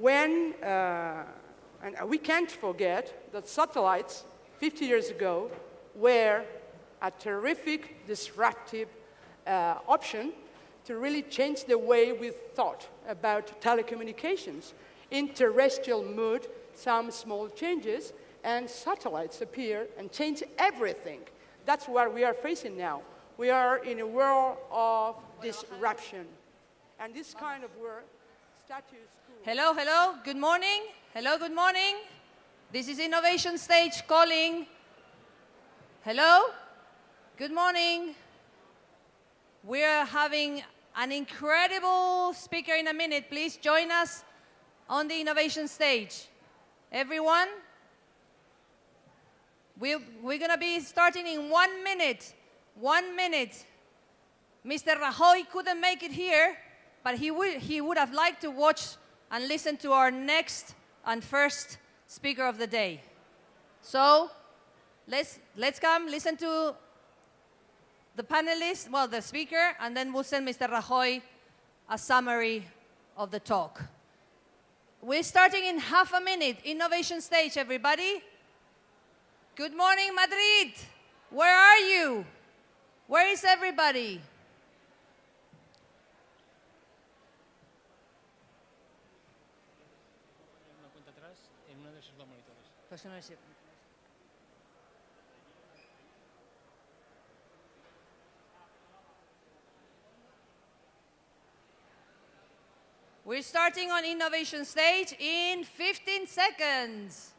when, and we can't forget that satellites 50 years ago were a terrific, disruptive option to really change the way we thought about telecommunications. In terrestrial mode, some small changes, and satellites appear and change everything. That's what we are facing now. We are in a world of disruption. And this kind of work, status quo. Hello, hello, good morning. Hello, good morning. This is Innovation Stage calling. Hello, good morning. We're having an incredible speaker in a minute. Please join us on the Innovation Stage. Everyone, we're going to be starting in 1 minute. 1 minute. Mr. Rajoy couldn't make it here, but he would have liked to watch and listen to our next and first speaker of the day. So let's come listen to the panelists, well, the speaker, and then we'll send Mr. Rajoy a summary of the talk. We're starting in half a minute. Innovation Stage, everybody. Good morning, Madrid. Where are you? Where is everybody? We're starting on Innovation Stage in 15 seconds.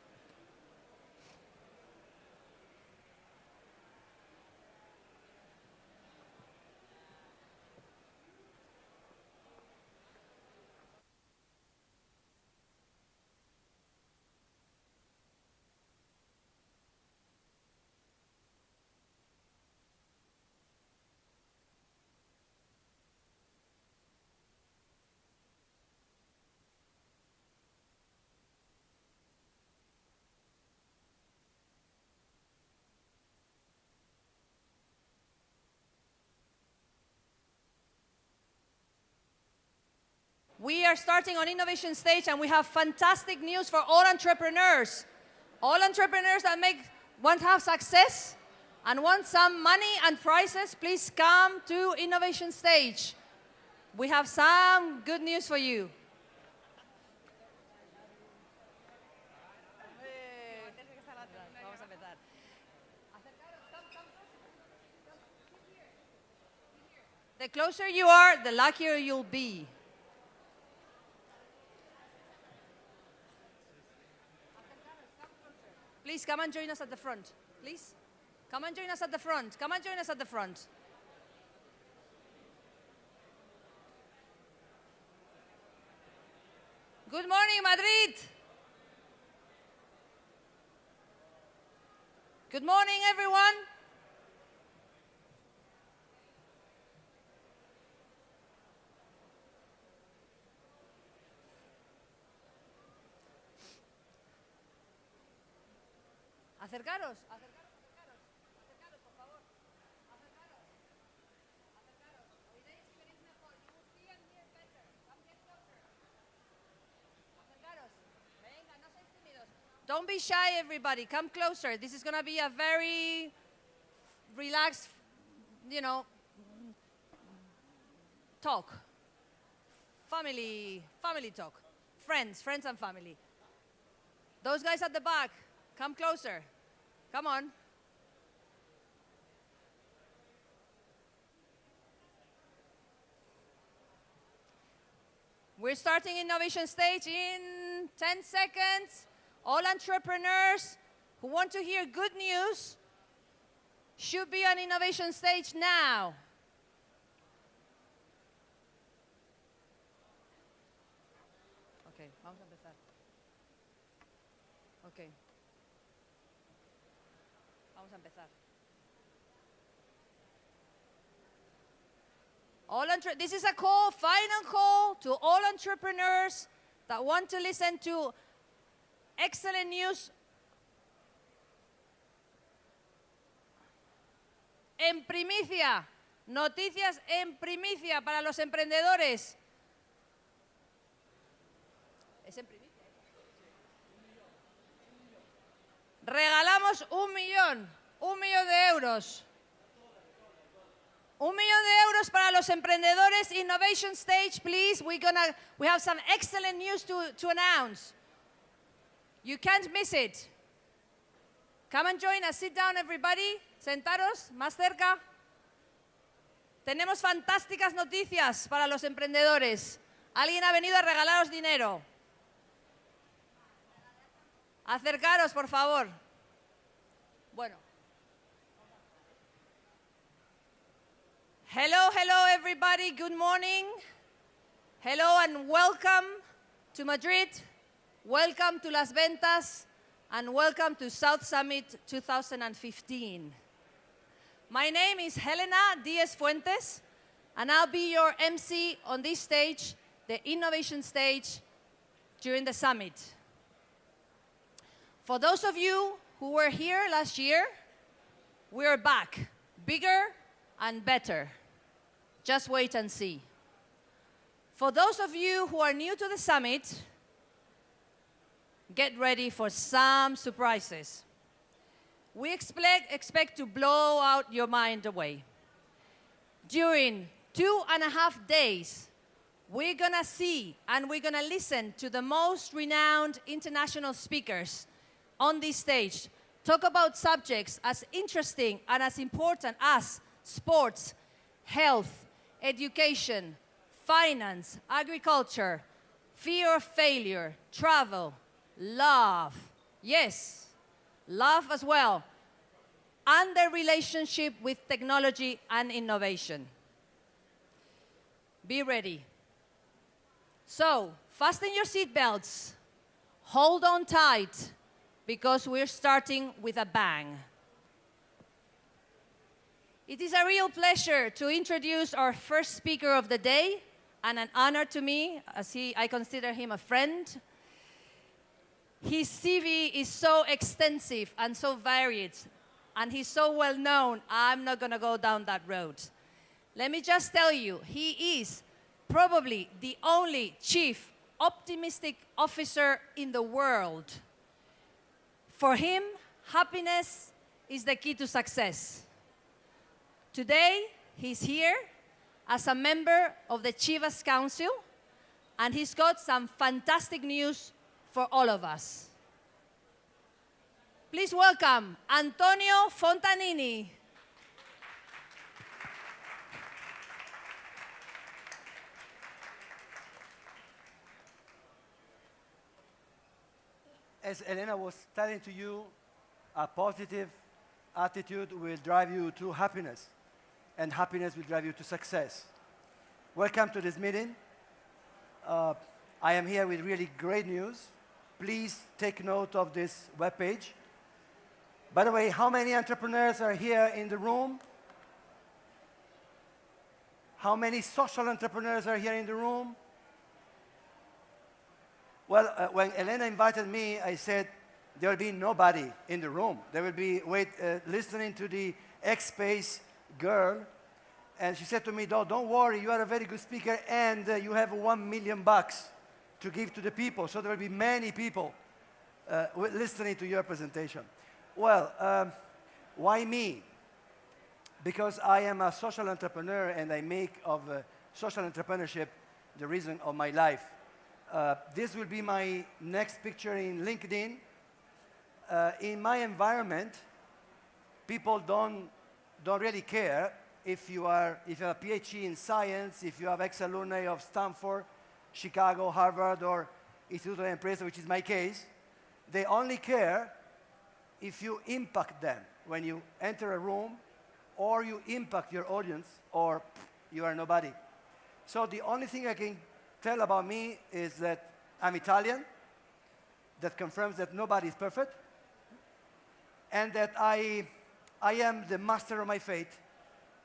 We are starting on Innovation Stage, and we have fantastic news for all entrepreneurs. All entrepreneurs that want to have success and want some money and prizes, please come to Innovation Stage. We have some good news for you. The closer you are, the luckier you'll be. Please come and join us at the front. Please. Come and join us at the front. Come and join us at the front. Good morning, Madrid. Good morning, everyone. Acercaros, por favor. Acercaros. Oiréis si venís mejor. You will see and hear better. Come get closer. Acercaros. Venga, no seáis tímidos. Don't be shy, everybody. Come closer. This is going to be a very relaxed, talk. Family talk. Friends and family. Those guys at the back, come closer. Come on. We're starting Innovation Stage in 10 seconds. All entrepreneurs who want to hear good news should be on Innovation Stage now. Okay, vamos a empezar. Okay. Vamos a empezar. This is a final call to all entrepreneurs that want to listen to excellent news en primicia, noticias en primicia para los emprendedores. ¿Es en primicia? Regalamos 1 millón de euros. 1 millón de euros para los emprendedores. Innovation stage, please. We have some excellent news to announce. You can't miss it. Come and join us. Sit down, everybody. Sentaros, más cerca. Tenemos fantásticas noticias para los emprendedores. Alguien ha venido a regalaros dinero. Acercaros, por favor. Bueno. Hello, everybody. Good morning. Hello and welcome to Madrid. Welcome to Las Ventas. And welcome to South Summit 2015. My name is Helena Diaz Fuentes, and I'll be your MC on this stage, the innovation stage, during the summit. For those of you who were here last year, we're back, bigger and better. Just wait and see. For those of you who are new to the summit, get ready for some surprises. We expect to blow out your mind away. During 2.5 days, we're going to see and we're going to listen to the most renowned international speakers on this stage talk about subjects as interesting and as important as sports, health, education, finance, agriculture, fear of failure, travel, love. Yes, love as well. And their relationship with technology and innovation. Be ready. So, fasten your seatbelts. Hold on tight, because we're starting with a bang. It is a real pleasure to introduce our first speaker of the day, and an honor to me, as I consider him a friend. His CV is so extensive and so varied, and he's so well known, I'm not going to go down that road. Let me just tell you, he is probably the only chief optimistic officer in the world. For him, happiness is the key to success. Today, he's here as a member of the Chivas Council, and he's got some fantastic news for all of us. Please welcome Antonio Fontanini. As Elena was telling to you, a positive attitude will drive you to happiness, and happiness will drive you to success. Welcome to this meeting. I am here with really great news. Please take note of this webpage. By the way, how many entrepreneurs are here in the room? How many social entrepreneurs are here in the room? Well, when Elena invited me, I said there will be nobody in the room. There will be listening to the X-Space girl. And she said to me, don't worry, you are a very good speaker, and you have $1 million to give to the people. So there will be many people listening to your presentation. Well, why me? Because I am a social entrepreneur, and I make of social entrepreneurship the reason of my life. This will be my next picture in LinkedIn. In my environment, people don't really care if you have a PhD in science, if you have ex-alumni of Stanford, Chicago, Harvard, or Instituto de Empresa, which is my case. They only care if you impact them when you enter a room, or you impact your audience, or you are nobody. So the only thing I can tell about me is that I'm Italian. That confirms that nobody is perfect. And that I am the master of my fate.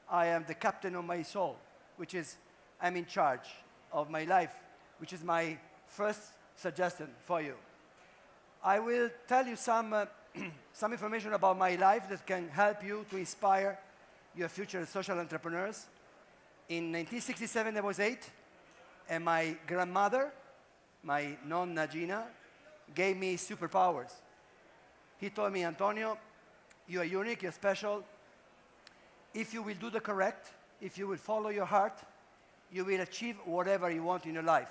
I am the captain of my soul, which is I'm in charge of my life, which is my first suggestion for you. I will tell you some information about my life that can help you to inspire your future social entrepreneurs. In 1967, I was 8, and my grandmother, my nonna Gina, gave me superpowers. He told me, Antonio, you are unique, you're special. If you will do the correct, if you will follow your heart, you will achieve whatever you want in your life.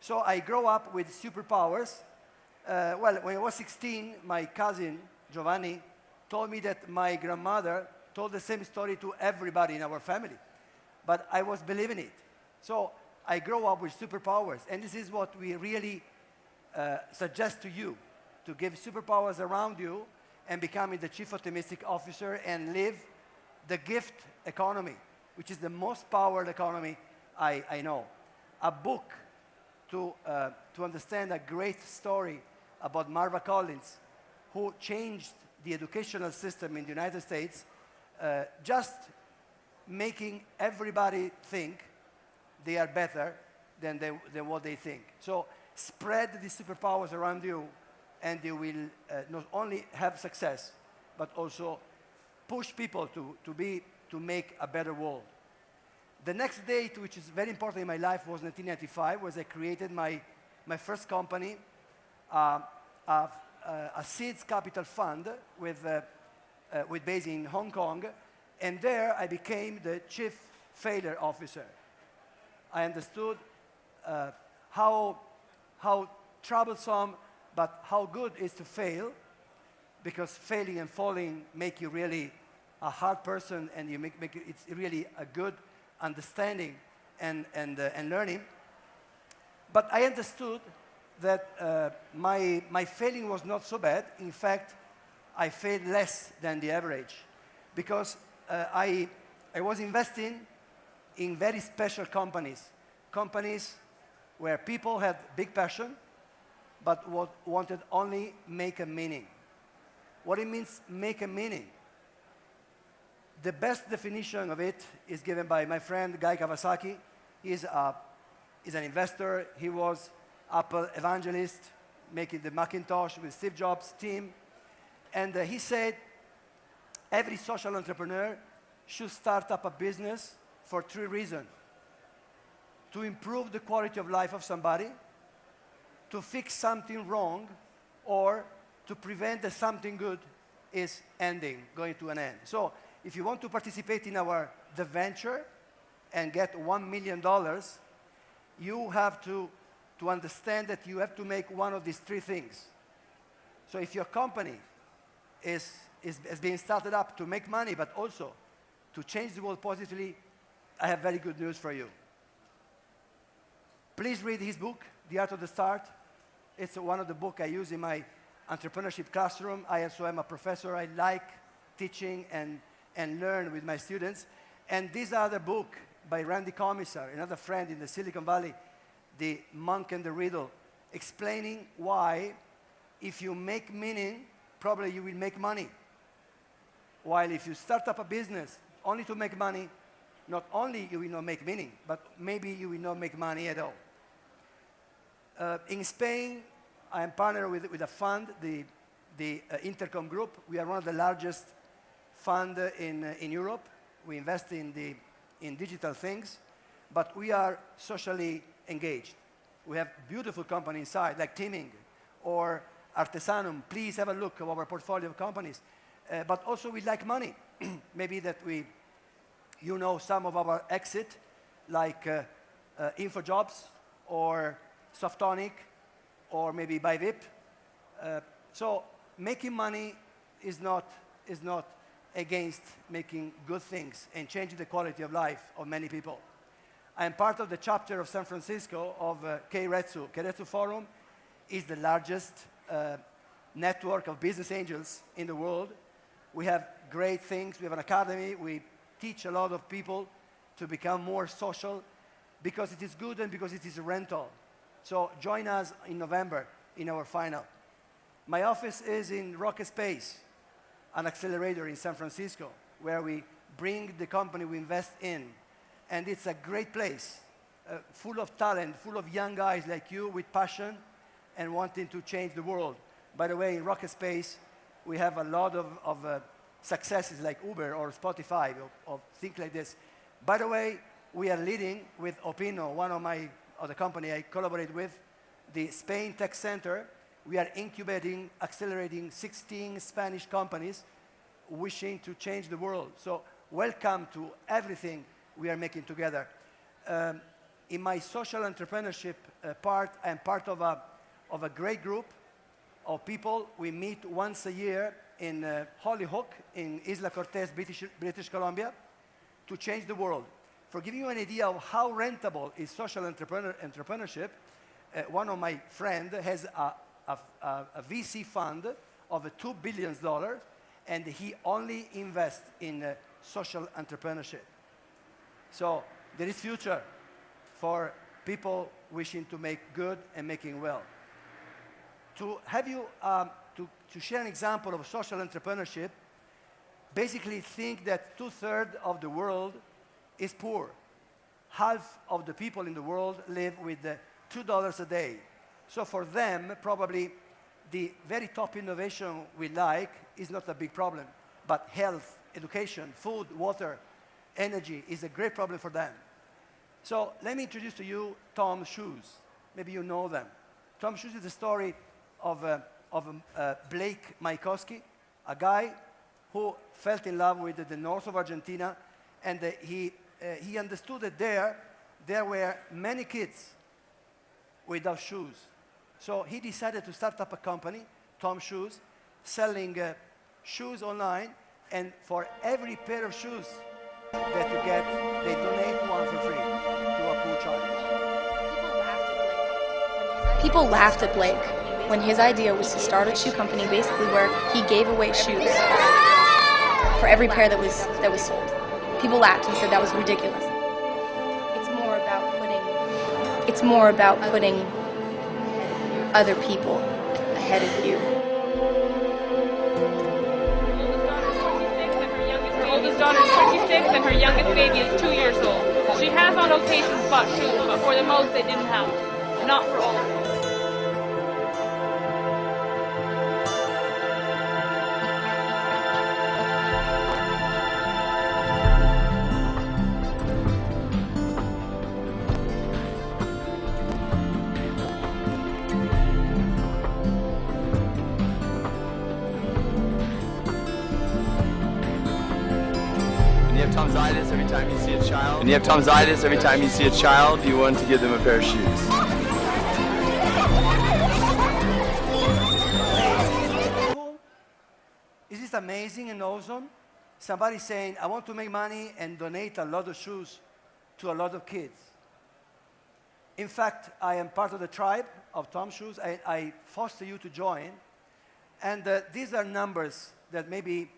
So I grew up with superpowers. Well, when I was 16, my cousin, Giovanni, told me that my grandmother told the same story to everybody in our family. But I was believing it. So I grew up with superpowers. And this is what we really suggest to you, to give superpowers around you and becoming the chief optimistic officer and live the gift economy, which is the most powered economy I know. A book to understand a great story about Marva Collins, who changed the educational system in the United States, just making everybody think they are better than what they think. So spread the superpowers around you, and you will not only have success, but also push people to make a better world. The next date, which is very important in my life, was 1995, was I created my first company, a seeds capital fund with base in Hong Kong, and there I became the chief failure officer. I understood how troublesome, but how good is to fail, because failing and falling make you really a hard person, and you it's really a good understanding and learning. But I understood that my failing was not so bad. In fact, I failed less than the average, because I was investing in very special companies where people had big passion, but wanted only make a meaning. What it means, make a meaning. The best definition of it is given by my friend Guy Kawasaki. He's an investor. He was Apple evangelist, making the Macintosh with Steve Jobs' team. And he said, every social entrepreneur should start up a business for 3 reasons: to improve the quality of life of somebody, to fix something wrong, or to prevent that something good is going to an end. So if you want to participate in the venture and get $1 million, you have to understand that you have to make one of these 3 things. So if your company is being started up to make money, but also to change the world positively, I have very good news for you. Please read his book, The Art of the Start. It's one of the books I use in my entrepreneurship classroom. I also am a professor. I like teaching and learn with my students. And this other book by Randy Komisar, another friend in the Silicon Valley, The Monk and the Riddle, explaining why if you make meaning, probably you will make money. While if you start up a business only to make money, not only you will not make meaning, but maybe you will not make money at all. In Spain, I am partnered with a fund, the Intercom Group. We are one of the largest funds in Europe. We invest in digital things, but we are socially engaged. We have beautiful companies inside, like Teaming or Artesanum. Please have a look at our portfolio of companies. But also we like money. Maybe that you know some of our exit, like InfoJobs or Softonic or maybe ByVip. So making money is not against making good things and changing the quality of life of many people. I am part of the chapter of San Francisco of Keiretsu. Keiretsu Forum is the largest network of business angels in the world. We have great things. We have an academy. We teach a lot of people to become more social because it is good and because it is a rental. So join us in November in our final. My office is in Rocket Space, an accelerator in San Francisco, where we bring the company we invest in. And it's a great place, full of talent, full of young guys like you with passion and wanting to change the world. By the way, in Rocket Space, we have a lot of successes like Uber or Spotify or things like this. By the way, we are leading with Opino, one of the company I collaborate with, the Spain Tech Center, we are incubating, accelerating 16 Spanish companies wishing to change the world. So welcome to everything we are making together. In my social entrepreneurship part, I am part of a great group of people. We meet once a year in Hollyhock in Isla Cortez, British Columbia, to change the world. For giving you an idea of how rentable is social entrepreneurship, one of my friends has a VC fund of $2 billion, and he only invests in social entrepreneurship. So there is future for people wishing to make good and making well. To have you, to share an example of social entrepreneurship, basically think that 2/3 of the world is poor. Half of the people in the world live with $2 a day. So for them, probably the very top innovation we like is not a big problem, but health, education, food, water, energy is a great problem for them. So let me introduce to you Tom's Shoes. Maybe you know them. Tom's Shoes is the story of Blake Mycoskie, a guy who fell in love with the north of Argentina, and he understood that there were many kids without shoes. So he decided to start up a company, Tom's Shoes, selling shoes online, and for every pair of shoes that you get, they donate one for free to a poor child. People laughed at Blake when his idea was to start a shoe company basically where he gave away shoes for every pair that was sold. People laughed and said that was ridiculous. It's more about putting other people ahead of you. Her oldest daughter is 26 and her youngest baby is 2 years old. She has on occasions bought shoes, but for the most they didn't have them. Not for all of them. Tomsitis every time you see a child. And you have Tomsitis every time you see a child, you want to give them a pair of shoes. Is this amazing and awesome? Somebody saying, I want to make money and donate a lot of shoes to a lot of kids. In fact, I am part of the tribe of Tom's Shoes. I foster you to join. And these are numbers that maybe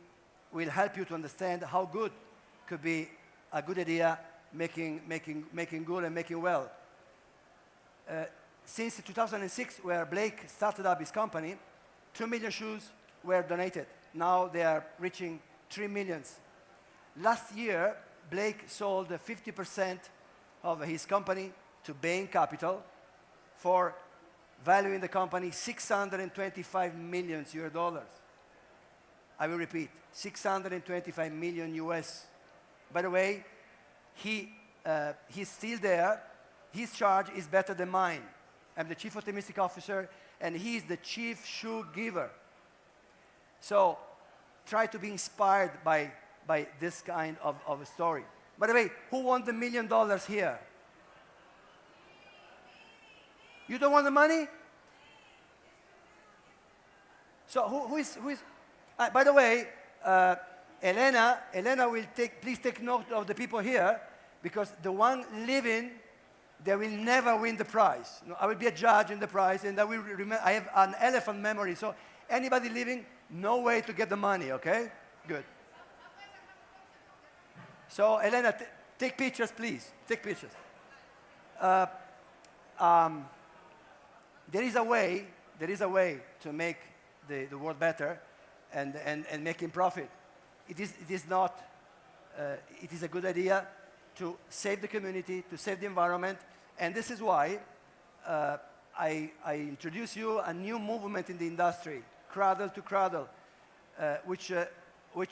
will help you to understand how good could be a good idea, making good and making well. Since 2006, where Blake started up his company, 2 million shoes were donated. Now they are reaching 3 million. Last year, Blake sold 50% of his company to Bain Capital for valuing the company $625 million US. I will repeat, 625 million US. By the way, he's still there. His charge is better than mine. I'm the chief optimistic officer, and he's the chief shoe giver. So try to be inspired by this kind of a story. By the way, who won the $1 million here? You don't want the money? So who is by the way, Elena will please take note of the people here, because the one living, they will never win the prize. No, I will be a judge in the prize, and I will remember. I have an elephant memory, so anybody living, no way to get the money. Okay, good. So Elena, take pictures, please. Take pictures. There is a way to make the world better, and making profit. It is a good idea to save the community, to save the environment, and this is why I introduce you a new movement in the industry, Cradle to Cradle, which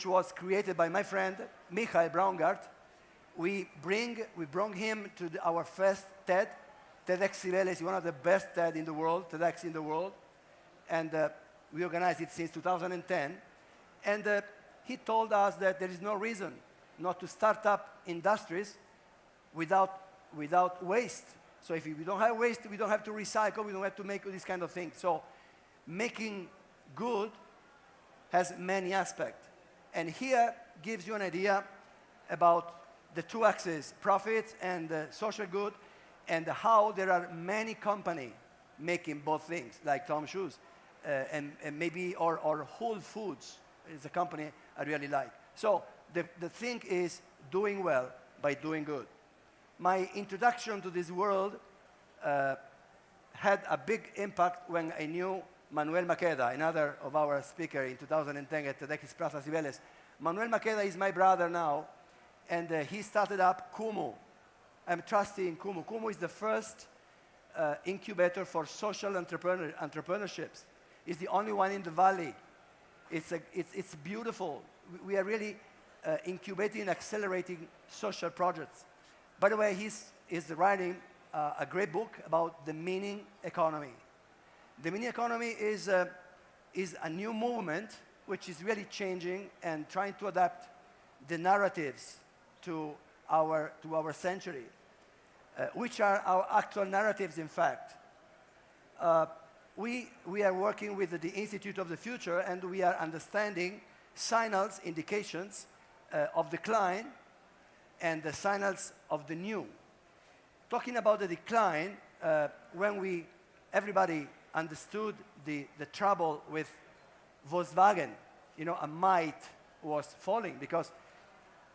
was created by my friend Michael Braungart. We brought him to our first TED, TEDx Cibeles is one of the best TED in the world, TEDx in the world. And we organized it since 2010. And he told us that there is no reason not to start up industries without waste. So if we don't have waste, we don't have to recycle, we don't have to make these kind of things. So making good has many aspects. And here gives you an idea about the two axes, profits and social good, and how there are many companies making both things, like Tom Shoes, and maybe, or Whole Foods is a company I really like. So the thing is doing well by doing good. My introduction to this world had a big impact when I knew Manuel Maqueda, another of our speakers in 2010 at TEDx Plaza Cibeles. Manuel Maqueda is my brother now, and he started up Kumu. I'm trustee in Kumu. Kumu is the first incubator for social entrepreneurships. It's the only one in the valley. It's beautiful. We are really incubating and accelerating social projects. By the way, he's writing a great book about the meaning economy. The meaning economy is a new movement which is really changing and trying to adapt the narratives to our century, which are our actual narratives, in fact. We are working with the Institute of the Future, and we are understanding signals, indications of decline, and the signals of the new. Talking about the decline, when everybody understood the trouble with Volkswagen, a might was falling, because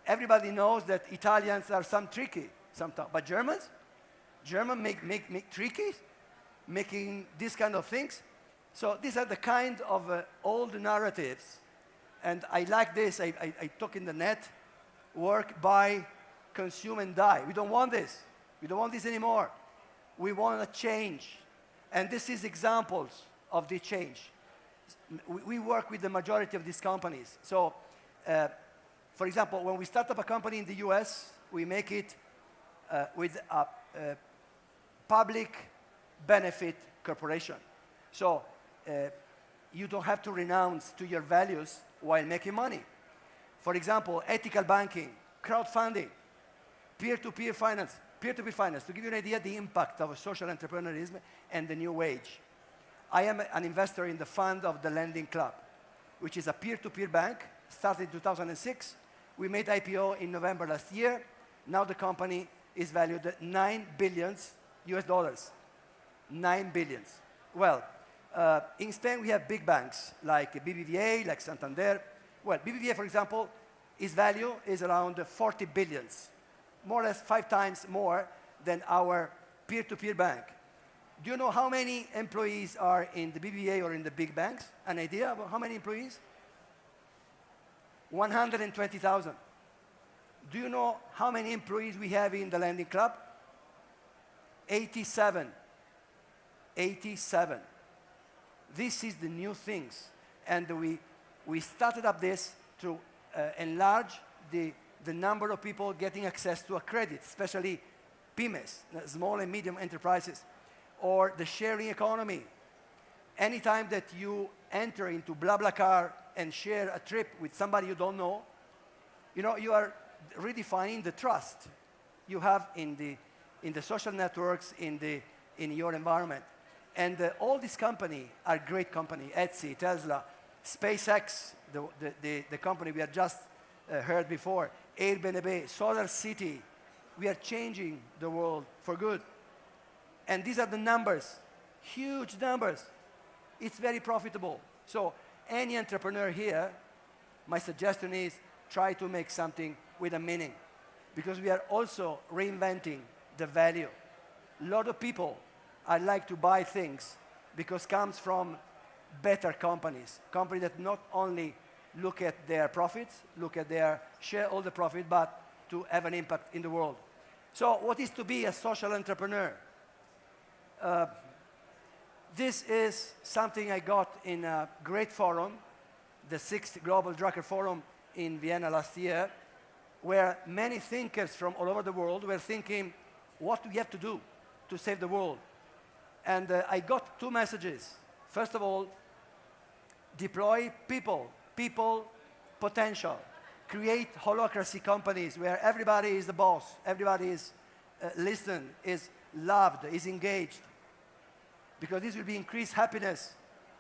everybody knows that Italians are tricky sometimes, but Germans make tricky, making these kind of things. So these are the kind of old narratives, and I like this. I talk in the net, work, buy, consume, and die. We don't want this. We don't want this anymore. We want a change, and this is examples of the change. We work with the majority of these companies. So, for example, when we start up a company in the US, we make it with a public benefit corporation. So you don't have to renounce to your values while making money. For example, ethical banking, crowdfunding, peer-to-peer finance. Peer-to-peer finance, to give you an idea, the impact of social entrepreneurship and the new wage. I am an investor in the fund of the Lending Club, which is a peer-to-peer bank, started in 2006. We made IPO in November last year. Now the company is valued at $9 billion US dollars. 9 billion. Well, in Spain we have big banks like BBVA, like Santander. Well, BBVA, for example, its value is around 40 billions, more or less 5 times more than our peer-to-peer bank. Do you know how many employees are in the BBVA or in the big banks? An idea about how many employees? 120,000. Do you know how many employees we have in the Lending Club? 87. 87. This is the new things. And we started up this to enlarge the number of people getting access to a credit, especially PYMEs, small and medium enterprises, or the sharing economy. Anytime that you enter into BlaBlaCar and share a trip with somebody you don't know, you are redefining the trust you have in the social networks, in your environment. And all these companies are great companies, Etsy, Tesla, SpaceX, the company we had just heard before, Airbnb, SolarCity. We are changing the world for good. And these are the numbers, huge numbers. It's very profitable. So any entrepreneur here, my suggestion is try to make something with a meaning, because we are also reinventing the value. A lot of people like to buy things because comes from better companies that not only look at their profits, look at their shareholder profit, but to have an impact in the world. So what is to be a social entrepreneur? This is something I got in a great forum, the 6th Global Drucker Forum in Vienna last year, where many thinkers from all over the world were thinking, what do we have to do to save the world. And I got two messages. First of all, deploy people, potential. Create holacracy companies where everybody is the boss, everybody is listened, is loved, is engaged. Because this will be increased happiness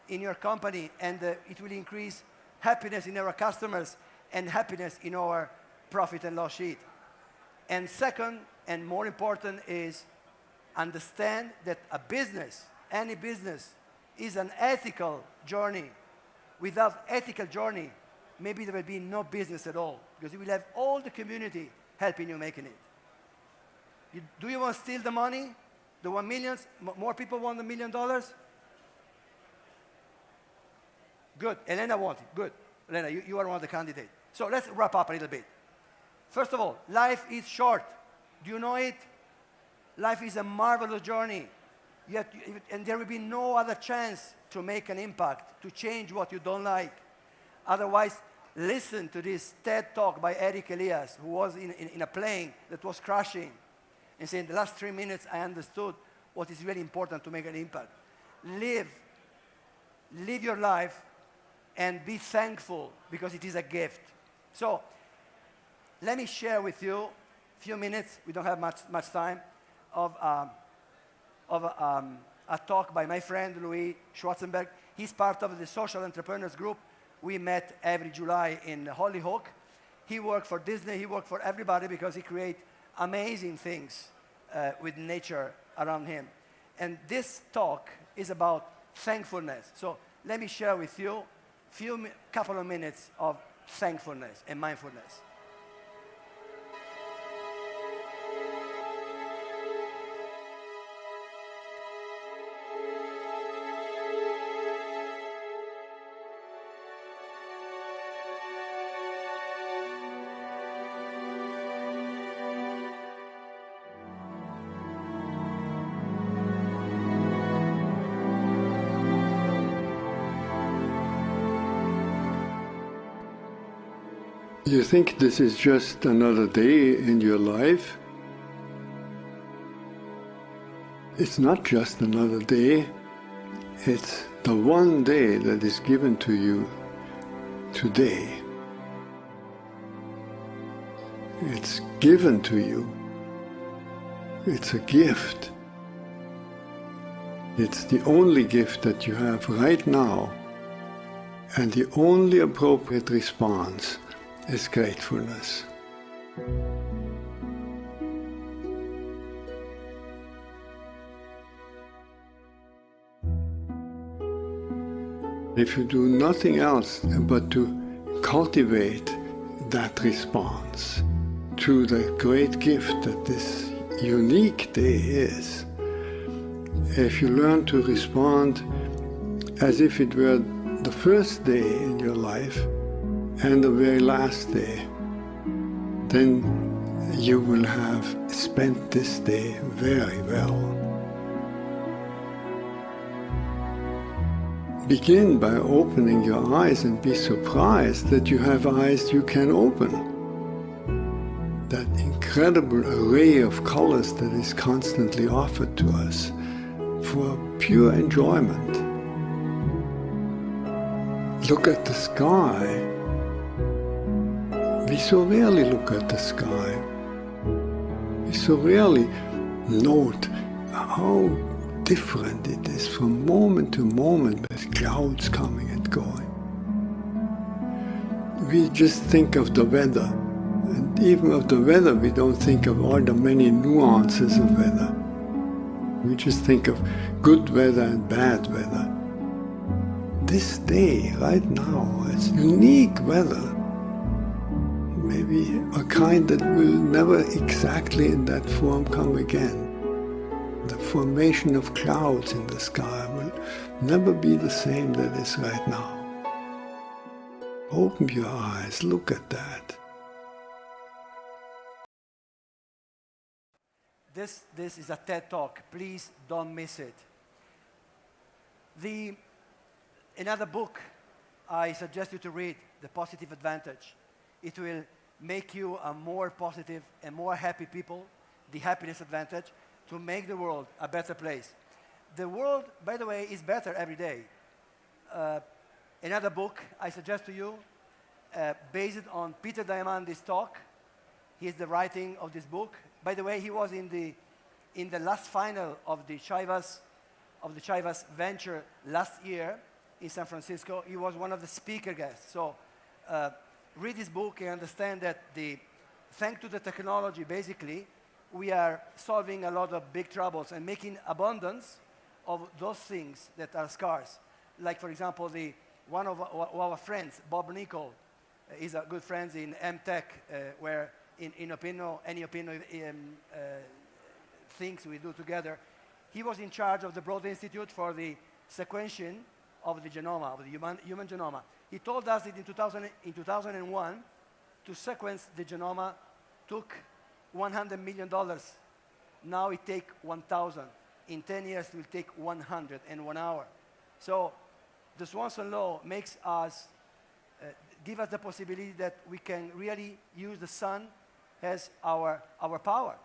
in your company, and it will increase happiness in our customers and happiness in our profit and loss sheet. And second, and more important, is understand that a business, any business, is an ethical journey. Without ethical journey, maybe there will be no business at all, because you will have all the community helping you making it. Do you want to steal the money? The 1 million? More people want $1 million? Good. Elena wants it. Good. Elena, you are one of the candidates. So let's wrap up a little bit. First of all, life is short. Do you know it? Life is a marvelous journey. And there will be no other chance to make an impact, to change what you don't like. Otherwise, listen to this TED talk by Eric Elias, who was in a plane that was crashing, and saying, the last 3 minutes I understood what is really important to make an impact. Live your life and be thankful, because it is a gift. So let me share with you a few minutes, we don't have much time, of a talk by my friend Louis Schwarzenberg. He's part of the Social Entrepreneurs Group. We met every July in Hollyhock. He worked for Disney, he worked for everybody, because he creates amazing things with nature around him. And this talk is about thankfulness. So let me share with you couple of minutes of thankfulness and mindfulness. You think this is just another day in your life? It's not just another day. It's the one day that is given to you today. It's given to you. It's a gift. It's the only gift that you have right now, and the only appropriate response is gratefulness. If you do nothing else but to cultivate that response to the great gift that this unique day is, if you learn to respond as if it were the first day in your life and the very last day, then you will have spent this day very well. Begin by opening your eyes and be surprised that you have eyes you can open. That incredible array of colors that is constantly offered to us for pure enjoyment. Look at the sky. We so rarely look at the sky. We so rarely note how different it is from moment to moment with clouds coming and going. We just think of the weather, and even of the weather we don't think of all the many nuances of weather. We just think of good weather and bad weather. This day, right now, it's unique weather. Maybe a kind that will never exactly in that form come again. The formation of clouds in the sky will never be the same that is right now. Open your eyes, look at that. This is a TED Talk. Please don't miss it. Another book I suggest you to read, The Positive Advantage. It will make you a more positive and more happy people, The Happiness Advantage. to make the world a better place. The world, by the way, is better every day. Another book I suggest to you, based on Peter Diamandis' talk. He's the writing of this book. By the way, he was in the last final of the Chivas venture last year in San Francisco. He was one of the speaker guests. So read this book and understand that thanks to the technology, basically, we are solving a lot of big troubles and making abundance of those things that are scarce. Like, for example, one of our friends, Bob Nicol, is a good friend in MTech, where in any things we do together. He was in charge of the Broad Institute for the sequencing of the genome, of the human genome. He told us that in 2001, to sequence the genome took $100 million. Now it takes 1,000. In 10 years, it will take 100 in 1 hour. So the Swanson law makes us, give us the possibility that we can really use the sun as our power,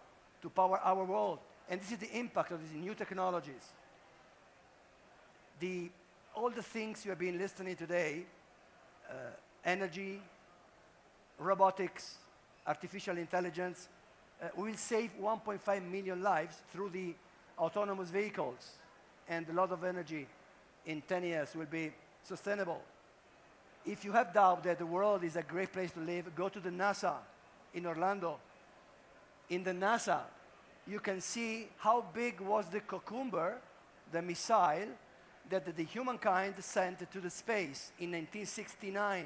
to power our world. And this is the impact of these new technologies. All the things you have been listening today, energy, robotics, artificial intelligence, will save 1.5 million lives through the autonomous vehicles. And a lot of energy in 10 years will be sustainable. If you have doubt that the world is a great place to live, go to the NASA in Orlando. In the NASA, you can see how big was the cucumber, the missile, that the humankind sent to the space in 1969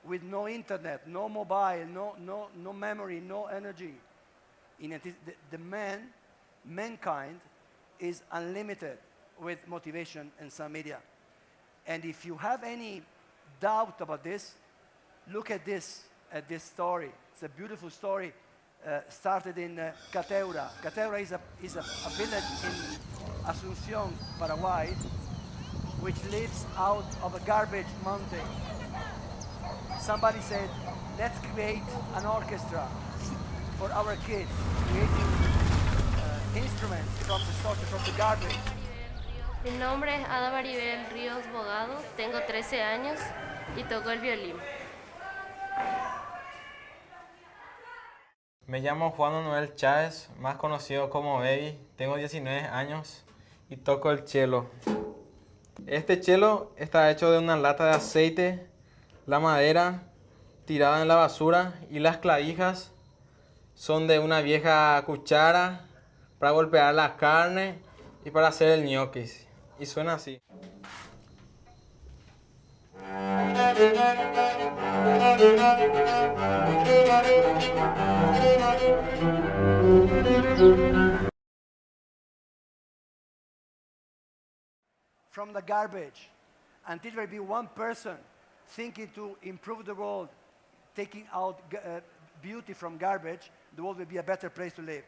with no internet, no mobile, no memory, no energy. Mankind is unlimited with motivation and some media. And if you have any doubt about this, look at this story. It's a beautiful story. Started in Cateura. Cateura is a village in Asunción, Paraguay, which lives out of a garbage mountain. Somebody said, let's create an orchestra for our kids, creating instruments from the garbage. Mi nombre es Ada Maribel Ríos Bogado, tengo 13 años y toco el violín. Me llamo Juan Manuel Chávez, más conocido como Baby, tengo 19 años y toco el cello. Este cello está hecho de una lata de aceite, la madera tirada en la basura y las clavijas son de una vieja cuchara para golpear la carne y para hacer el ñoquis. Y suena así. From the garbage, until there be one person thinking to improve the world, taking out beauty from garbage, the world will be a better place to live.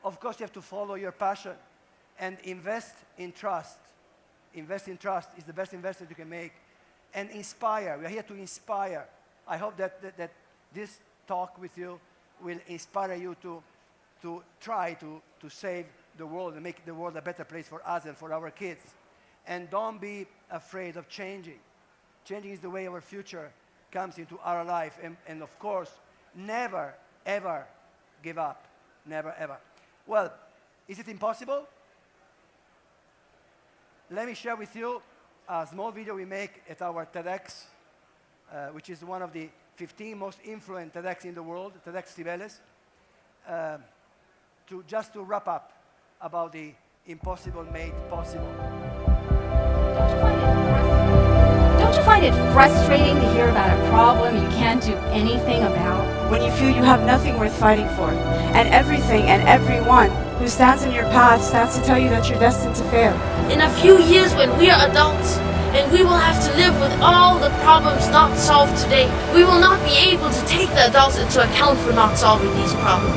Of course, you have to follow your passion and invest in trust. Invest in trust is the best investment you can make. And inspire. We are here to inspire. I hope that this talk with you will inspire you to try to save the world and make the world a better place for us and for our kids. And don't be afraid of changing. Changing is the way our future comes into our life. And of course, never, ever give up. Never, ever. Well, is it impossible? Let me share with you a small video we make at our TEDx, which is one of the 15 most influent TEDx in the world, TEDx Cibeles, just to wrap up about the impossible made possible. Don't you find it frustrating to hear about a problem you can't do anything about? When you feel you have nothing worth fighting for, and everything and everyone who stands in your path stands to tell you that you're destined to fail. In a few years when we are adults and we will have to live with all the problems not solved today, we will not be able to take the adults into account for not solving these problems.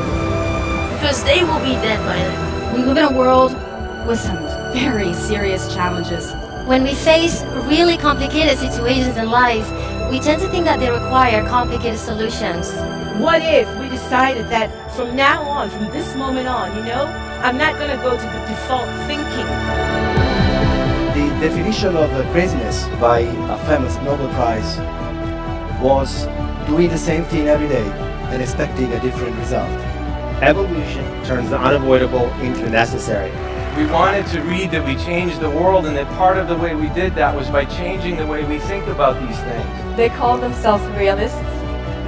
Because they will be dead by then. We live in a world with some very serious challenges. When we face really complicated situations in life, we tend to think that they require complicated solutions. What if we decided that from now on, from this moment on, I'm not going to go to the default thinking. The definition of craziness by a famous Nobel Prize was doing the same thing every day and expecting a different result. Evolution turns the unavoidable into necessary. We wanted to read that we changed the world, and that part of the way we did that was by changing the way we think about these things. They call themselves realists.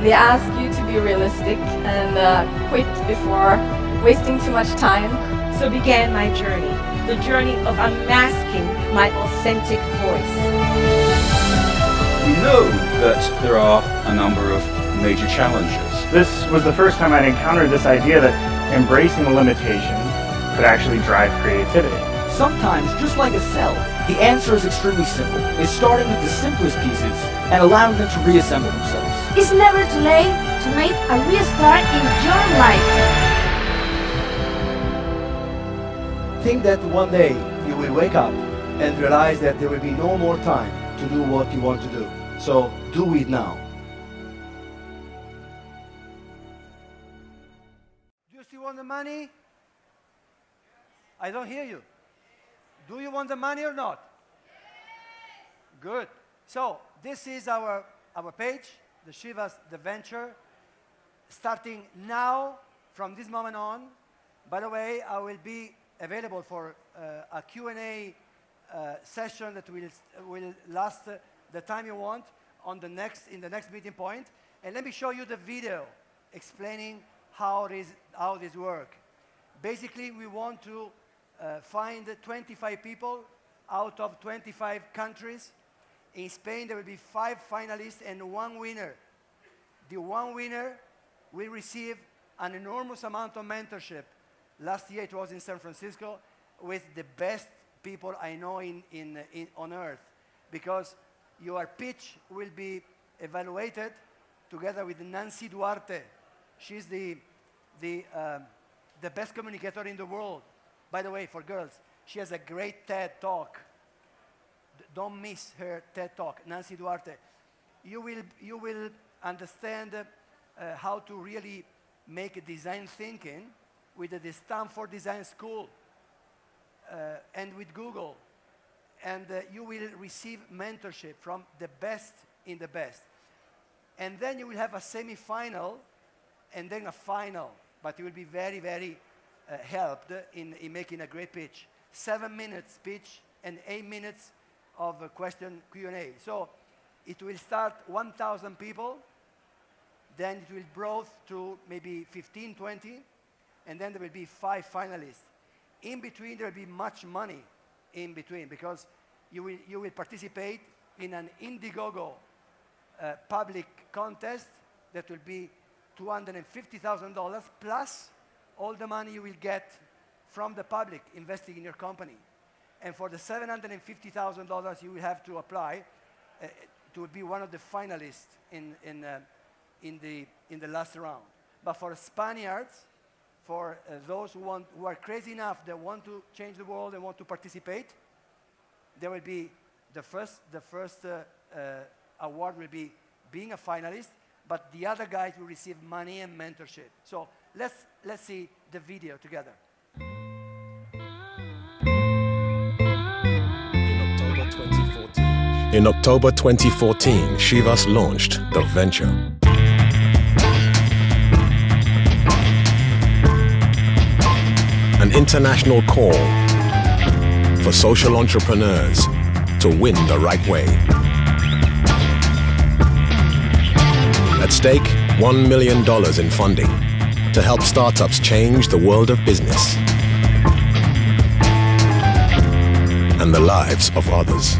They ask you to be realistic and quit before wasting too much time. So began my journey, the journey of unmasking my authentic voice. We know that there are a number of major challenges. This was the first time I'd encountered this idea that embracing the limitation could actually drive creativity. Sometimes, just like a cell, the answer is extremely simple. It's starting with the simplest pieces and allowing them to reassemble themselves. It's never too late to make a restart in your life. Think that one day you will wake up and realize that there will be no more time to do what you want to do. So do it now. Do you still want the money? I don't hear you. Do you want the money or not? Good. So this is our page, the Shivas, the venture. Starting now, from this moment on, by the way, I will be available for a Q&A session that will last the time you want in the next meeting point. And let me show you the video explaining how this works. Basically, we want to find 25 people out of 25 countries. In Spain, there will be 5 finalists and 1 winner. The 1 winner will receive an enormous amount of mentorship. Last year, it was in San Francisco with the best people I know on earth, because your pitch will be evaluated together with Nancy Duarte. She's the best communicator in the world. By the way, for girls, she has a great TED Talk. Don't miss her TED Talk, Nancy Duarte. You will understand how to really make design thinking with the Stanford Design School and with Google. And you will receive mentorship from the best in the best. And then you will have a semi-final and then a final. But you will be very, very helped in making a great pitch. 7 minutes pitch and 8 minutes of question Q&A. So it will start 1,000 people, then it will grow to maybe 15, 20, and then there will be 5 finalists. In between, there will be much money in between, because you will participate in an Indiegogo public contest that will be $250,000 plus all the money you will get from the public investing in your company. And for the $750,000 you will have to apply to be one of the finalists in the last round. But for Spaniards, for those who are crazy enough, that want to change the world and want to participate, there will be the first award will be being a finalist, but the other guys will receive money and mentorship. So let's see the video together. In October 2014, Shivas launched The Venture. An international call for social entrepreneurs to win the right way. At stake, $1 million in funding to help startups change the world of business and the lives of others.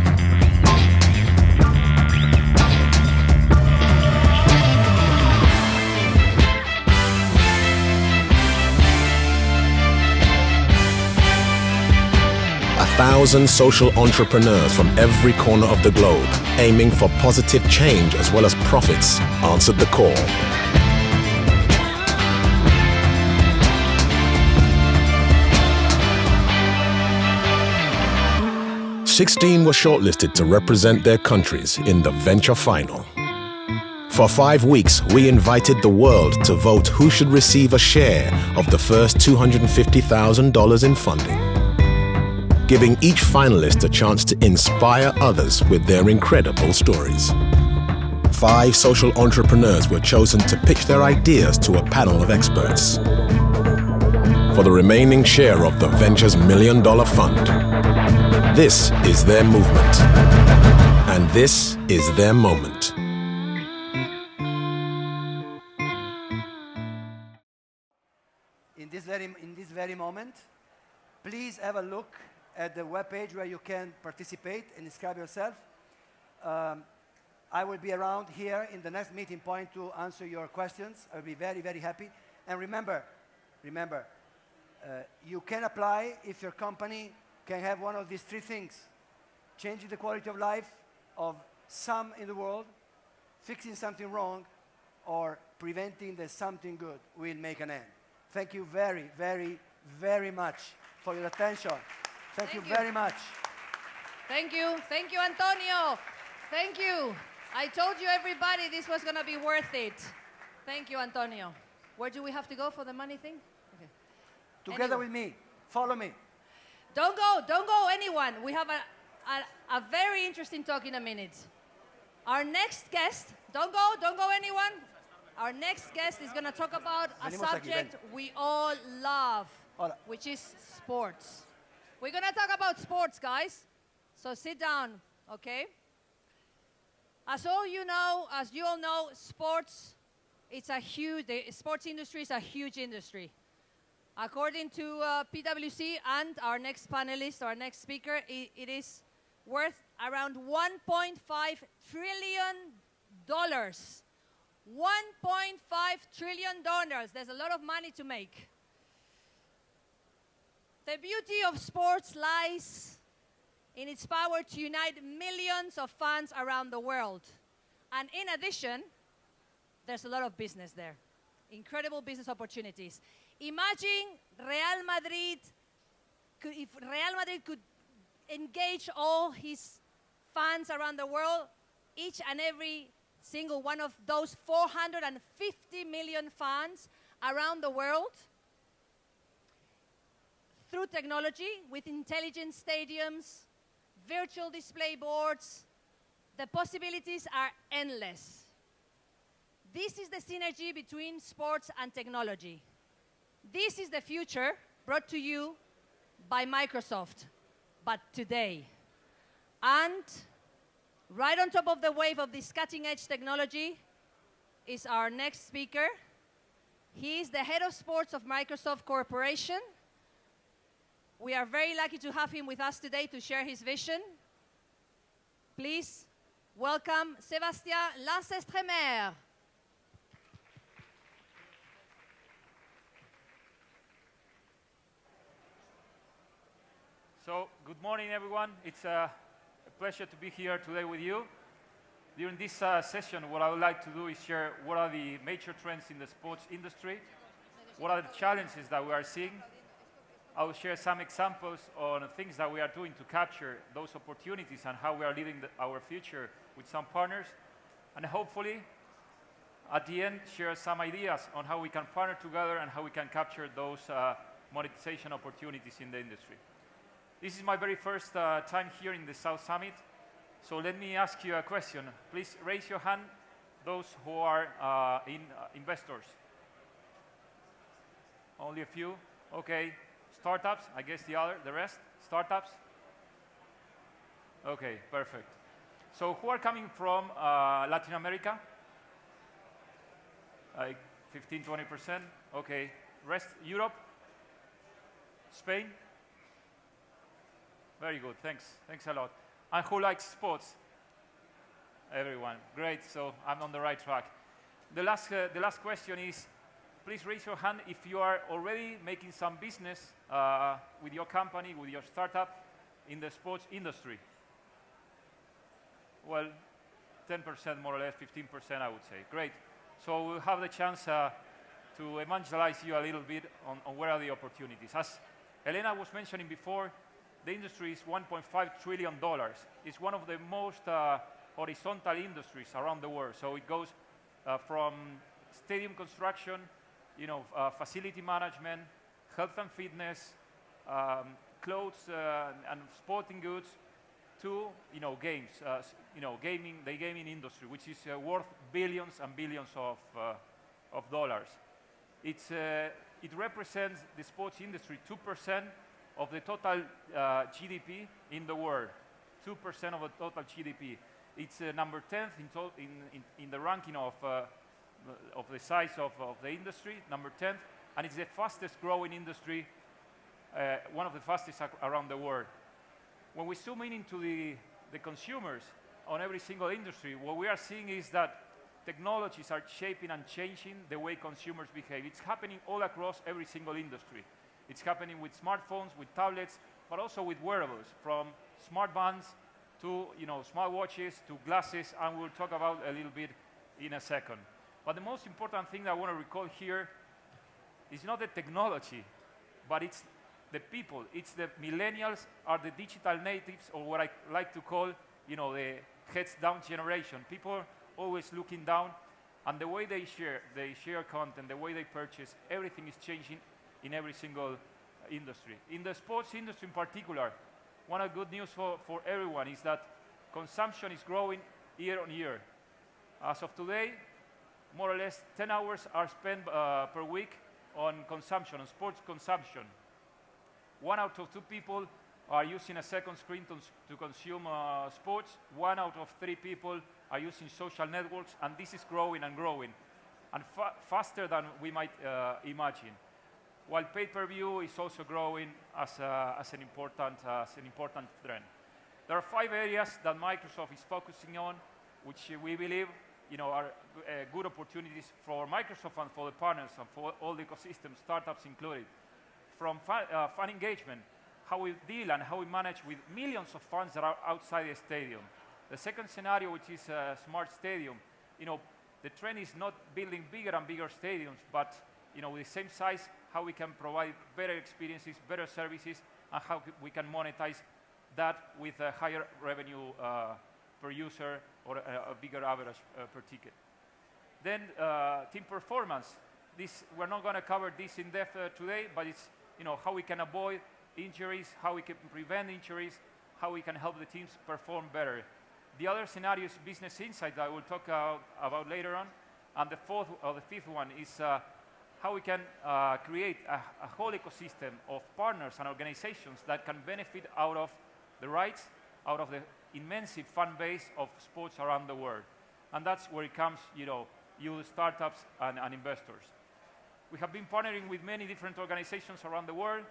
Thousand social entrepreneurs from every corner of the globe, aiming for positive change as well as profits, answered the call. 16 were shortlisted to represent their countries in the Venture Final. For 5 weeks, we invited the world to vote who should receive a share of the first $250,000 in funding, giving each finalist a chance to inspire others with their incredible stories. 5 social entrepreneurs were chosen to pitch their ideas to a panel of experts for the remaining share of the Ventures $1 Million Fund. This is their movement, and this is their moment. In this very moment, please have a look at the webpage where you can participate and inscribe yourself. I will be around here in the next meeting point to answer your questions. I'll be very, very happy. And remember, you can apply if your company can have one of these 3 things: changing the quality of life of some in the world, fixing something wrong, or preventing that something good will make an end. Thank you very, very, very much for your attention. Thank you very much. Thank you. Thank you, Antonio. Thank you. I told you, everybody, this was going to be worth it. Thank you, Antonio. Where do we have to go for the money thing? Okay. Together with me. Follow me. Don't go, anyone. We have a very interesting talk in a minute. Our next guest, don't go, anyone. Our next guest is going to talk about a subject we all love, which is sports. We're going to talk about sports, guys. So sit down, okay? As you all know, sports, the sports industry is a huge industry. According to PwC and our next panelist, our next speaker, it is worth around $1.5 trillion. $1.5 trillion. There's a lot of money to make. The beauty of sports lies in its power to unite millions of fans around the world. And in addition, there's a lot of business there. Incredible business opportunities. Imagine if Real Madrid could engage all his fans around the world, each and every single one of those 450 million fans around the world, through technology, with intelligent stadiums, virtual display boards. The possibilities are endless. This is the synergy between sports and technology. This is the future brought to you by Microsoft, but today. And right on top of the wave of this cutting-edge technology is our next speaker. He is the head of sports of Microsoft Corporation. We are very lucky to have him with us today to share his vision. Please welcome Sébastien Lancestremer. So, good morning, everyone. It's a pleasure to be here today with you. During this session, what I would like to do is share what are the major trends in the sports industry, what are the challenges that we are seeing. I will share some examples on things that we are doing to capture those opportunities and how we are leading our future with some partners. And hopefully, at the end, share some ideas on how we can partner together and how we can capture those monetization opportunities in the industry. This is my very first time here in the South Summit, so let me ask you a question. Please raise your hand, those who are investors. Only a few? Okay. Startups, I guess the rest? Startups? Okay, perfect. So who are coming from Latin America? Like 15, 20%? Okay. Rest, Europe? Spain? Very good, thanks. Thanks a lot. And who likes sports? Everyone. Great, so I'm on the right track. The last question is, please raise your hand if you are already making some business with your company, with your startup in the sports industry. Well, 10% more or less, 15% I would say. Great. So we'll have the chance to evangelize you a little bit on where are the opportunities. As Elena was mentioning before, the industry is $1.5 trillion. It's one of the most horizontal industries around the world. So it goes from stadium construction, facility management, health and fitness, clothes and sporting goods, to games, gaming, the gaming industry, which is worth billions and billions of dollars. It represents the sports industry 2% of the total GDP in the world. 2% of the total GDP. It's number 10th in the ranking of the size of the industry, number 10th, and it's the fastest growing industry, one of the fastest around the world. When we zoom in into the consumers on every single industry, what we are seeing is that technologies are shaping and changing the way consumers behave. It's happening all across every single industry. It's happening with smartphones, with tablets, but also with wearables, from smart bands to smartwatches to glasses, and we'll talk about a little bit in a second. But the most important thing that I want to recall here is not the technology, but it's the people. It's the millennials are the digital natives, or what I like to call, the heads down generation. People always looking down, and the way they share content, the way they purchase, everything is changing in every single industry. In the sports industry in particular, one of the good news for everyone is that consumption is growing year on year. As of today, more or less 10 hours are spent per week on consumption, on sports consumption. 1 out of 2 people are using a second screen to consume sports. 1 out of 3 people are using social networks, and this is growing and growing, and faster than we might imagine. While pay-per-view is also growing as an important trend. There are 5 areas that Microsoft is focusing on, which we believe are good opportunities for Microsoft and for the partners and for all the ecosystem, startups included. From fan engagement, how we deal and how we manage with millions of fans that are outside the stadium. The second scenario, which is a smart stadium, the trend is not building bigger and bigger stadiums, but with the same size, how we can provide better experiences, better services, and how we can monetize that with a higher revenue per user or a bigger average per ticket. Then team performance. We're not going to cover this in depth today, but it's how we can avoid injuries, how we can prevent injuries, how we can help the teams perform better. The other scenario is business insight that I will talk about later on. And the fourth or the fifth one is how we can create a whole ecosystem of partners and organizations that can benefit out of the rights, out of the immense fan base of sports around the world. And that's where it comes, you startups and investors. We have been partnering with many different organizations around the world,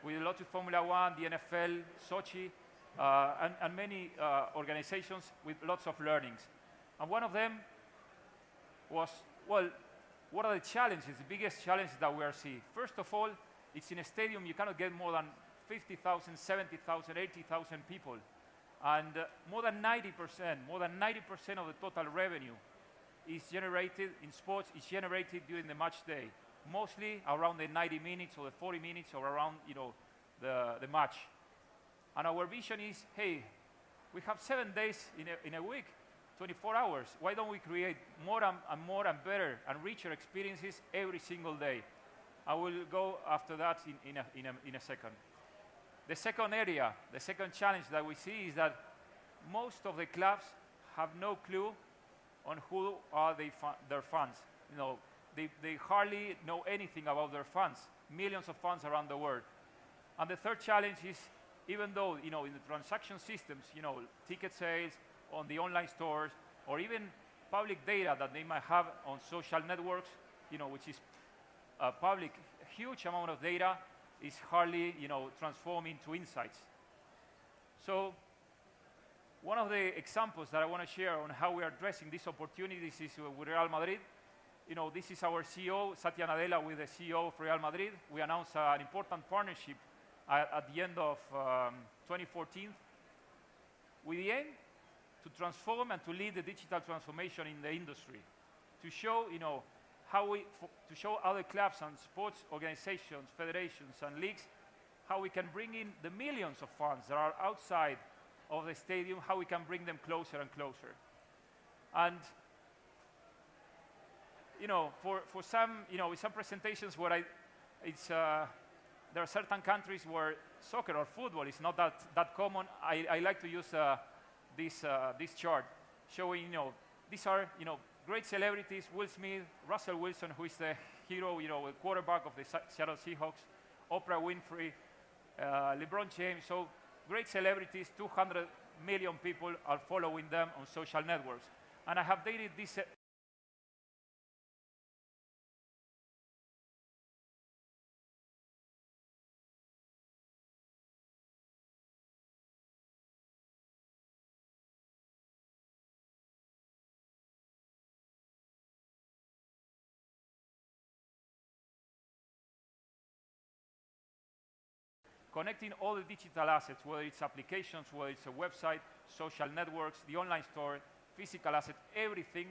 with Lotus Formula One, the NFL, Sochi, and many organizations with lots of learnings. And one of them was, well, what are the challenges, the biggest challenges that we are seeing? First of all, it's in a stadium, you cannot get more than 50,000, 70,000, 80,000 people. And more than 90% of the total revenue is generated in sports, is generated during the match day. Mostly around the 90 minutes or the 40 minutes or around the match. And our vision is, hey, we have 7 days in a week, 24 hours. Why don't we create more and better and richer experiences every single day? I will go after that in a second. The second area, the second challenge that we see is that most of the clubs have no clue on who are their fans. They hardly know anything about their fans, millions of fans around the world. And the third challenge is, even though, in the transaction systems, ticket sales on the online stores, or even public data that they might have on social networks, which is public, a huge amount of data is hardly, transformed into insights. So one of the examples that I want to share on how we are addressing these opportunities is with Real Madrid. This is our CEO, Satya Nadella, with the CEO of Real Madrid. We announced an important partnership at the end of 2014 with the aim to transform and to lead the digital transformation in the industry, to show, to show other clubs and sports organizations, federations, and leagues how we can bring in the millions of fans that are outside of the stadium, how we can bring them closer and closer. And for some, some presentations where there are certain countries where soccer or football is not that common. I like to use this chart showing, these are, great celebrities: Will Smith, Russell Wilson, who is the hero, the quarterback of the Seattle Seahawks, Oprah Winfrey, LeBron James. So great celebrities, 200 million people are following them on social networks. And I have dated this. Connecting all the digital assets, whether it's applications, whether it's a website, social networks, the online store, physical assets, everything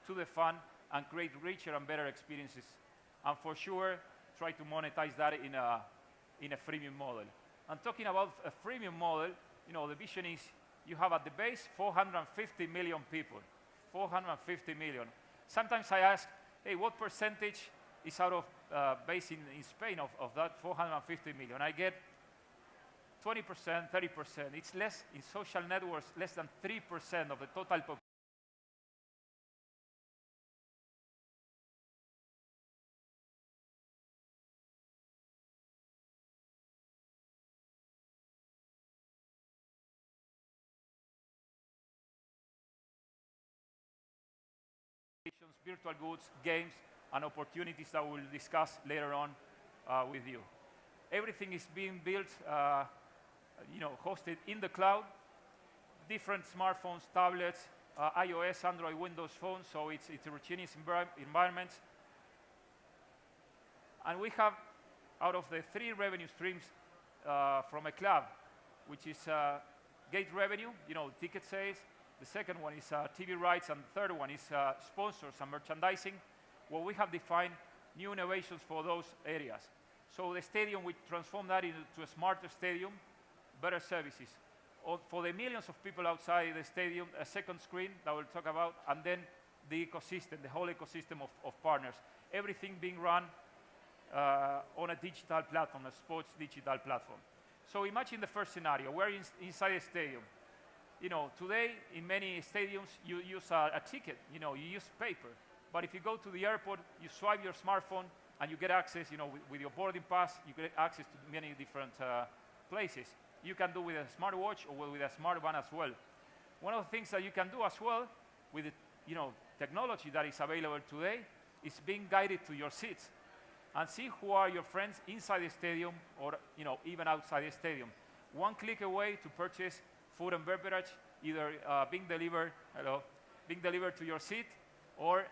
to the fun and create richer and better experiences. And for sure, try to monetize that in a freemium model. And talking about a freemium model, the vision is you have at the base 450 million people. 450 million. Sometimes I ask, hey, what percentage is out of base in Spain of that 450 million? I get 20%, 30%. It's less in social networks, less than 3% of the total population. Virtual goods, games, and opportunities that we'll discuss later on with you. Everything is being built, hosted in the cloud, different smartphones, tablets, iOS, Android, Windows phones, so it's a heterogeneous environment. And we have, out of the 3 revenue streams from a club, which is gate revenue, ticket sales. The second one is TV rights, and the third one is sponsors and merchandising, where we have defined new innovations for those areas. So the stadium, we transform that into a smarter stadium, better services. For the millions of people outside the stadium, a second screen that we'll talk about, and then the ecosystem, the whole ecosystem of partners. Everything being run on a digital platform, a sports digital platform. So imagine the first scenario. We're inside a stadium. Today in many stadiums you use a ticket, you use paper. But if you go to the airport, you swipe your smartphone and you get access, with your boarding pass, you get access to many different places. You can do with a smartwatch or with a smartband as well. One of the things that you can do as well with the technology that is available today is being guided to your seats and see who are your friends inside the stadium or even outside the stadium. One click away to purchase food and beverage, either being delivered to your seat, or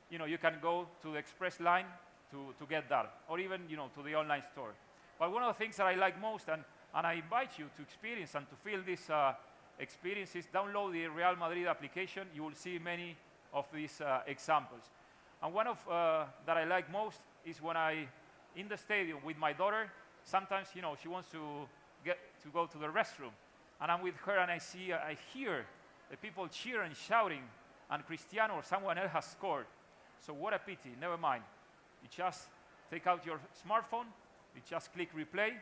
you can go to the express line to get that, or even to the online store. But one of the things that I like most, and I invite you to experience and to feel these experiences, download the Real Madrid application. You will see many of these examples. And one of that I like most is when in the stadium with my daughter, sometimes she wants to go to the restroom. And I'm with her and I hear the people cheer and shouting, and Cristiano or someone else has scored. So what a pity, never mind. You just take out your smartphone, you just click replay,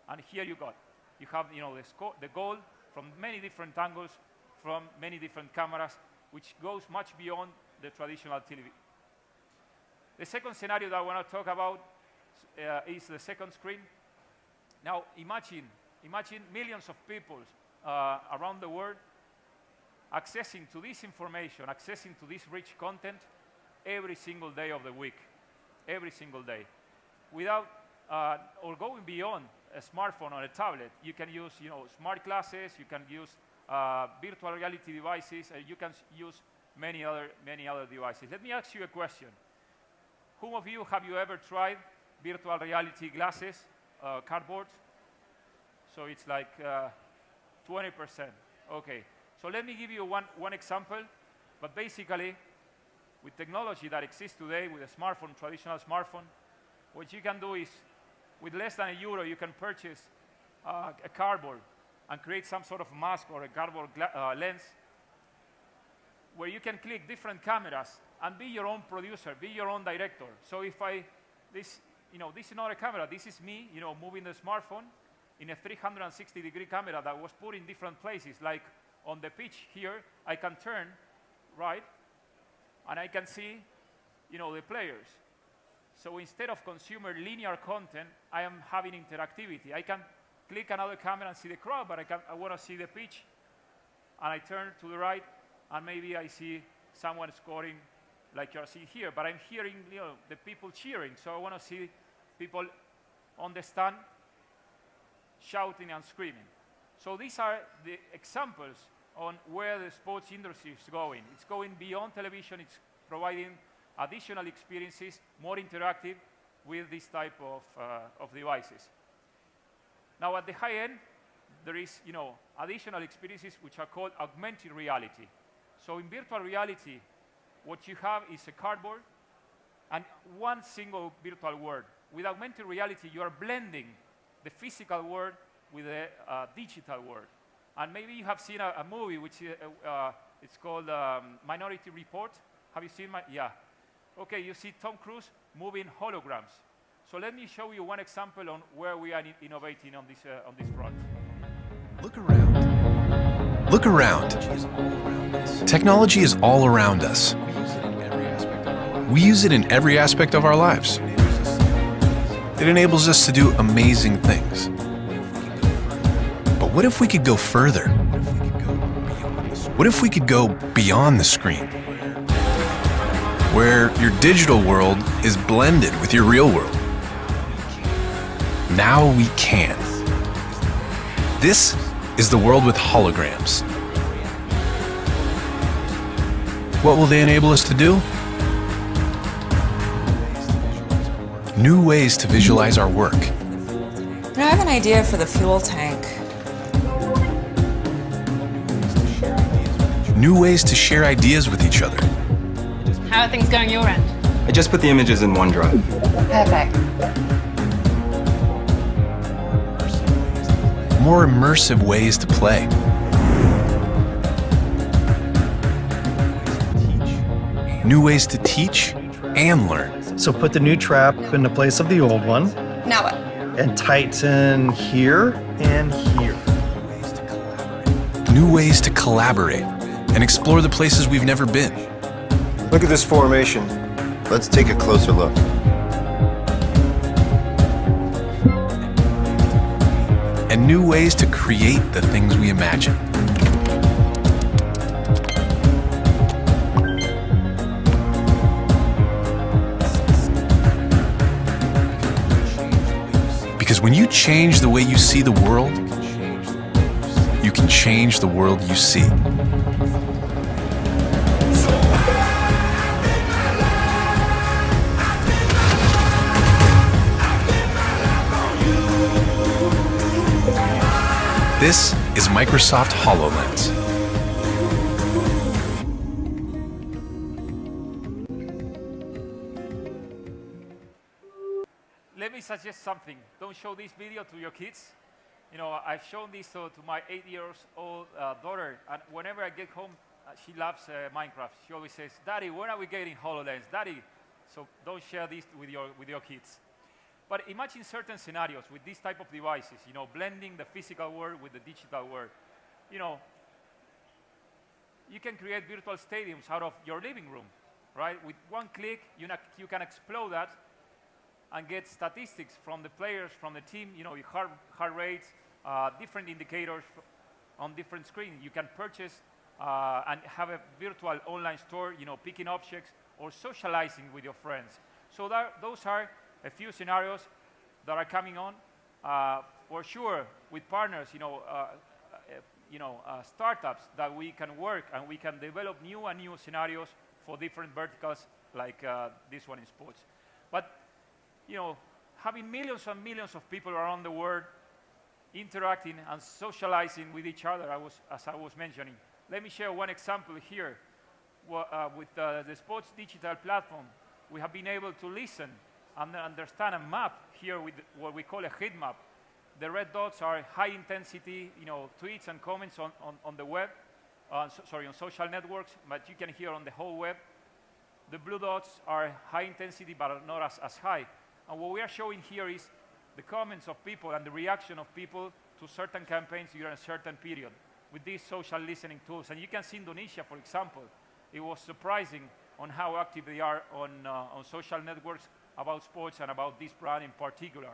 and here you go. You have the goal from many different angles, from many different cameras, which goes much beyond the traditional TV. The second scenario that I want to talk about is the second screen. Now imagine millions of people around the world accessing to this information, accessing to this rich content every single day of the week, every single day. Without, or going beyond a smartphone or a tablet, you can use smart glasses, you can use virtual reality devices, you can use many other devices. Let me ask you a question. Whom of you have you ever tried virtual reality glasses, cardboards? So it's like 20%. Okay. So let me give you one example. But basically, with technology that exists today, with a smartphone, traditional smartphone, what you can do is, with less than €1, you can purchase a cardboard and create some sort of mask or a cardboard lens where you can click different cameras and be your own producer, be your own director. So if this is not a camera, this is me, moving the smartphone in a 360-degree camera that was put in different places. Like on the pitch here, I can turn right, and I can see, the players. So instead of consumer linear content, I am having interactivity. I can click another camera and see the crowd, but I want to see the pitch, and I turn to the right, and maybe I see someone scoring like you're seeing here, but I'm hearing the people cheering, so I want to see people on the stand shouting and screaming. So these are the examples on where the sports industry is going. It's going beyond television, it's providing additional experiences, more interactive with this type of devices. Now at the high end, there is additional experiences which are called augmented reality. So in virtual reality, what you have is a cardboard and one single virtual world. With augmented reality, you are blending the physical world with the digital world. And maybe you have seen a movie which it's called Minority Report. Have you seen yeah. Okay, you see Tom Cruise moving holograms. So let me show you one example on where we are innovating on this front. Look around. Look around. Technology is all around us. We use it in every aspect of our lives. It enables us to do amazing things. But what if we could go further? What if we could go beyond the screen? Where your digital world is blended with your real world. Now we can. This is the world with holograms. What will they enable us to do? New ways to visualize our work. I have an idea for the fuel tank. New ways to share ideas with each other. How are things going your end? I just put the images in OneDrive. Perfect. More immersive ways to play. New ways to teach and learn. So put the new trap in the place of the old one. Now what? And tighten here and here. New ways to collaborate and explore the places we've never been. Look at this formation. Let's take a closer look. And new ways to create the things we imagine. Because when you change the way you see the world, you can change the world you see. This is Microsoft HoloLens. Let me suggest something. Don't show this video to your kids. I've shown this to my 8-year-old daughter, and whenever I get home, she loves Minecraft. She always says, "Daddy, when are we getting HoloLens? Daddy." So don't share this with your kids. But imagine certain scenarios with these type of devices, blending the physical world with the digital world. You can create virtual stadiums out of your living room, right? With one click, you can explode that and get statistics from the players, from the team, your heart rates, different indicators on different screens. You can purchase and have a virtual online store, picking objects or socializing with your friends. So those are a few scenarios that are coming on. For sure, with partners, startups that we can work and we can develop new and new scenarios for different verticals like this one in sports. But having millions and millions of people around the world interacting and socializing with each other, as I was mentioning. Let me share one example here. With the sports digital platform, we have been able to listen and understand a map here with what we call a heat map. The red dots are high intensity, tweets and comments on the web. on social networks, but you can hear on the whole web. The blue dots are high intensity, but not as high. And what we are showing here is the comments of people and the reaction of people to certain campaigns during a certain period with these social listening tools. And you can see Indonesia, for example. It was surprising on how active they are on social networks about sports and about this brand in particular.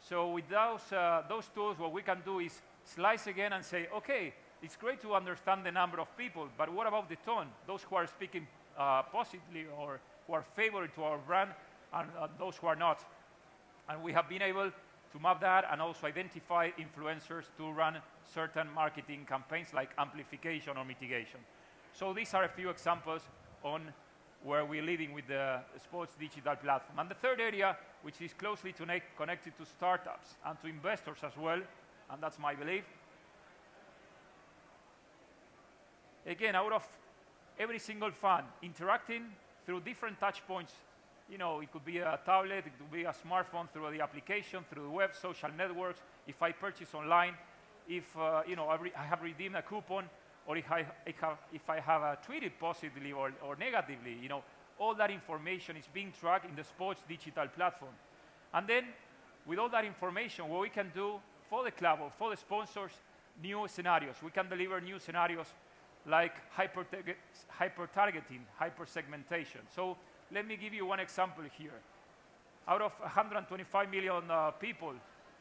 So with those tools, what we can do is slice again and say, okay, it's great to understand the number of people, but what about the tone? Those who are speaking positively or who are favorable to our brand and those who are not. And we have been able to map that and also identify influencers to run certain marketing campaigns like amplification or mitigation. So these are a few examples on where we're leading with the sports digital platform. And the third area, which is closely connected to startups and to investors as well, and that's my belief. Again, out of every single fund, interacting through different touch points. It could be a tablet, it could be a smartphone, through the application, through the web, social networks. If I purchase online, if I have redeemed a coupon, or if I have tweeted positively or negatively, all that information is being tracked in the sports digital platform. And then, with all that information, what we can do for the club or for the sponsors, new scenarios. We can deliver new scenarios like hyper-targeting, hyper-segmentation. So let me give you one example here. Out of 125 million people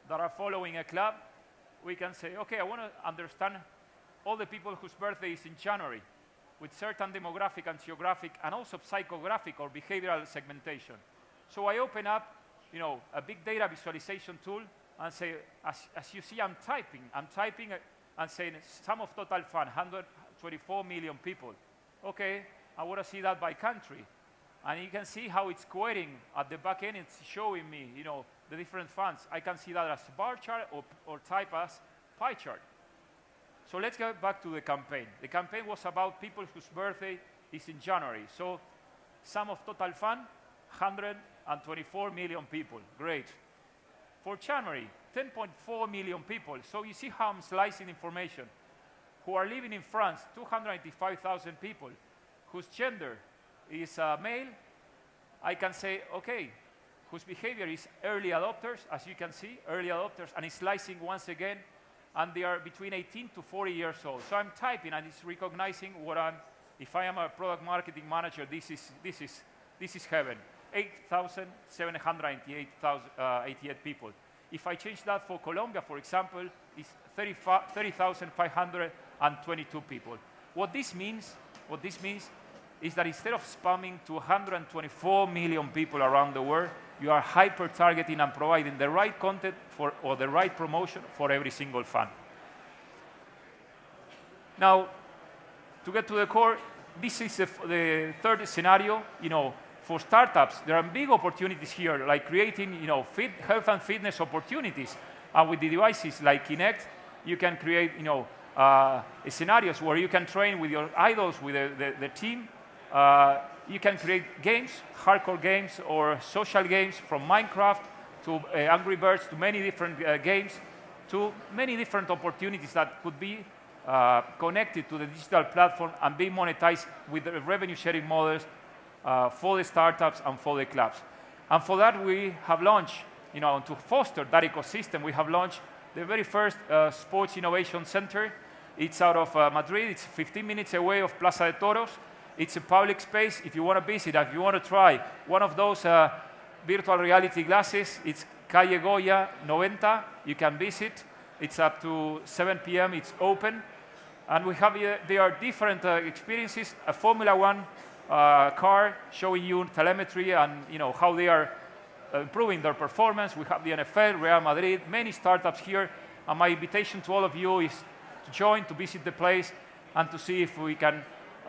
that are following a club, we can say, okay, I want to understand all the people whose birthday is in January with certain demographic and geographic and also psychographic or behavioral segmentation. So I open up, a big data visualization tool and say, as you see, I'm typing and saying sum of total fund, 124 million people. Okay, I want to see that by country. And you can see how it's querying at the back end. It's showing me, the different funds. I can see that as bar chart or type as pie chart. So let's go back to the campaign. The campaign was about people whose birthday is in January. So sum of total fund, 124 million people. Great. For January, 10.4 million people. So you see how I'm slicing information. Who are living in France, 285,000 people. Whose gender is male. I can say, okay, whose behavior is early adopters, as you can see, early adopters, and it's slicing once again, and they are between 18 to 40 years old. So I'm typing, and it's recognizing what if I am a product marketing manager, this is heaven. 8,788 people. If I change that for Colombia, for example, it's 30,522 people. What this means is that instead of spamming to 124 million people around the world, you are hyper-targeting and providing the right content or the right promotion for every single fan. Now, to get to the core, this is the third scenario. For startups, there are big opportunities here, like creating, health and fitness opportunities. And with the devices like Kinect, you can create, scenarios where you can train with your idols, with the team. You can create games, hardcore games or social games, from Minecraft to Angry Birds to many different games, to many different opportunities that could be connected to the digital platform and be monetized with the revenue sharing models for the startups and for the clubs. And for that, we have launched, to foster that ecosystem, we have launched the very first Sports Innovation Center. It's out of Madrid. It's 15 minutes away of Plaza de Toros. It's a public space. If you want to visit, if you want to try one of those virtual reality glasses, it's Calle Goya 90. You can visit. It's up to 7 p.m. It's open. And we have there are different experiences. A Formula One car showing you telemetry and how they are improving their performance. We have the NFL, Real Madrid, many startups here. And my invitation to all of you is to join, to visit the place, and to see if we can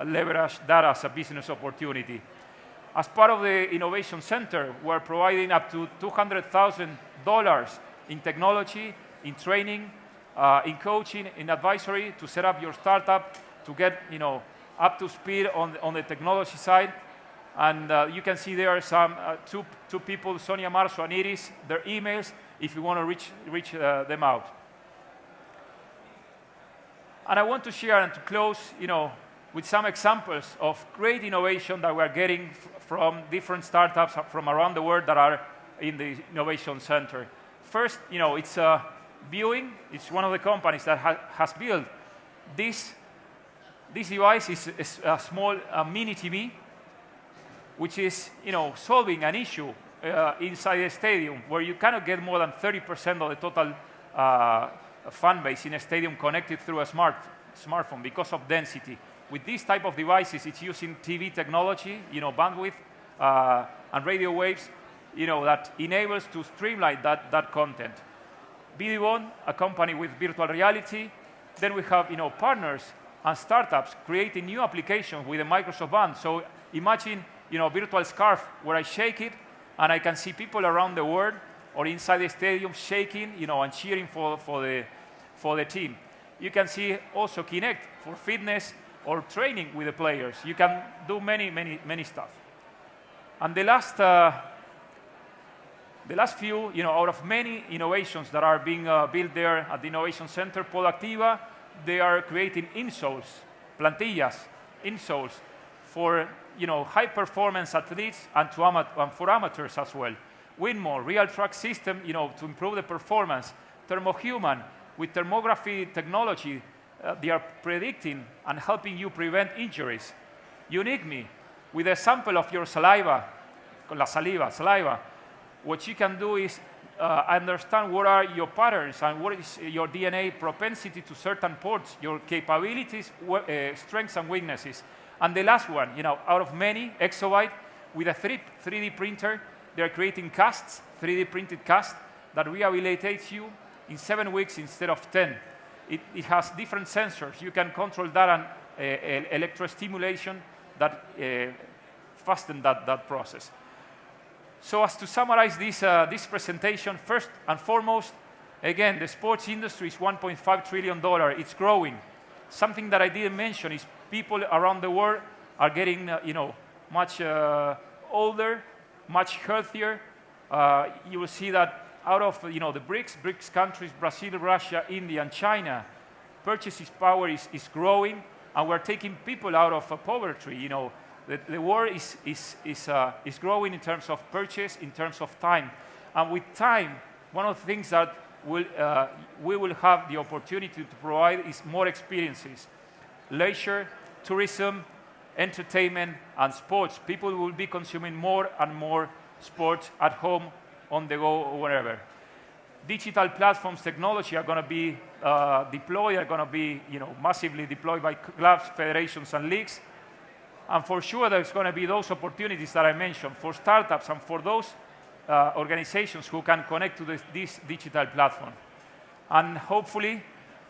leverage that as a business opportunity. As part of the Innovation Center, we're providing up to $200,000 in technology, in training, in coaching, in advisory to set up your startup, to get up to speed on the technology side. And you can see there are some two people, Sonia Marzo and Iris, their emails, if you want to reach them out. And I want to share and to close, with some examples of great innovation that we're getting from different startups from around the world that are in the Innovation Center. First, it's Viewing. It's one of the companies that has built this device. Is a small mini TV, which is solving an issue inside a stadium where you cannot get more than 30% of the total fan base in a stadium connected through a smartphone because of density. With this type of devices, it's using TV technology, bandwidth and radio waves, that enables to streamline that content. Vidibond, a company with virtual reality. Then we have partners and startups creating new applications with the Microsoft Band. So imagine virtual scarf where I shake it and I can see people around the world or inside the stadium shaking and cheering for the team. You can see also Kinect for fitness or training with the players. You can do many stuff. And the last few, out of many innovations that are being built there at the Innovation Center, Podactiva, they are creating insoles, plantillas, insoles for high-performance athletes and for amateurs as well. Winmore, real track system, to improve the performance. Thermohuman, with thermography technology, they are predicting and helping you prevent injuries. UniqueMe, with a sample of your saliva, saliva, what you can do is understand what are your patterns and what is your DNA propensity to certain ports, your capabilities, strengths and weaknesses. And the last one, out of many, Exobyte, with a 3D printer, they're creating casts, 3D printed casts, that rehabilitates you in 7 weeks instead of 10. It has different sensors. You can control that and electrostimulation that fasten that process. So as to summarize this presentation, first and foremost, again, the sports industry is $1.5 trillion. It's growing. Something that I didn't mention is people around the world are getting, much older, much healthier. You will see that out of, the BRICS countries, Brazil, Russia, India, and China, purchasing power is growing, and we're taking people out of poverty. The world is growing in terms of purchase, in terms of time. And with time, one of the things that we will have the opportunity to provide is more experiences. Leisure, tourism, entertainment, and sports. People will be consuming more and more sports at home, on the go, or wherever. Digital platforms, technology are going to be deployed, are going to be massively deployed by clubs, federations, and leagues. And for sure, there's going to be those opportunities that I mentioned for startups and for those organizations who can connect to this digital platform. And hopefully,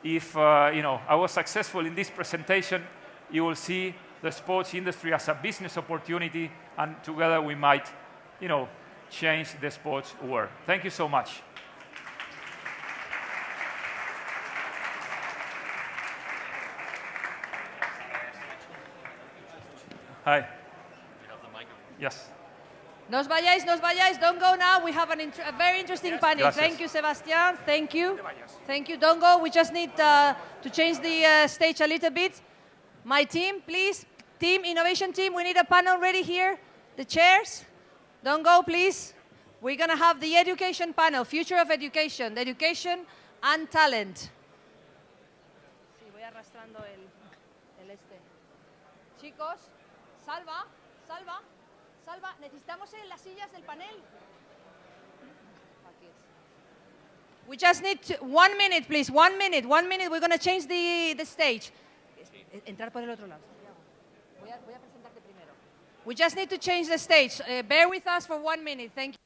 if I was successful in this presentation, you will see the sports industry as a business opportunity, and together we might, change the sports world. Thank you so much. Hi. Yes. No os vayáis, don't go now. We have a very interesting panel. Gracias. Thank you, Sebastián. Thank you. Thank you. Don't go. We just need to change the stage a little bit. My team, please. Team, innovation team, we need a panel ready here. The chairs. Don't go, please. We're going to have the education panel, future of education, and talent. Sí, voy arrastrando el este. Chicos, Salva, necesitamos las sillas del panel. We just need 1 minute, please. 1 minute. We're going to change the stage. Entrar por el otro lado. Voy a presentarte primero. We just need to change the stage. Bear with us for 1 minute. Thank you.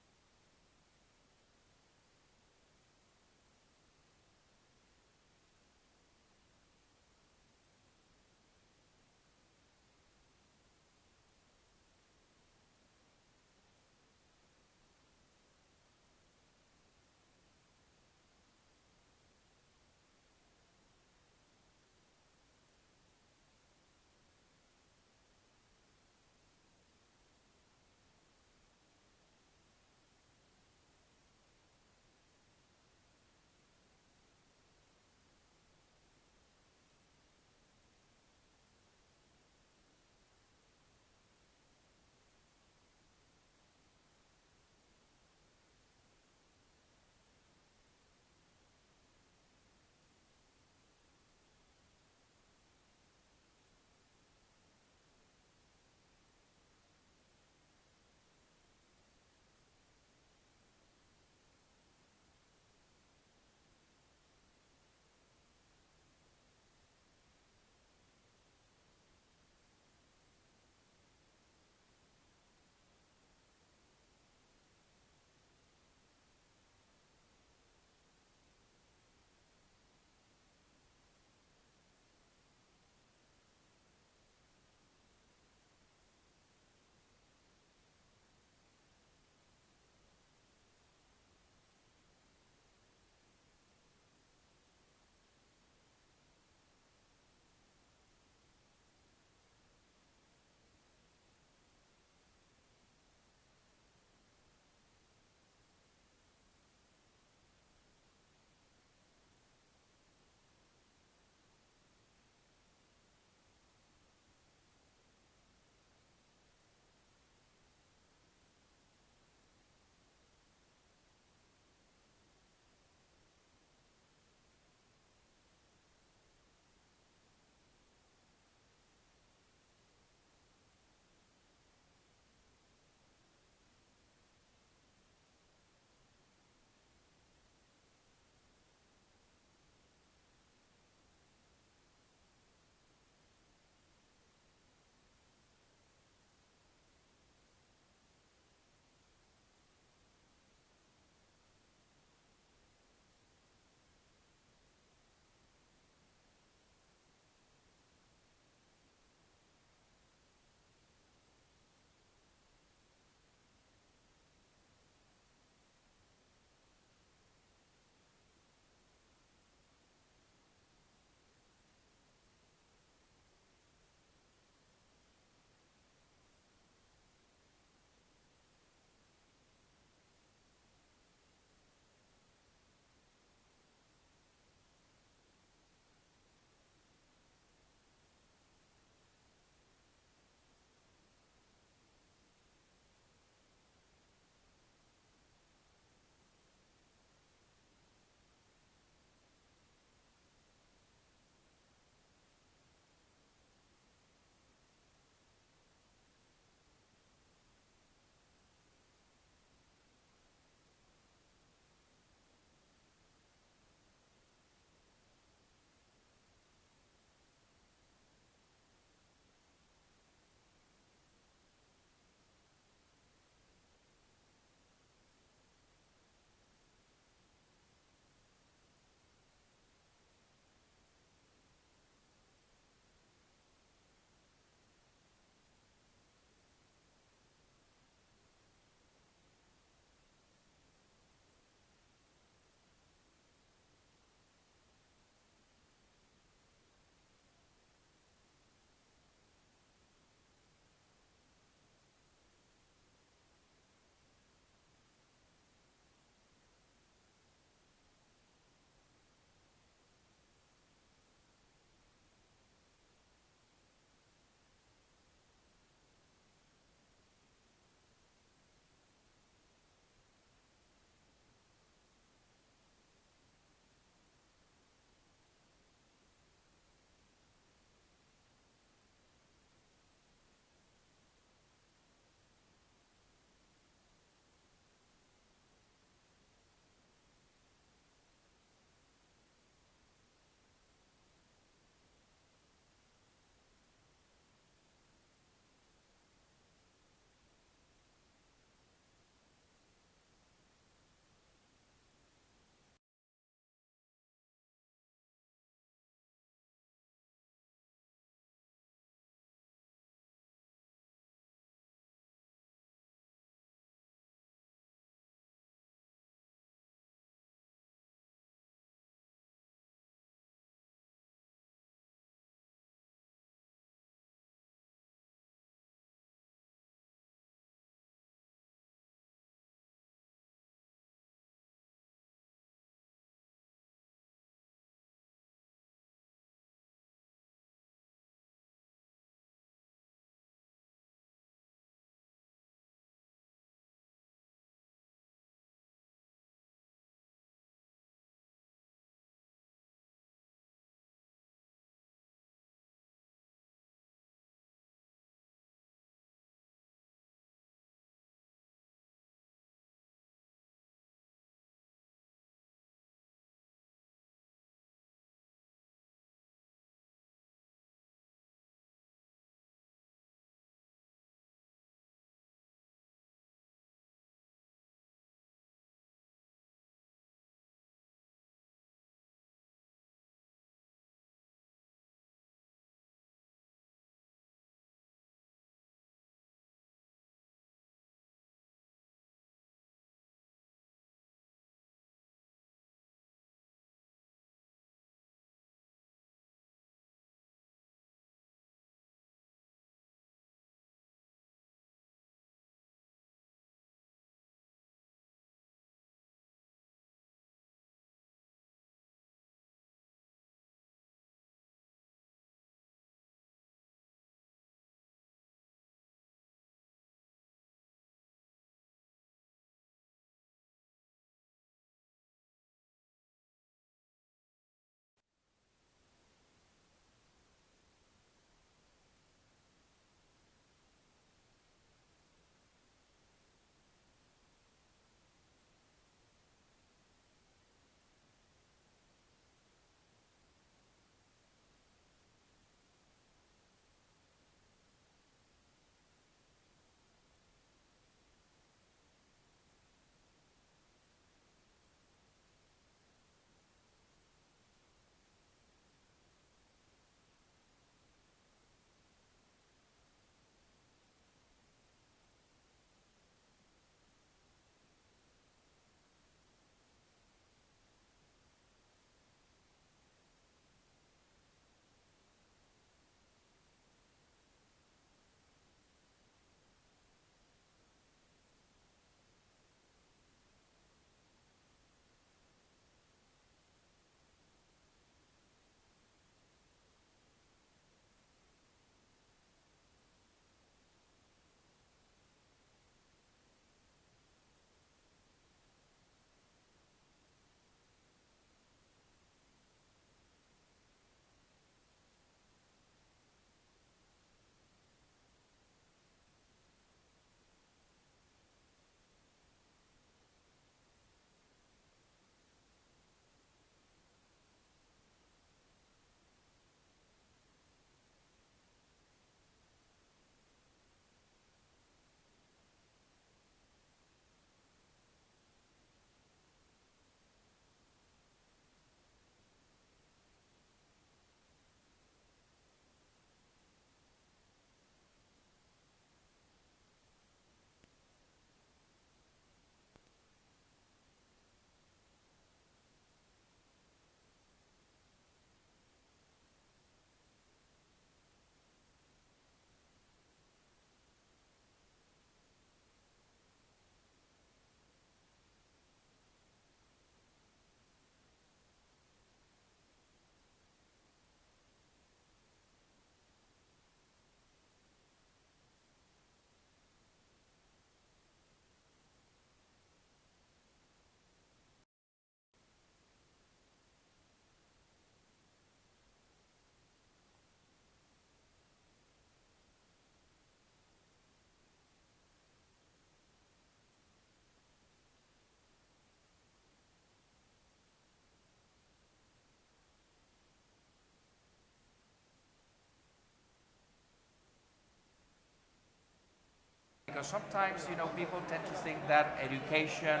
because sometimes, you know, people tend to think that education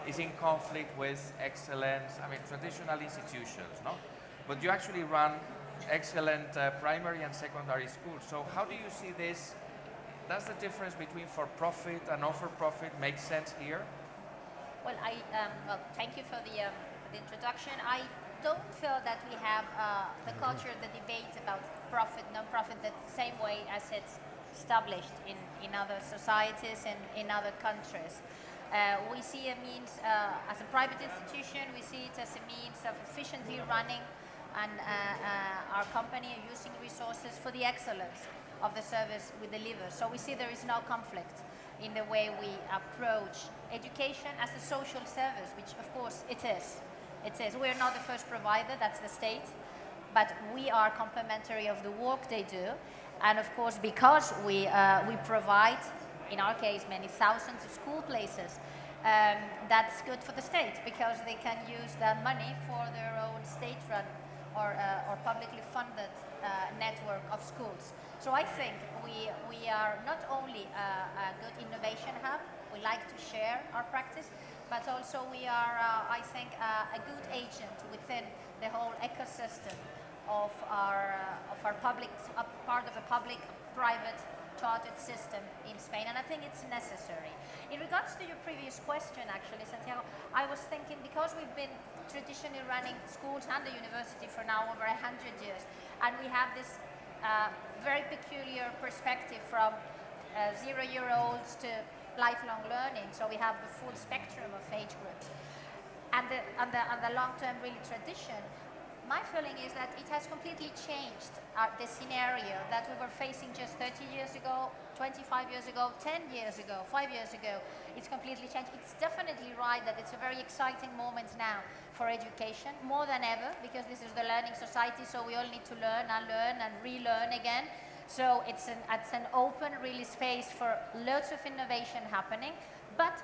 is in conflict with excellence, I mean, traditional institutions, no? But you actually run excellent primary and secondary schools. So how do you see this? Does the difference between for-profit and not-for-profit make sense here? Well, well, thank you for the introduction. I don't feel that we have the culture, the debate about profit, non-profit, the same way as it's established in other societies and in other countries. We see a means, as a private institution, we see it as a means of efficiently running and our company using resources for the excellence of the service we deliver. So we see there is no conflict in the way we approach education as a social service, which of course it is. It is. We're not the first provider, that's the state, but we are complementary of the work they do. And of course, because we provide, in our case, many thousands of school places, that's good for the state because they can use that money for their own state-run or publicly funded network of schools. So I think we are not only a good innovation hub, we like to share our practice, but also we are, I think, a good agent within the whole ecosystem of our public, part of a public-private chartered system in Spain, and I think it's necessary. In regards to your previous question, actually, Santiago, I was thinking, because we've been traditionally running schools and the university for now over 100 years, and we have this very peculiar perspective from 0-year-olds to lifelong learning, so we have the full spectrum of age groups. And the long-term really tradition, my feeling is that it has completely changed the scenario that we were facing just 30 years ago, 25 years ago, 10 years ago, 5 years ago. It's completely changed. It's definitely right that it's a very exciting moment now for education, more than ever, because this is the learning society, so we all need to learn and relearn again. So it's an open, really, space for lots of innovation happening. But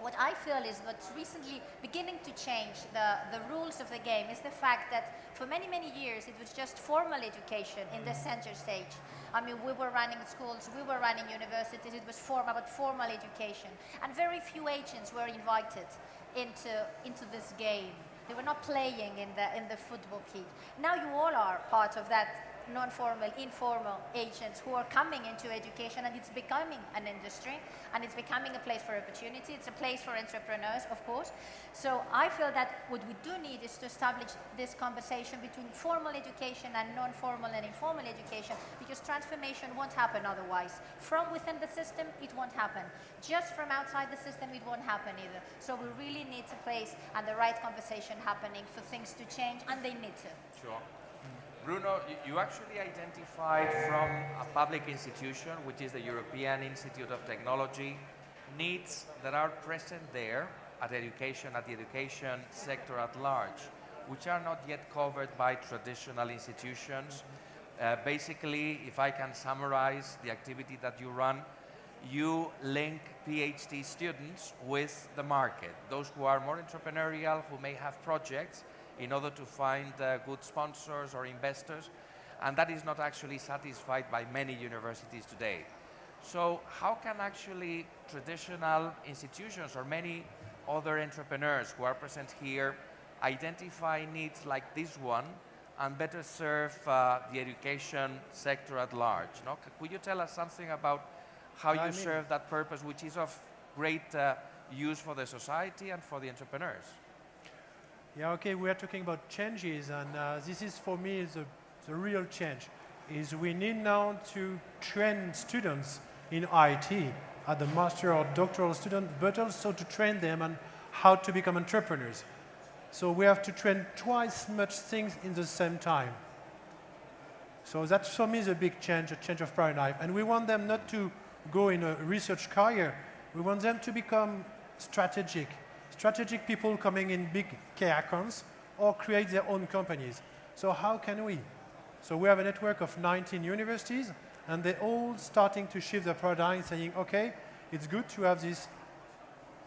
what I feel is what's recently beginning to change the rules of the game is the fact that for many, many years it was just formal education in the center stage. I mean, we were running schools, we were running universities, it was about formal education. And very few agents were invited into this game. They were not playing in the football kit. Now you all are part of that non-formal, informal agents who are coming into education, and it's becoming an industry, and it's becoming a place for opportunity. It's a place for entrepreneurs, of course. So I feel that what we do need is to establish this conversation between formal education and non-formal and informal education, because transformation won't happen otherwise. From within the system, it won't happen. Just from outside the system, it won't happen either. So we really need to place and the right conversation happening for things to change, and they need to. Sure. Bruno, you actually identified from a public institution, which is the European Institute of Technology, needs that are present there at the education sector at large, which are not yet covered by traditional institutions. Basically, if I can summarize the activity that you run, you link PhD students with the market, those who are more entrepreneurial, who may have projects, in order to find good sponsors or investors, and that is not actually satisfied by many universities today. So how can actually traditional institutions or many other entrepreneurs who are present here identify needs like this one and better serve the education sector at large? No? Could you tell us something about how you serve that purpose, which is of great use for the society and for the entrepreneurs? Yeah, okay, we are talking about changes, and this is, for me, the real change, is we need now to train students in IT, at the master or doctoral student, but also to train them on how to become entrepreneurs. So we have to train twice much things in the same time. So that's, for me, the big change, a change of paradigm. And we want them not to go in a research career, we want them to become strategic people coming in big key accounts or create their own companies. So how can we? So we have a network of 19 universities, and they're all starting to shift the paradigm, saying, okay, it's good to have these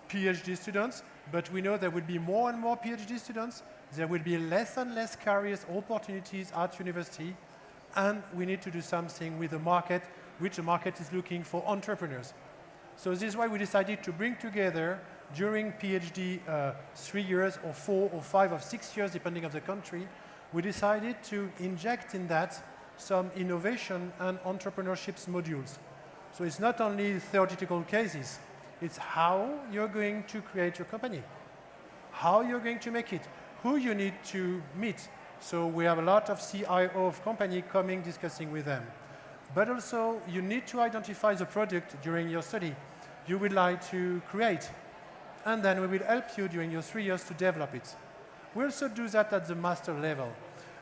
PhD students, but we know there will be more and more PhD students, there will be less and less careers opportunities at university, and we need to do something with the market, which the market is looking for entrepreneurs. So this is why we decided to bring together during PhD 3 years or 4 or 5 or 6 years, depending on the country, we decided to inject in that some innovation and entrepreneurship modules. So it's not only theoretical cases, it's how you're going to create your company, how you're going to make it, who you need to meet. So we have a lot of CIO of company coming, discussing with them. But also, you need to identify the product during your study you would like to create. And then we will help you during your 3 years to develop it. We also do that at the master level.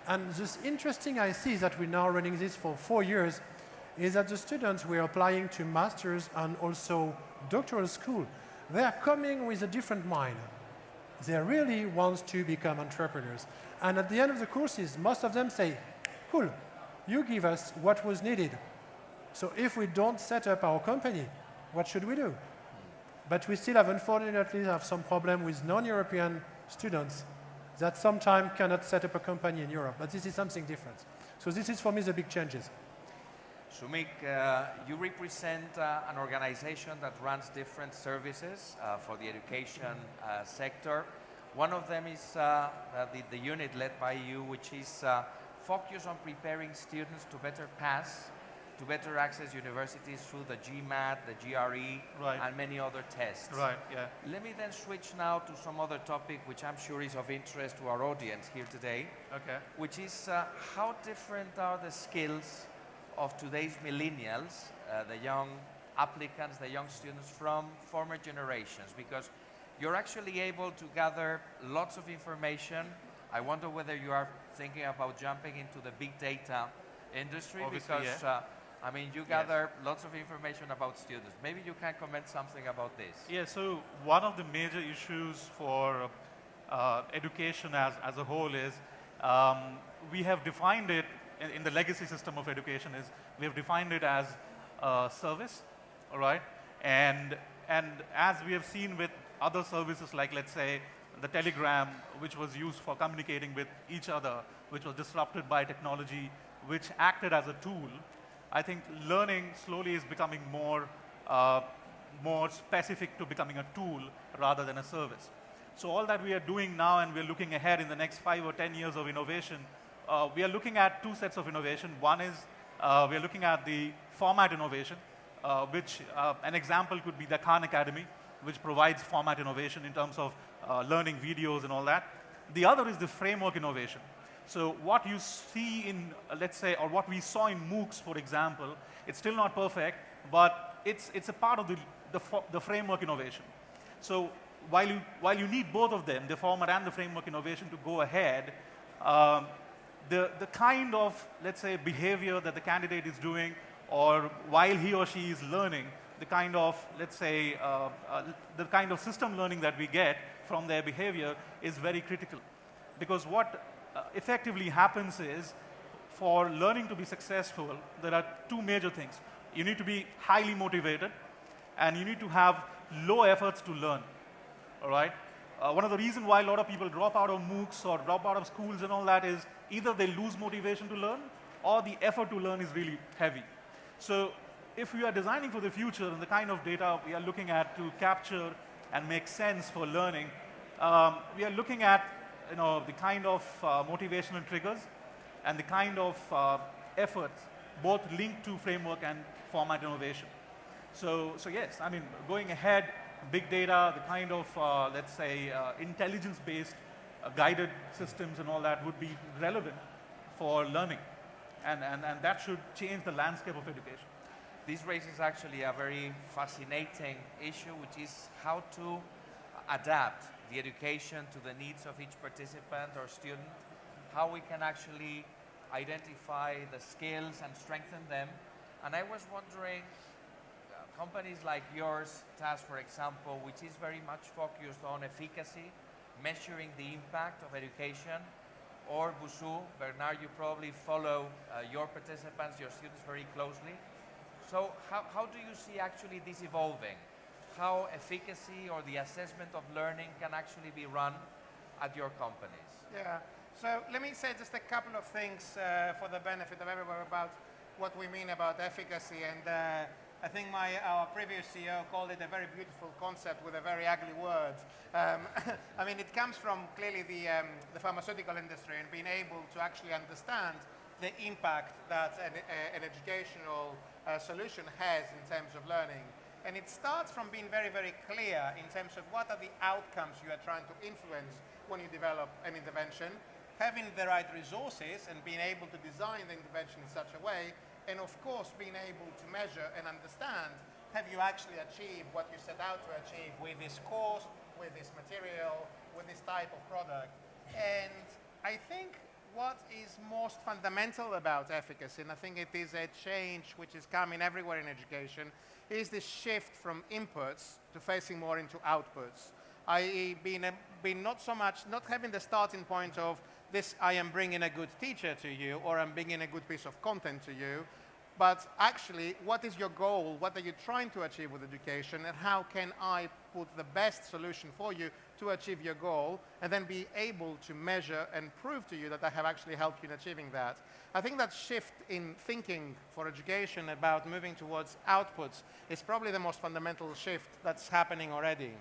And this interesting I see that we're now running this for 4 years is that the students who are applying to masters and also doctoral school, they are coming with a different mind. They really want to become entrepreneurs. And at the end of the courses, most of them say, cool, you give us what was needed. So if we don't set up our company, what should we do? But we still have, unfortunately, some problem with non-European students that sometimes cannot set up a company in Europe. But this is something different. So this is, for me, the big changes. Sumik, you represent an organization that runs different services for the education sector. One of them is the unit led by you, which is focused on preparing students to better pass, to better access universities through the GMAT, the GRE, and many other tests. Right, yeah. Let me then switch now to some other topic which I'm sure is of interest to our audience here today, which is how different are the skills of today's millennials, the young applicants, the young students from former generations, because you're actually able to gather lots of information. I wonder whether you are thinking about jumping into the big data industry, Obviously, because I mean, you gather lots of information about students. Maybe you can comment something about this. Yeah, so one of the major issues for education as a whole is we have defined it in the legacy system of education is we have defined it as a service, all right? And as we have seen with other services like, let's say, the telegram, which was used for communicating with each other, which was disrupted by technology, which acted as a tool, I think learning slowly is becoming more specific to becoming a tool rather than a service. So all that we are doing now, and we're looking ahead in the next 5 or 10 years of innovation, we are looking at 2 sets of innovation. One is we are looking at the format innovation, which an example could be the Khan Academy, which provides format innovation in terms of learning videos and all that. The other is the framework innovation. So what you see in, let's say, or what we saw in MOOCs, for example, it's still not perfect, but it's a part of the framework innovation. So while you need both of them, the format and the framework innovation, to go ahead, the kind of, let's say, behavior that the candidate is doing, or while he or she is learning, the kind of, let's say, the kind of system learning that we get from their behavior is very critical. Because what effectively happens is, for learning to be successful, there are 2 major things. You need to be highly motivated, and you need to have low efforts to learn, all right? One of the reasons why a lot of people drop out of MOOCs or drop out of schools and all that is either they lose motivation to learn, or the effort to learn is really heavy. So if we are designing for the future and the kind of data we are looking at to capture and make sense for learning, we are looking at the kind of motivational triggers and the kind of efforts, both linked to framework and format innovation. So yes, I mean, going ahead, big data, the kind of, let's say, intelligence-based guided systems and all that would be relevant for learning. And that should change the landscape of education. This raises actually a very fascinating issue, which is how to adapt the education to the needs of each participant or student, how we can actually identify the skills and strengthen them. And I was wondering, companies like yours, TAS, for example, which is very much focused on efficacy, measuring the impact of education, or Busuu, Bernard, you probably follow your participants, your students very closely. So how do you see actually this evolving? How efficacy or the assessment of learning can actually be run at your companies? Yeah, so let me say just a couple of things for the benefit of everyone about what we mean about efficacy. And I think our previous CEO called it a very beautiful concept with a very ugly word. I mean, it comes from clearly the pharmaceutical industry and being able to actually understand the impact that an educational solution has in terms of learning. And it starts from being very, very clear in terms of what are the outcomes you are trying to influence when you develop an intervention, having the right resources and being able to design the intervention in such a way, and of course being able to measure and understand, have you actually achieved what you set out to achieve with this course, with this material, with this type of product. And I think what is most fundamental about efficacy, and I think it is a change which is coming everywhere in education, is this shift from inputs to facing more into outputs. I.e. being not so much, not having the starting point of this, I am bringing a good teacher to you, or I'm bringing a good piece of content to you, but actually, what is your goal? What are you trying to achieve with education, and how can I put the best solution for you to achieve your goal, and then be able to measure and prove to you that I have actually helped you in achieving that. I think that shift in thinking for education about moving towards outputs is probably the most fundamental shift that's happening already.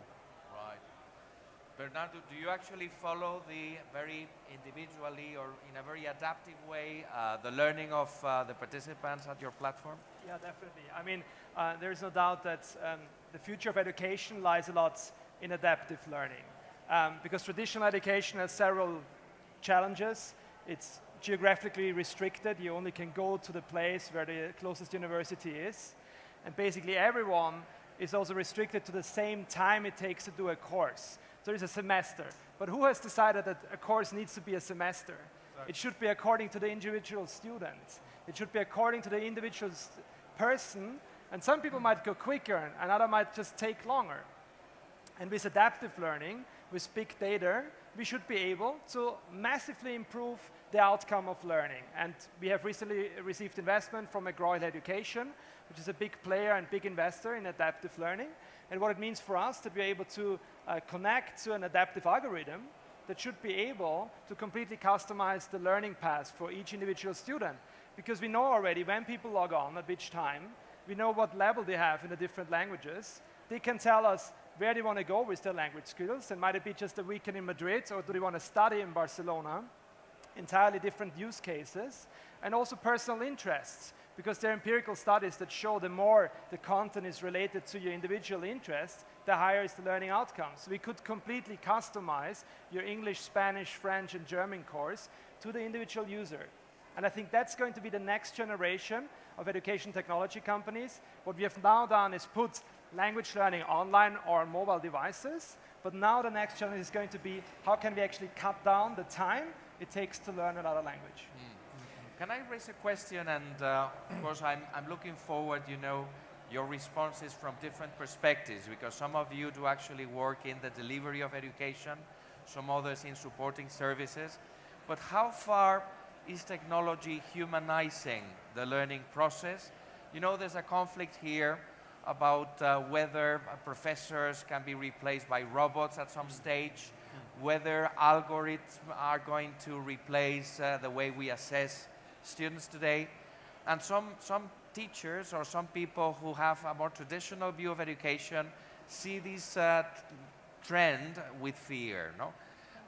Bernardo, do you actually follow the very individually or in a very adaptive way the learning of the participants at your platform? Yeah, definitely. I mean, there's no doubt that the future of education lies a lot in adaptive learning. Because traditional education has several challenges. It's geographically restricted. You only can go to the place where the closest university is. And basically everyone is also restricted to the same time it takes to do a course. So there's a semester. But who has decided that a course needs to be a semester? Exactly. It should be according to the individual student. It should be according to the individual person. And some people might go quicker, and others might just take longer. And with adaptive learning, with big data, we should be able to massively improve the outcome of learning. And we have recently received investment from McGraw Hill Education, which is a big player and big investor in adaptive learning. And what it means for us to be able to connect to an adaptive algorithm that should be able to completely customize the learning path for each individual student. Because we know already when people log on at which time, we know what level they have in the different languages. They can tell us where they want to go with their language skills, and might it be just a weekend in Madrid, or do they want to study in Barcelona? Entirely different use cases, and also personal interests, because there are empirical studies that show the more the content is related to your individual interests, the higher is the learning outcome. So we could completely customize your English, Spanish, French, and German course to the individual user. And I think that's going to be the next generation of education technology companies. What we have now done is put language learning online or on mobile devices, but now the next challenge is going to be how can we actually cut down the time it takes to learn another language. Can I raise a question? And of course, I'm looking forward, your responses from different perspectives, because some of you do actually work in the delivery of education, some others in supporting services. But how far is technology humanizing the learning process? There's a conflict here about whether professors can be replaced by robots at some stage, whether algorithms are going to replace the way we assess students today. And some teachers or some people who have a more traditional view of education see this trend with fear, no?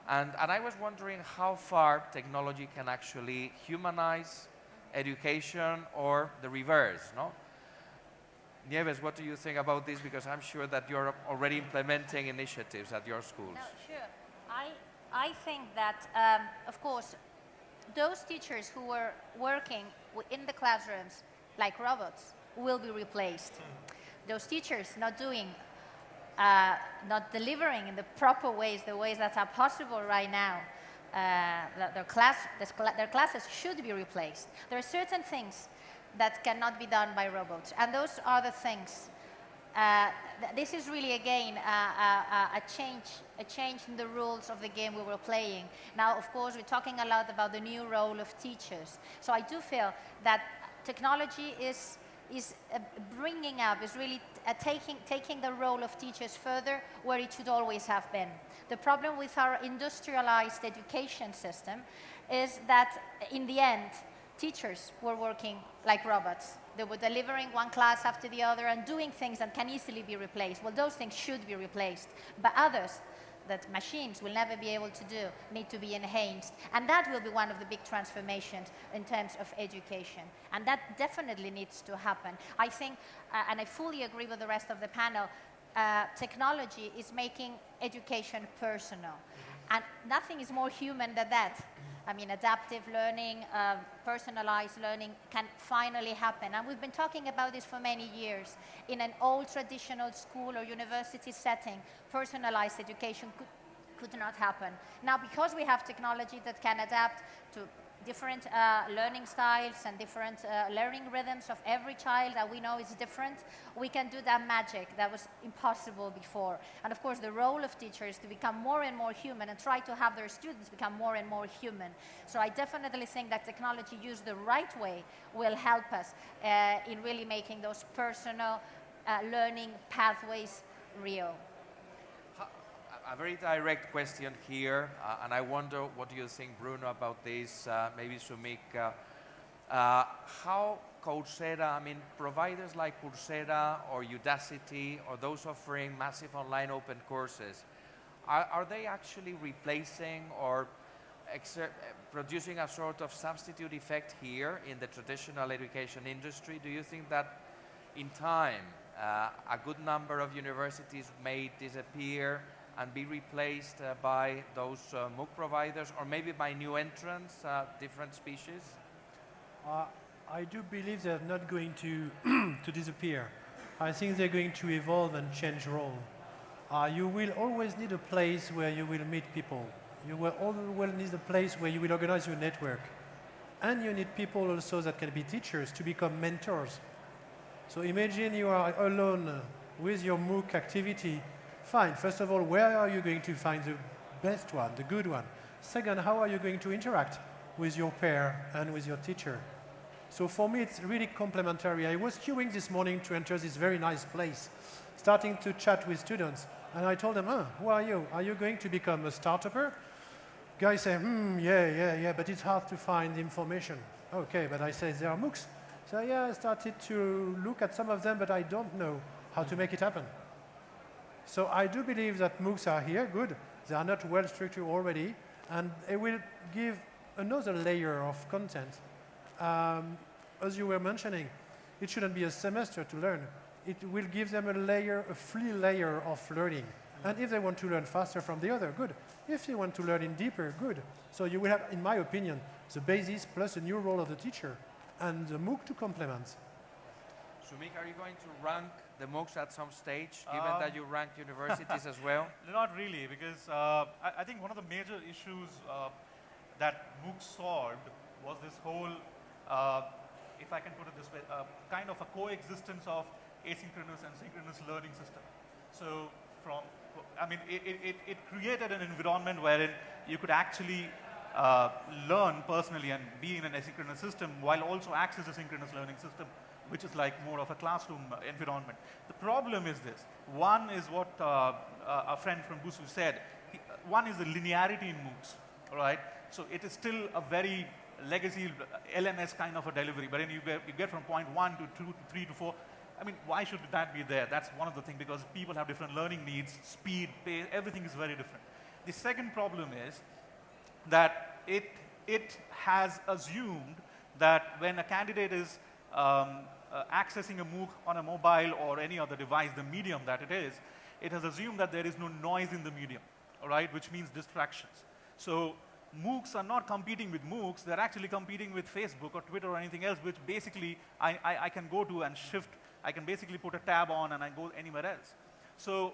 And I was wondering how far technology can actually humanize education or the reverse, no? Nieves, what do you think about this? Because I'm sure that you're already implementing initiatives at your schools. No, sure. I think that, of course, those teachers who were working in the classrooms like robots will be replaced. Those teachers not delivering in the proper ways, the ways that are possible right now, their classes should be replaced. There are certain things that cannot be done by robots, and those are the things. This is really, again, a change in the rules of the game we were playing. Now, of course, we're talking a lot about the new role of teachers. So I do feel that technology is bringing up, is really taking the role of teachers further where it should always have been. The problem with our industrialized education system is that, in the end, teachers were working like robots. They were delivering one class after the other and doing things that can easily be replaced. Well, those things should be replaced. But others that machines will never be able to do need to be enhanced. And that will be one of the big transformations in terms of education. And that definitely needs to happen. I think, and I fully agree with the rest of the panel, technology is making education personal. And nothing is more human than that. I mean, adaptive learning, personalized learning can finally happen. And we've been talking about this for many years. In an old traditional school or university setting, personalized education could not happen. Now, because we have technology that can adapt to different learning styles and different learning rhythms of every child that we know is different, we can do that magic that was impossible before. And of course, the role of teachers to become more and more human and try to have their students become more and more human. So I definitely think that technology used the right way will help us in really making those personal learning pathways real. A very direct question here, and I wonder what do you think, Bruno, about this, maybe Soumik. How Coursera, I mean, providers like Coursera or Udacity or those offering massive online open courses, are they actually replacing or producing a sort of substitute effect here in the traditional education industry? Do you think that in time a good number of universities may disappear and be replaced by those MOOC providers, or maybe by new entrants, different species? I do believe they're not going to, to disappear. I think they're going to evolve and change role. You will always need a place where you will meet people. You will always need a place where you will organize your network. And you need people also that can be teachers to become mentors. So imagine you are alone with your MOOC activity. Fine, first of all, where are you going to find the best one, the good one? Second, how are you going to interact with your peer and with your teacher? So for me, it's really complementary. I was queuing this morning to enter this very nice place, starting to chat with students. And I told them, who are you? Are you going to become a startupper? Guys say, yeah, but it's hard to find information. Okay, but I say, there are MOOCs. So yeah, I started to look at some of them, but I don't know how to make it happen. So I do believe that MOOCs are here, good. They are not well structured already, and it will give another layer of content. As you were mentioning, it shouldn't be a semester to learn. It will give them a free layer of learning. And if they want to learn faster from the other, good. If you want to learn in deeper, good. So you will have, in my opinion, the basis plus a new role of the teacher and the MOOC to complement. Soumik, are you going to rank the MOOCs at some stage, given that you rank universities as well? Not really, because I think one of the major issues that MOOCs solved was this whole, if I can put it this way, kind of a coexistence of asynchronous and synchronous learning system. So it created an environment wherein you could actually learn personally and be in an asynchronous system while also access a synchronous learning system, which is like more of a classroom environment. The problem is this. One is what our friend from Busu said. One is the linearity in MOOCs, all right? So it is still a very legacy LMS kind of a delivery, but then you get from point 1 to 2 to 3 to 4. I mean, why should that be there? That's one of the things, because people have different learning needs, speed, pace, everything is very different. The second problem is that it has assumed that when a candidate is accessing a MOOC on a mobile or any other device, the medium that it is, it has assumed that there is no noise in the medium, all right, which means distractions. So MOOCs are not competing with MOOCs, they're actually competing with Facebook or Twitter or anything else, which basically I can go to and shift. I can basically put a tab on and I go anywhere else. So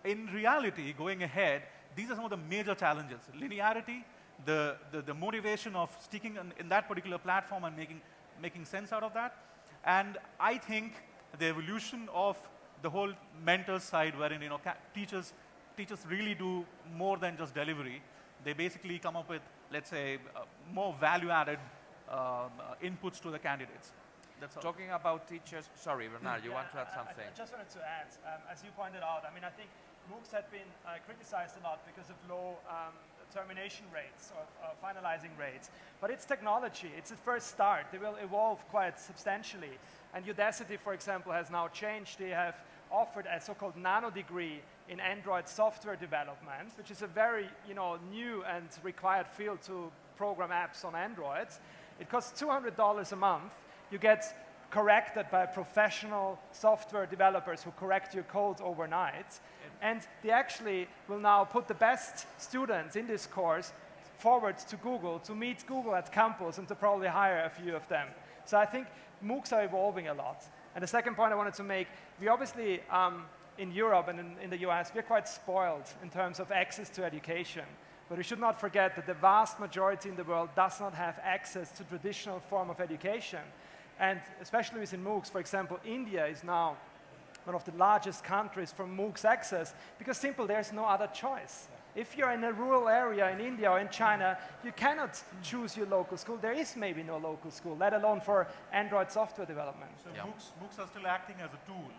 in reality, going ahead, these are some of the major challenges. Linearity, the motivation of sticking in that particular platform and making sense out of that. And I think the evolution of the whole mentor side, wherein teachers really do more than just delivery. They basically come up with, let's say, more value-added inputs to the candidates. That's all. Talking about teachers, sorry, Bernard, you want to add something? I just wanted to add, as you pointed out, I mean, I think MOOCs have been criticized a lot because of low termination rates or finalizing rates. But it's technology. It's a first start. They will evolve quite substantially. And Udacity, for example, has now changed. They have offered a so-called nano degree in Android software development, which is a very new and required field to program apps on Android. It costs $200 a month. You get corrected by professional software developers who correct your code overnight. And they actually will now put the best students in this course forward to Google, to meet Google at campus and to probably hire a few of them. So I think MOOCs are evolving a lot. And the second point I wanted to make, we obviously, in Europe and in the US, we're quite spoiled in terms of access to education. But we should not forget that the vast majority in the world does not have access to traditional form of education. And especially within MOOCs, for example, India is now one of the largest countries for MOOCs access because simply there's no other choice. If you're in a rural area in India or in China, you cannot choose your local school. There is maybe no local school, let alone for Android software development. So MOOCs are still acting as a tool.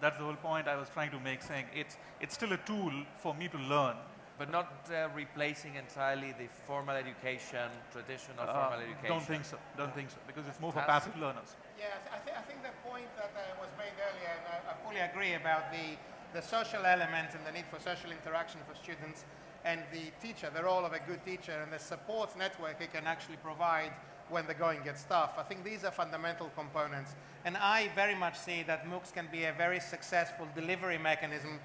That's the whole point I was trying to make, saying it's still a tool for me to learn. But not replacing entirely the formal education, traditional formal education. Don't think so. Don't think so, because it's more for passive learners. Yeah, I think the point that was made earlier, and I fully agree about the social element and the need for social interaction for students and the teacher, the role of a good teacher and the support network it can actually provide when the going gets tough. I think these are fundamental components. And I very much see that MOOCs can be a very successful delivery mechanism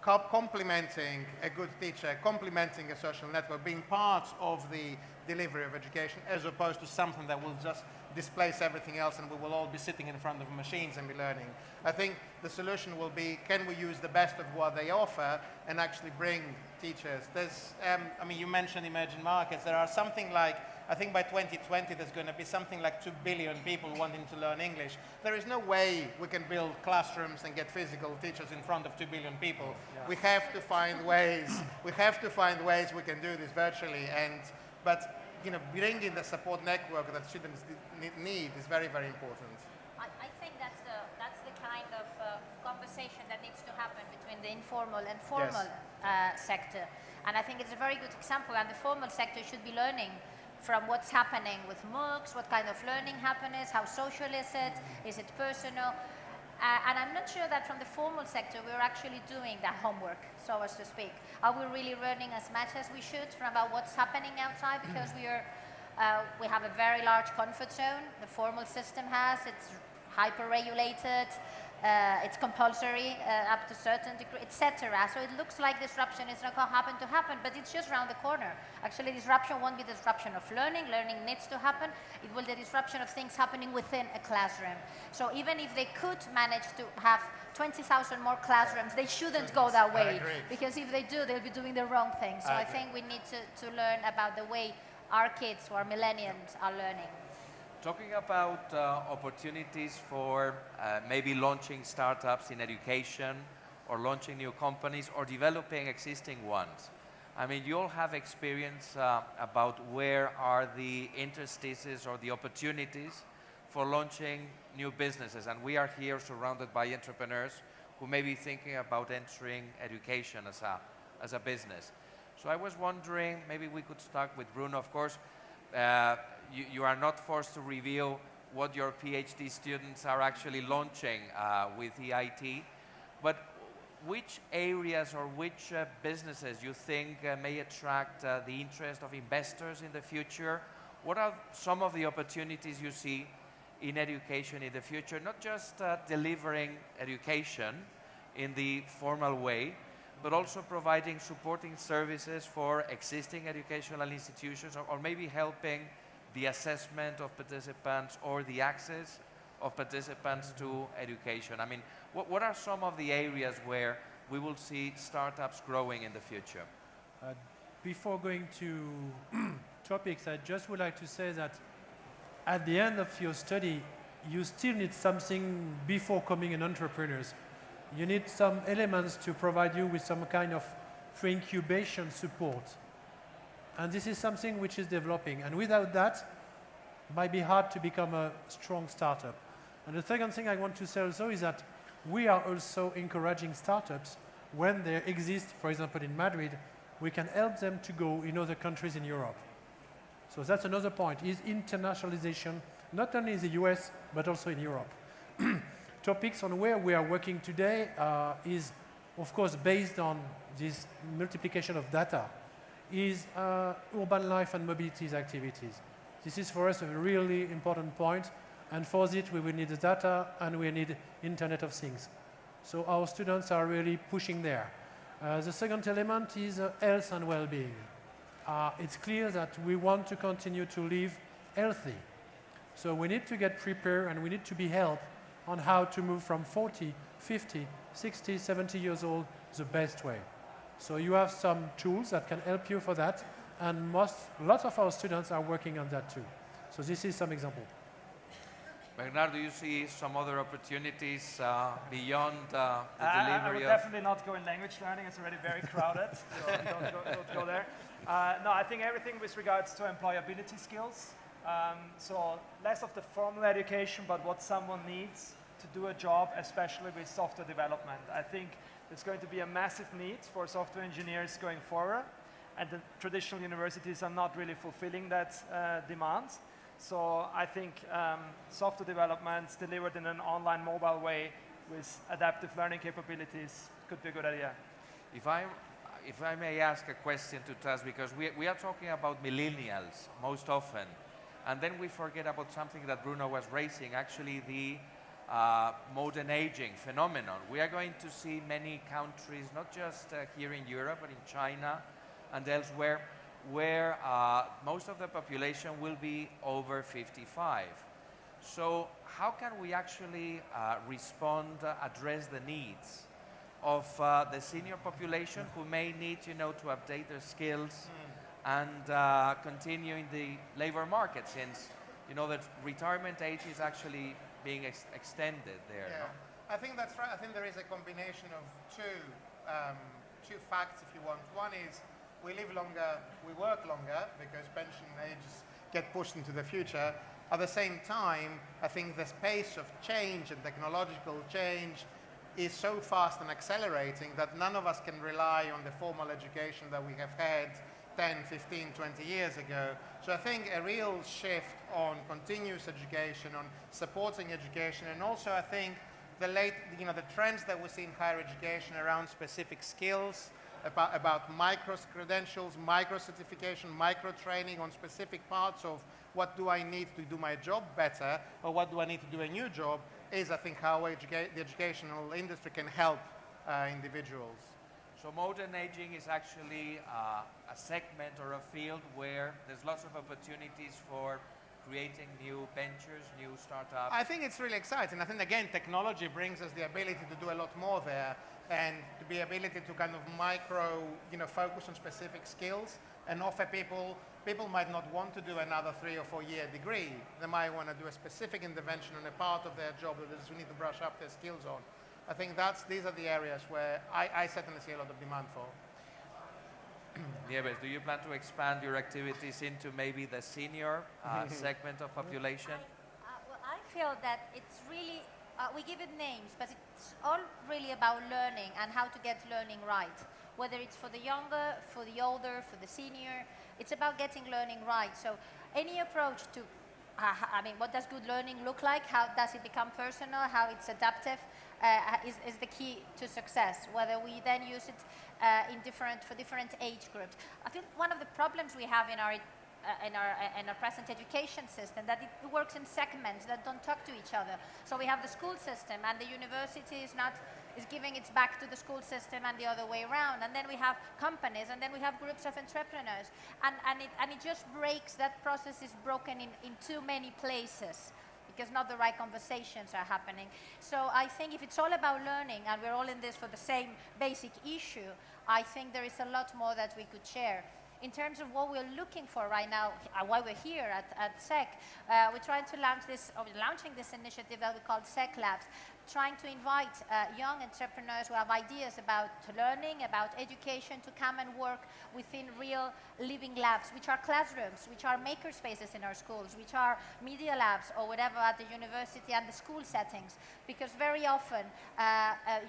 complementing a good teacher, complementing a social network, being part of the delivery of education as opposed to something that will just displace everything else and we will all be sitting in front of machines and be learning. I think the solution will be, can we use the best of what they offer and actually bring teachers? There's, I mean, you mentioned emerging markets. There are something like, I think by 2020 there's going to be something like 2 billion people wanting to learn English. There is no way we can build classrooms and get physical teachers in front of 2 billion people. Yeah. We have to find ways. We can do this virtually. But bringing the support network that students need is very, very important. I think that's the kind of conversation that needs to happen between the informal and formal sector. And I think it's a very good example. And the formal sector should be learning from what's happening with MOOCs, what kind of learning happiness, how social is it personal? And I'm not sure that from the formal sector we're actually doing that homework, so as to speak. Are we really learning as much as we should about what's happening outside? Because we have a very large comfort zone. The formal system it's hyper-regulated, it's compulsory up to a certain degree, etc. So it looks like disruption is not going to happen, but it's just around the corner. Actually, disruption won't be the disruption of learning. Learning needs to happen. It will be the disruption of things happening within a classroom. So even if they could manage to have 20,000 more classrooms, they shouldn't go that way. Because if they do, they'll be doing the wrong thing. So I think we need to learn about the way our kids, who are millennials, are learning. Talking about opportunities for maybe launching startups in education or launching new companies or developing existing ones. I mean, you all have experience about where are the interstices or the opportunities for launching new businesses. And we are here surrounded by entrepreneurs who may be thinking about entering education as a business. So I was wondering, maybe we could start with Bruno, of course. You are not forced to reveal what your PhD students are actually launching with EIT, but which areas or which businesses you think may attract the interest of investors in the future? What are some of the opportunities you see in education in the future? Not just delivering education in the formal way, but also providing supporting services for existing educational institutions or maybe helping the assessment of participants or the access of participants to education. I mean, what are some of the areas where we will see startups growing in the future? Before going to topics, I just would like to say that at the end of your study, you still need something before becoming an entrepreneur. You need some elements to provide you with some kind of free incubation support. And this is something which is developing. And without that, it might be hard to become a strong startup. And the second thing I want to say also is that we are also encouraging startups when they exist, for example, in Madrid, we can help them to go in other countries in Europe. So that's another point, is internationalization, not only in the US, but also in Europe. Topics on where we are working today is, of course, based on this multiplication of data, is urban life and mobilities activities. This is for us a really important point, and for it we will need the data and we need Internet of Things. So our students are really pushing there. The second element is health and well-being. It's clear that we want to continue to live healthy. So we need to get prepared and we need to be helped on how to move from 40, 50, 60, 70 years old the best way. So you have some tools that can help you for that, and lots of our students are working on that too. So this is some example. Bernard, do you see some other opportunities beyond the I delivery would of... definitely not go in language learning. It's already very crowded. So don't go there. No, I think everything with regards to employability skills. So less of the formal education, but what someone needs to do a job, especially with software development. I think there's going to be a massive need for software engineers going forward, and the traditional universities are not really fulfilling that demand. So I think software development delivered in an online mobile way with adaptive learning capabilities could be a good idea. If I may ask a question to Taz, because we are talking about millennials most often, and then we forget about something that Bruno was raising, actually the modern aging phenomenon. We are going to see many countries, not just here in Europe, but in China and elsewhere, where most of the population will be over 55. So how can we actually address the needs of the senior population who may need, to update their skills and continue in the labor market, since, that retirement age is actually being extended there. Yeah, no? I think that's right. I think there is a combination of two facts, if you want. One is we live longer, we work longer because pension ages get pushed into the future. At the same time, I think the pace of change and technological change is so fast and accelerating that none of us can rely on the formal education that we have had 10, 15, 20 years ago. So I think a real shift on continuous education, on supporting education, and also I think the trends that we see in higher education around specific skills, about micro-credentials, micro-certification, micro-training on specific parts of what do I need to do my job better, or what do I need to do a new job, is I think how the educational industry can help individuals. So modern aging is actually a segment or a field where there's lots of opportunities for creating new ventures, new startups. I think it's really exciting. I think, again, technology brings us the ability to do a lot more there, and to be ability to kind of focus on specific skills and offer people might not want to do another 3 or 4 year degree. They might want to do a specific intervention on a part of their job that they just need to brush up their skills on. I think these are the areas where I certainly see a lot of demand for. Nieves, do you plan to expand your activities into maybe the senior segment of population? Well, I feel that it's really, we give it names, but it's all really about learning and how to get learning right. Whether it's for the younger, for the older, for the senior, it's about getting learning right. So any approach to, what does good learning look like? How does it become personal? How it's adaptive is the key to success. Whether we then use it for different age groups. I think one of the problems we have in our present education system, that it works in segments that don't talk to each other. So we have the school system, and the university is giving its back to the school system, and the other way around. And then we have companies, and then we have groups of entrepreneurs, and it just breaks. That process is broken in too many places, because not the right conversations are happening. So I think if it's all about learning, and we're all in this for the same basic issue, I think there is a lot more that we could share. In terms of what we're looking for right now, why we're here at SEC, we're trying to launching this initiative that we call SEC Labs, trying to invite young entrepreneurs who have ideas about learning, about education, to come and work within real living labs, which are classrooms, which are maker spaces in our schools, which are media labs or whatever at the university and the school settings. Because very often,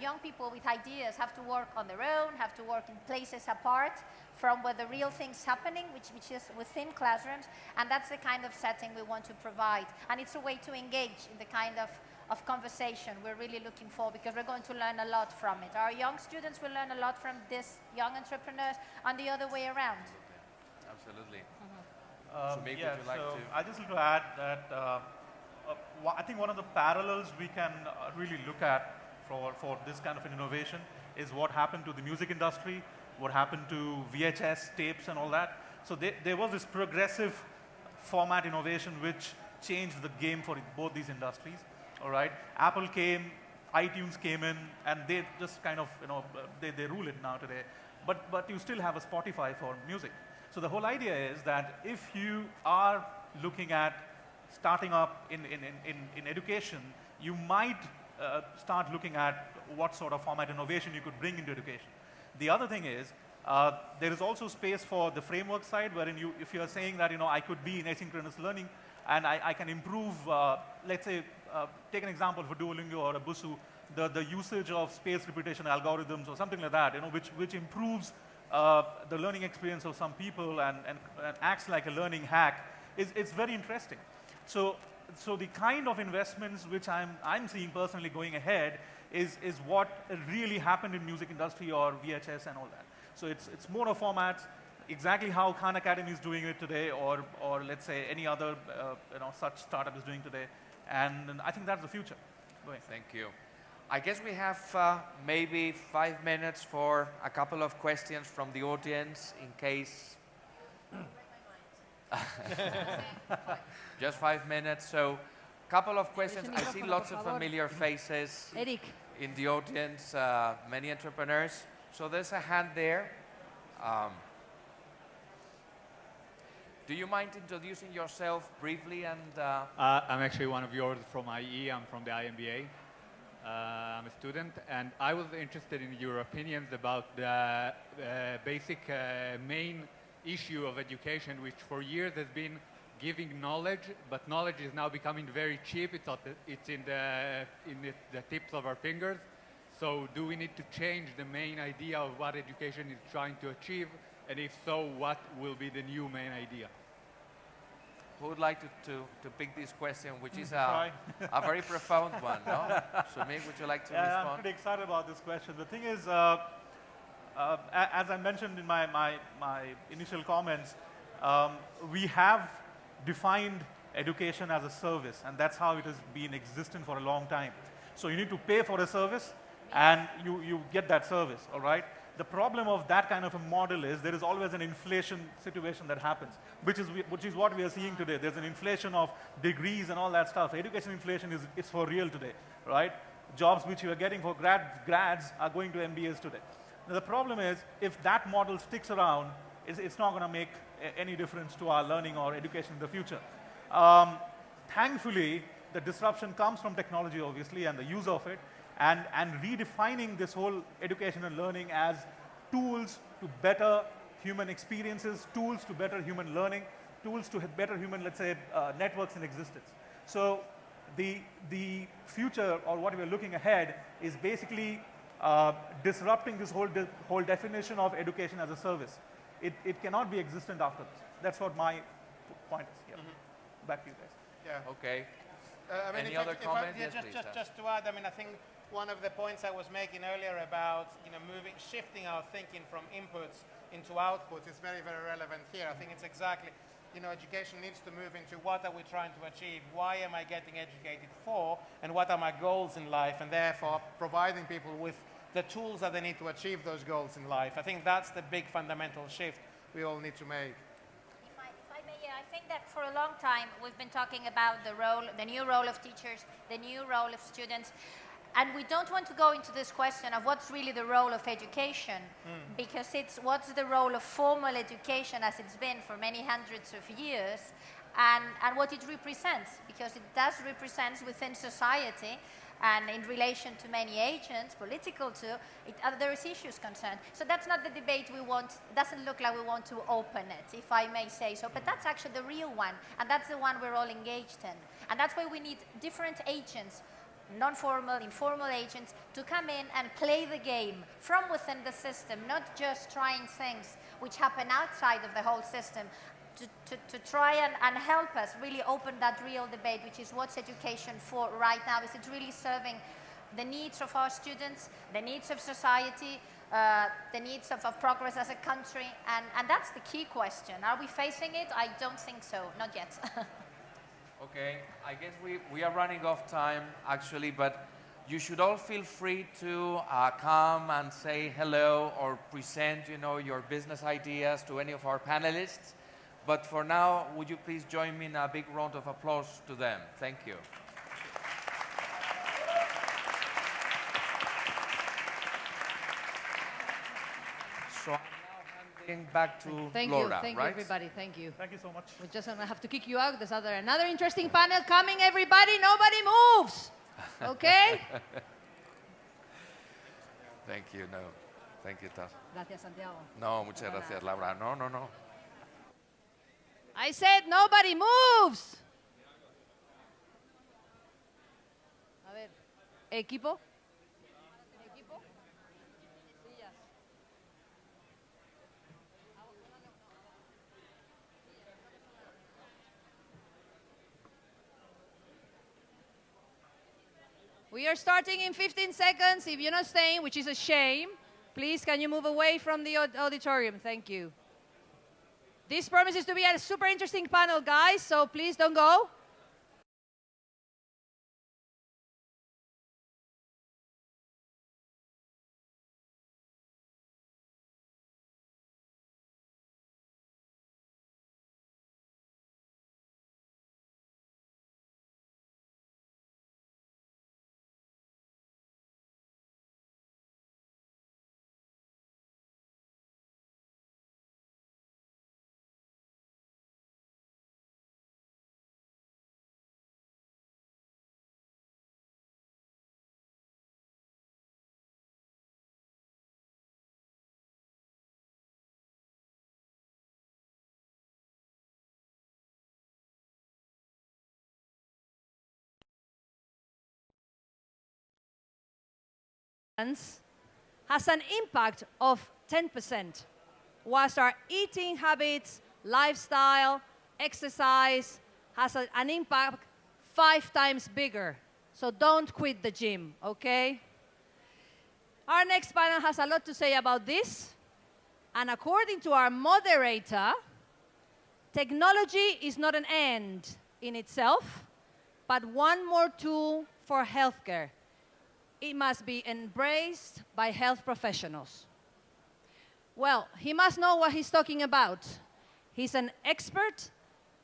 young people with ideas have to work on their own, have to work in places apart from where the real thing's happening, which is within classrooms, and that's the kind of setting we want to provide. And it's a way to engage in the kind of conversation we're really looking for, because we're going to learn a lot from it. Our young students will learn a lot from these young entrepreneurs, and the other way around. Absolutely. Would you like to? I just want to add that I think one of the parallels we can really look at for this kind of an innovation is what happened to the music industry, what happened to VHS tapes and all that. So there was this progressive format innovation which changed the game for both these industries. All right, Apple came, iTunes came in, and they just kind of, they rule it now today. But you still have a Spotify for music. So the whole idea is that if you are looking at starting up in education, you might start looking at what sort of format innovation you could bring into education. The other thing is, there is also space for the framework side, wherein if you're saying that, I could be in asynchronous learning, and I can improve, let's say, take an example for Duolingo or a Busuu, the usage of spaced repetition algorithms or something like that, which improves the learning experience of some people and acts like a learning hack, it's very interesting. So the kind of investments which I'm seeing personally going ahead is what really happened in music industry or VHS and all that. So it's mono formats, exactly how Khan Academy is doing it today, or let's say any other such startup is doing today, and I think that's the future. Thank you. I guess we have maybe 5 minutes for a couple of questions from the audience in case. Just 5 minutes. So, couple of questions. I see lots of familiar faces in the audience, many entrepreneurs. So there's a hand there. Do you mind introducing yourself briefly? And I'm actually one of yours from IE. I'm from the IMBA. I'm a student, and I was interested in your opinions about the basic main issue of education, which for years has been giving knowledge, but knowledge is now becoming very cheap. It's in the tips of our fingers. So do we need to change the main idea of what education is trying to achieve? And if so, what will be the new main idea? Who would like to pick this question, which is a very profound one, no? Sumik, would you like to respond? I'm pretty excited about this question. The thing is, as I mentioned in my initial comments, we have defined education as a service, and that's how it has been existent for a long time. So you need to pay for a service, and you get that service, all right? The problem of that kind of a model is there is always an inflation situation that happens, which is what we are seeing today. There's an inflation of degrees and all that stuff. Education inflation is for real today, right? Jobs which you are getting for grads are going to MBAs today. Now, the problem is if that model sticks around, it's not going to make any difference to our learning or education in the future. Thankfully, the disruption comes from technology, obviously, and the use of it. And redefining this whole education and learning as tools to better human experiences, tools to better human learning, tools to better human, let's say, networks in existence. So the future, or what we're looking ahead, is basically disrupting this whole definition of education as a service. It cannot be existent after this. That's what my point is here. Back to you guys. Yeah. Okay. Any other comments? Yes, please. Just to add, I think one of the points I was making earlier about shifting our thinking from inputs into outputs is very, very relevant here. I think it's exactly, education needs to move into what are we trying to achieve, why am I getting educated for, and what are my goals in life, and therefore providing people with the tools that they need to achieve those goals in life. I think that's the big fundamental shift we all need to make. If I may, I think that for a long time we've been talking about the new role of teachers, the new role of students. And we don't want to go into this question of what's really the role of education, because it's what's the role of formal education as it's been for many hundreds of years, and what it represents, because it does represent within society and in relation to many agents, political too, there is issues concerned. So that's not the debate we want. It doesn't look like we want to open it, if I may say so, but that's actually the real one, and that's the one we're all engaged in. And that's why we need different agents, non-formal, informal agents, to come in and play the game from within the system, not just trying things which happen outside of the whole system, to try and help us really open that real debate, which is what's education for right now? Is it really serving the needs of our students, the needs of society, the needs of progress as a country? And that's the key question. Are we facing it? I don't think so, not yet. Okay, I guess we are running off time, actually, but you should all feel free to come and say hello or present, your business ideas to any of our panelists. But for now, would you please join me in a big round of applause to them? Thank you. So I'm now handing back to Laura, Thank right? you, everybody. Thank you. Thank you so much. We're just gonna have to kick you out. There's another interesting panel coming, everybody. Nobody moves. Okay? Thank you, no. Thank you, Taz. Gracias, Santiago. No, muchas gracias, Laura. No. I said nobody moves. A ver, equipo. Equipo. Sillas. We are starting in 15 seconds. If you're not staying, which is a shame, please can you move away from the auditorium? Thank you. This promises to be a super interesting panel, guys, so please don't go. Has an impact of 10%, whilst our eating habits, lifestyle, exercise has an impact 5 times bigger. So don't quit the gym, okay? Our next panel has a lot to say about this. And according to our moderator, technology is not an end in itself, but one more tool for healthcare. It must be embraced by health professionals. Well, he must know what he's talking about. He's an expert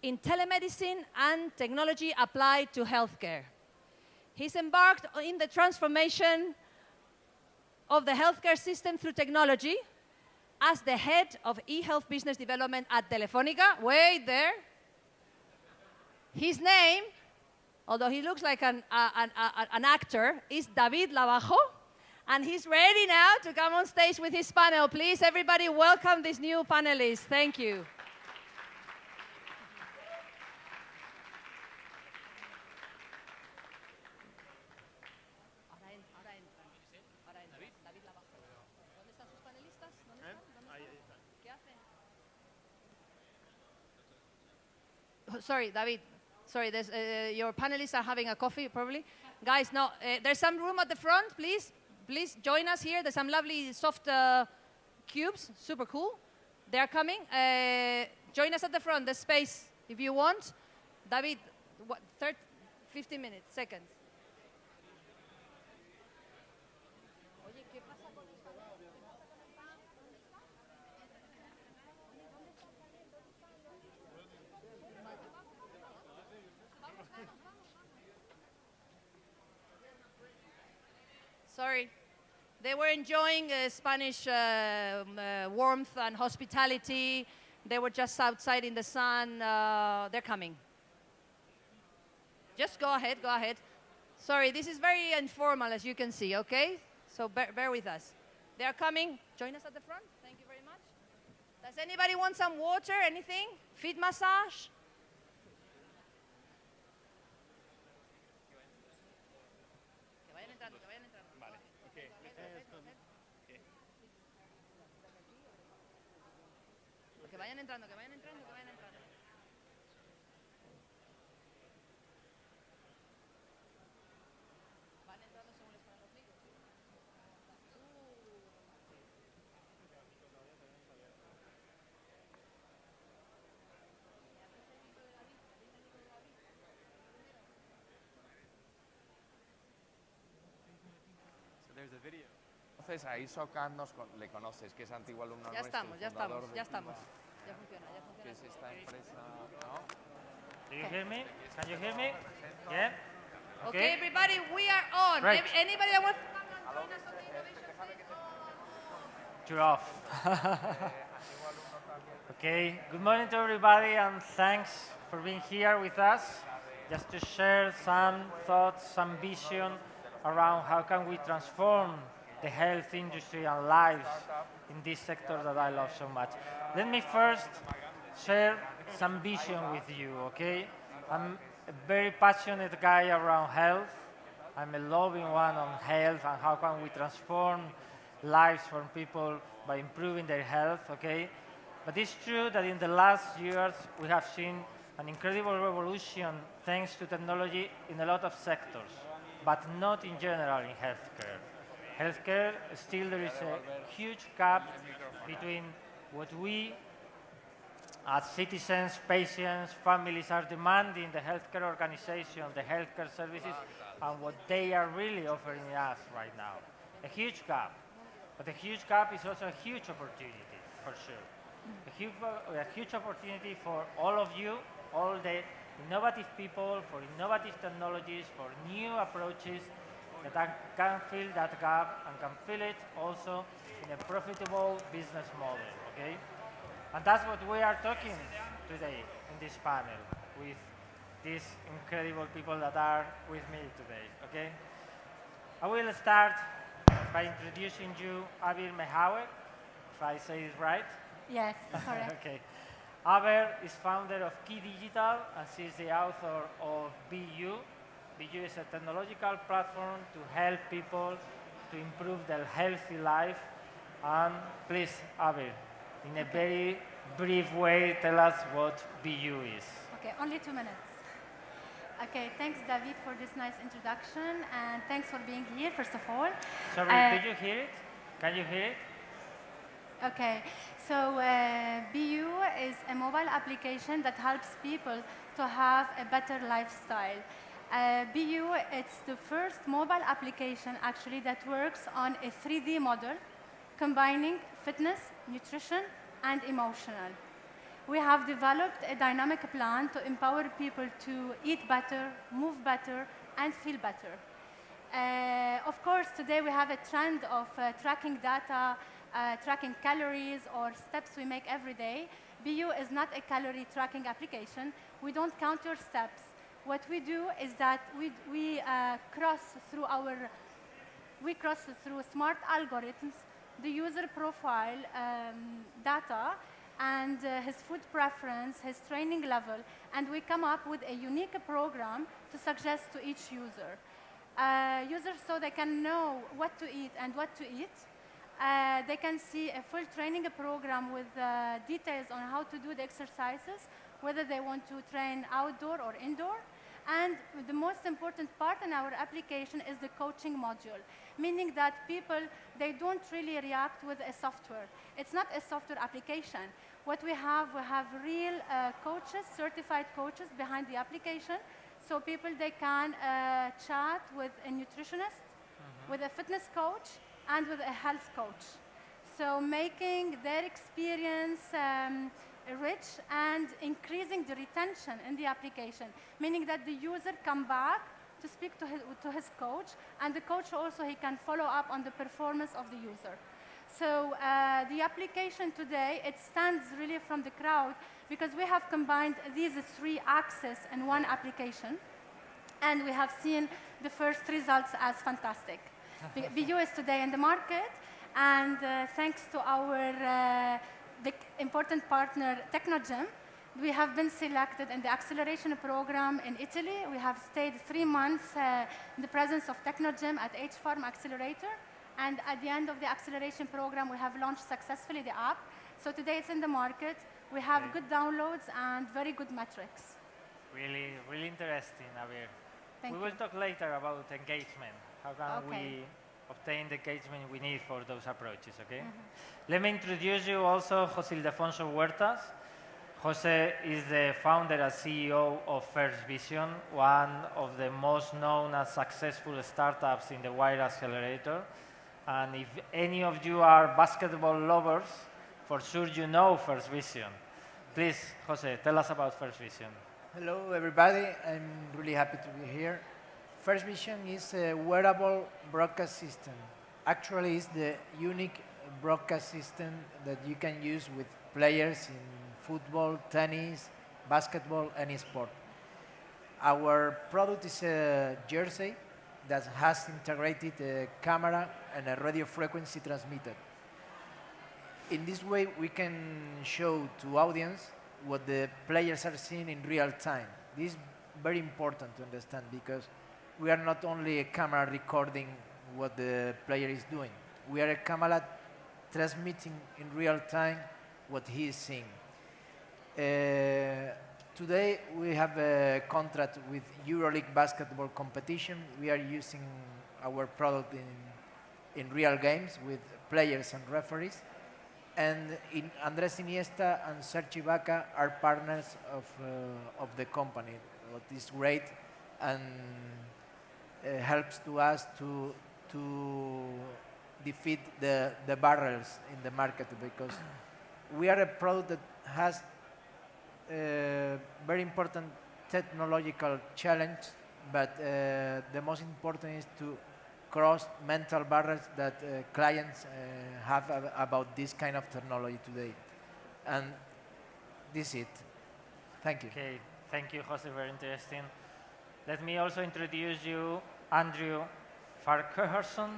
in telemedicine and technology applied to healthcare. He's embarked in the transformation of the healthcare system through technology as the head of e-health business development at Telefónica. Wait there. His name, although he looks like an actor, is David Labajo, and he's ready now to come on stage with his panel. Please, everybody, welcome this new panelist. Thank you. Sorry, David. Sorry, your panelists are having a coffee, probably. Guys, no, there's some room at the front, please. Please join us here. There's some lovely soft cubes, super cool. They're coming. Join us at the front. There's space if you want. David, what, 15 minutes, seconds. Sorry. They were enjoying Spanish warmth and hospitality. They were just outside in the sun. They're coming. Just go ahead, go ahead. Sorry, this is very informal, as you can see, okay? So bear with us. They are coming. Join us at the front. Thank you very much. Does anybody want some water, anything? Feet massage? Que vayan entrando, que vayan entrando, que vayan entrando. Van entrando según les ponen los micros. So there's a video. Entonces a Isaac le conoces, que es antiguo alumno Ya nuestro, estamos, ya fundador estamos, de ya estamos. Kiva, Ya funciona, ya funciona. que es esta empresa, ¿no? Do you hear me? Can you hear me? Yeah? Okay, everybody, we are on. Right. Anybody that wants to come and join us on the innovation stage? You're off. Okay, good morning to everybody and thanks for being here with us. Just to share some thoughts, some vision around how can we transform the health industry and lives in this sector that I love so much. Let me first share some vision with you, okay? I'm a very passionate guy around health. I'm a loving one on health and how can we transform lives for people by improving their health, okay? But it's true that in the last years we have seen an incredible revolution thanks to technology in a lot of sectors, but not in general in healthcare. Healthcare, still there is a huge gap between what we as citizens, patients, families are demanding the healthcare organization, the healthcare services, and what they are really offering us right now. A huge gap. But a huge gap is also a huge opportunity, for sure. A huge opportunity for all of you, all the innovative people, for innovative technologies, for new approaches that can fill that gap and can fill it also in a profitable business model, okay? And that's what we are talking today in this panel with these incredible people that are with me today, okay? I will start by introducing you Abir Mehawek, if I say it right. Yes, correct. Okay. Aber is founder of Key Digital and she's the author of BU. BU is a technological platform to help people to improve their healthy life. And please, Aber, in a very brief way, tell us what BU is. Okay, only 2 minutes. Okay, thanks David for this nice introduction and thanks for being here, first of all. Sorry, did you hear it? Can you hear it? Okay, so BU is a mobile application that helps people to have a better lifestyle. BU, it's the first mobile application actually that works on a 3D model combining fitness, nutrition, and emotional. We have developed a dynamic plan to empower people to eat better, move better, and feel better. Of course, today we have a trend of tracking data, tracking calories or steps we make every day. BU is not a calorie tracking application. We don't count your steps. What we do is that we cross through smart algorithms the user profile data and his food preference, his training level, and we come up with a unique program to suggest to each user. Users, so they can know what to eat and what to eat. They can see a full training program with details on how to do the exercises, whether they want to train outdoor or indoor. And the most important part in our application is the coaching module, meaning that people, they don't really react with a software. It's not a software application. What we have real coaches, certified coaches behind the application, so people, they can chat with a nutritionist, with a fitness coach, and with a health coach. So making their experience rich and increasing the retention in the application, meaning that the user come back to speak to his coach, and the coach also, he can follow up on the performance of the user. So the application today, it stands really from the crowd because we have combined these three axes in one application, and we have seen the first results as fantastic. BU is today in the market, and thanks to our the important partner, Technogym, we have been selected in the acceleration program in Italy. We have stayed 3 months in the presence of Technogym at H-Farm Accelerator. And at the end of the acceleration program, we have launched successfully the app. So today it's in the market. We have good downloads and very good metrics. Really, really interesting, Javier. Thank we you. will talk later about engagement. How can Okay. we obtain the engagement we need for those approaches, okay? Let me introduce you also José Ildefonso Huertas. Jose is the founder and CEO of First Vision, one of the most known and successful startups in the Wire Accelerator. And if any of you are basketball lovers, for sure you know First Vision. Please, Jose, tell us about First Vision. Hello, everybody. I'm really happy to be here. First Vision is a wearable broadcast system. Actually, it's the unique broadcast system that you can use with players in football, tennis, basketball, any sport. Our product is a jersey that has integrated a camera and a radio frequency transmitter. In this way, we can show to audience what the players are seeing in real time. This is very important to understand because we are not only a camera recording what the player is doing. We are a camera transmitting in real time what he is seeing. Today we have a contract with EuroLeague basketball competition. We are using our product in real games with players and referees. And Andrés Iniesta and Serge Ibaka are partners of the company. What is great and helps to us to defeat the barriers in the market because we are a product that has a very important technological challenge, but the most important is to cross mental barriers that clients have about this kind of technology today. And this is it. Thank you. Okay, thank you, Jose, very interesting. Let me also introduce you, Andrew Farquharson,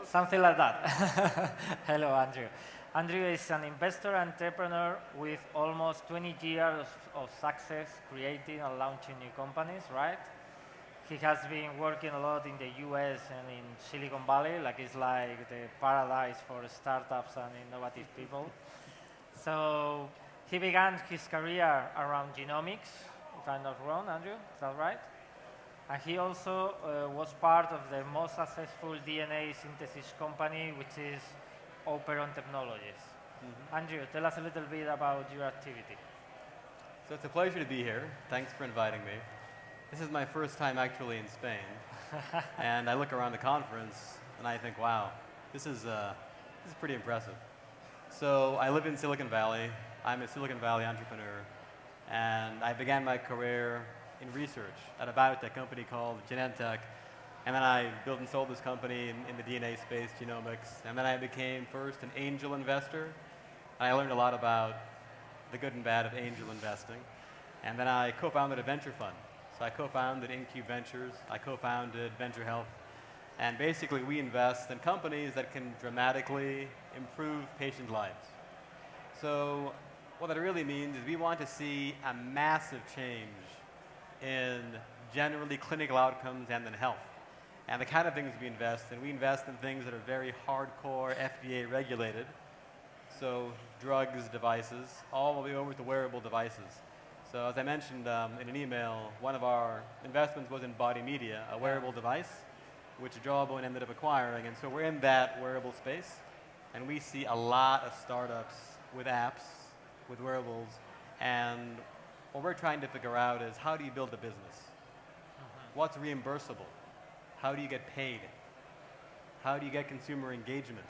something like that. Hello, Andrew. Andrew is an investor entrepreneur with almost 20 years of success creating and launching new companies, right? He has been working a lot in the US and in Silicon Valley, it's like the paradise for startups and innovative people. So he began his career around genomics, if I'm not wrong, Andrew, is that right? And he also was part of the most successful DNA synthesis company, which is Operon Technologies. Andrew, tell us a little bit about your activity. So it's a pleasure to be here. Thanks for inviting me. This is my first time actually in Spain. And I look around the conference and I think, wow, this is pretty impressive. So I live in Silicon Valley. I'm a Silicon Valley entrepreneur. And I began my career in research at a biotech company called Genentech. And then I built and sold this company in the DNA space, genomics. And then I became first an angel investor. And I learned a lot about the good and bad of angel investing. And then I co-founded a venture fund. So I co-founded InQ Ventures. I co-founded Venture Health. And basically, we invest in companies that can dramatically improve patient lives. So what that really means is we want to see a massive change in generally clinical outcomes and in health. And the kind of things we invest in things that are very hardcore FDA regulated. So drugs, devices, all the way over to wearable devices. So as I mentioned in an email, one of our investments was in Body Media, a wearable device, which Jawbone ended up acquiring. And so we're in that wearable space. And we see a lot of startups with apps, with wearables. And what we're trying to figure out is how do you build a business? What's reimbursable? How do you get paid? How do you get consumer engagement?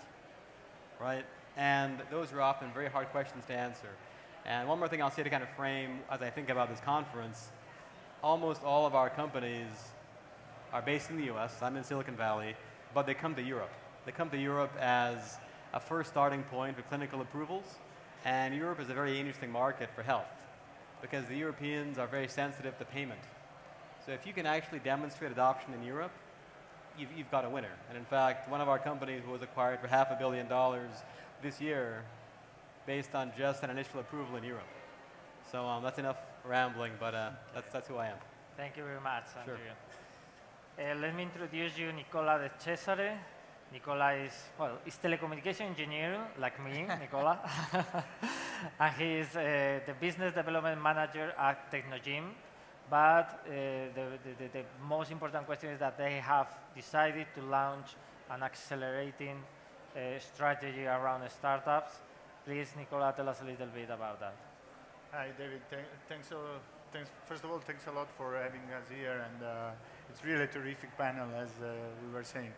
Right? And those are often very hard questions to answer. And one more thing I'll say to kind of frame as I think about this conference, almost all of our companies are based in the US. I'm in Silicon Valley, but they come to Europe. They come to Europe as a first starting point for clinical approvals. And Europe is a very interesting market for health because the Europeans are very sensitive to payment. So if you can actually demonstrate adoption in Europe, you've got a winner. And in fact, one of our companies was acquired for $500 million this year based on just an initial approval in Europe. So that's enough rambling, but that's who I am. Thank you very much, Andrew. Sure. Let me introduce you Nicola De Cesare. Nicola is telecommunication engineer, like me, Nicola. and he is the business development manager at Technogym. But the most important question is that they have decided to launch an accelerating strategy around startups. Please, Nicola, tell us a little bit about that. Hi, David. Thanks. First of all, thanks a lot for having us here, and it's really a terrific panel, as we were saying.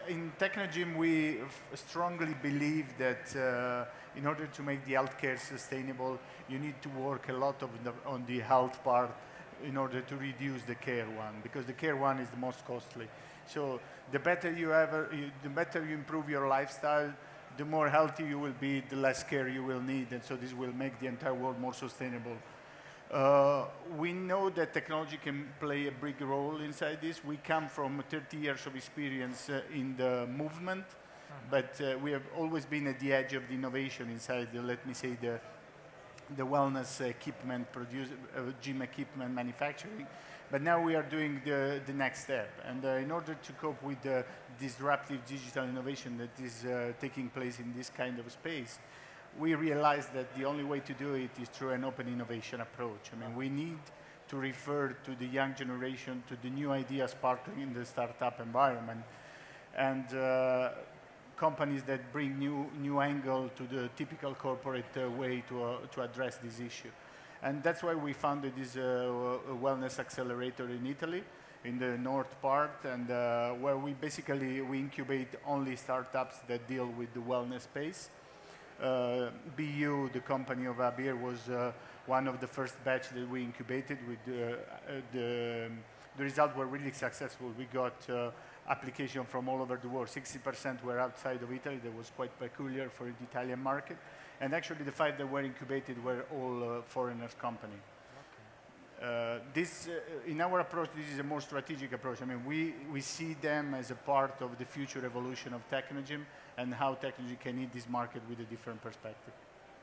In Technogym, we strongly believe that in order to make the healthcare sustainable, you need to work a lot on the health part in order to reduce the care one, because the care one is the most costly. So the better the better you improve your lifestyle, the more healthy you will be, the less care you will need, and so this will make the entire world more sustainable. We know that technology can play a big role inside this. We come from 30 years of experience in the movement, but we have always been at the edge of the innovation inside, let me say, the wellness equipment, gym equipment manufacturing. But now we are doing the next step. And in order to cope with the disruptive digital innovation that is taking place in this kind of space, we realized that the only way to do it is through an open innovation approach. I mean, we need to refer to the young generation, to the new ideas sparkling in the startup environment, and companies that bring new angle to the typical corporate way to address this issue. And that's why we founded this wellness accelerator in Italy, in the north part, and where we incubate only startups that deal with the wellness space. BU, the company of Abir, was one of the first batch that we incubated. The results were really successful. We got application from all over the world. 60% were outside of Italy. That was quite peculiar for the Italian market. And actually, the 5 that were incubated were all foreigners' company. In our approach, this is a more strategic approach. I mean, we see them as a part of the future evolution of Technogym and how technology can hit this market with a different perspective.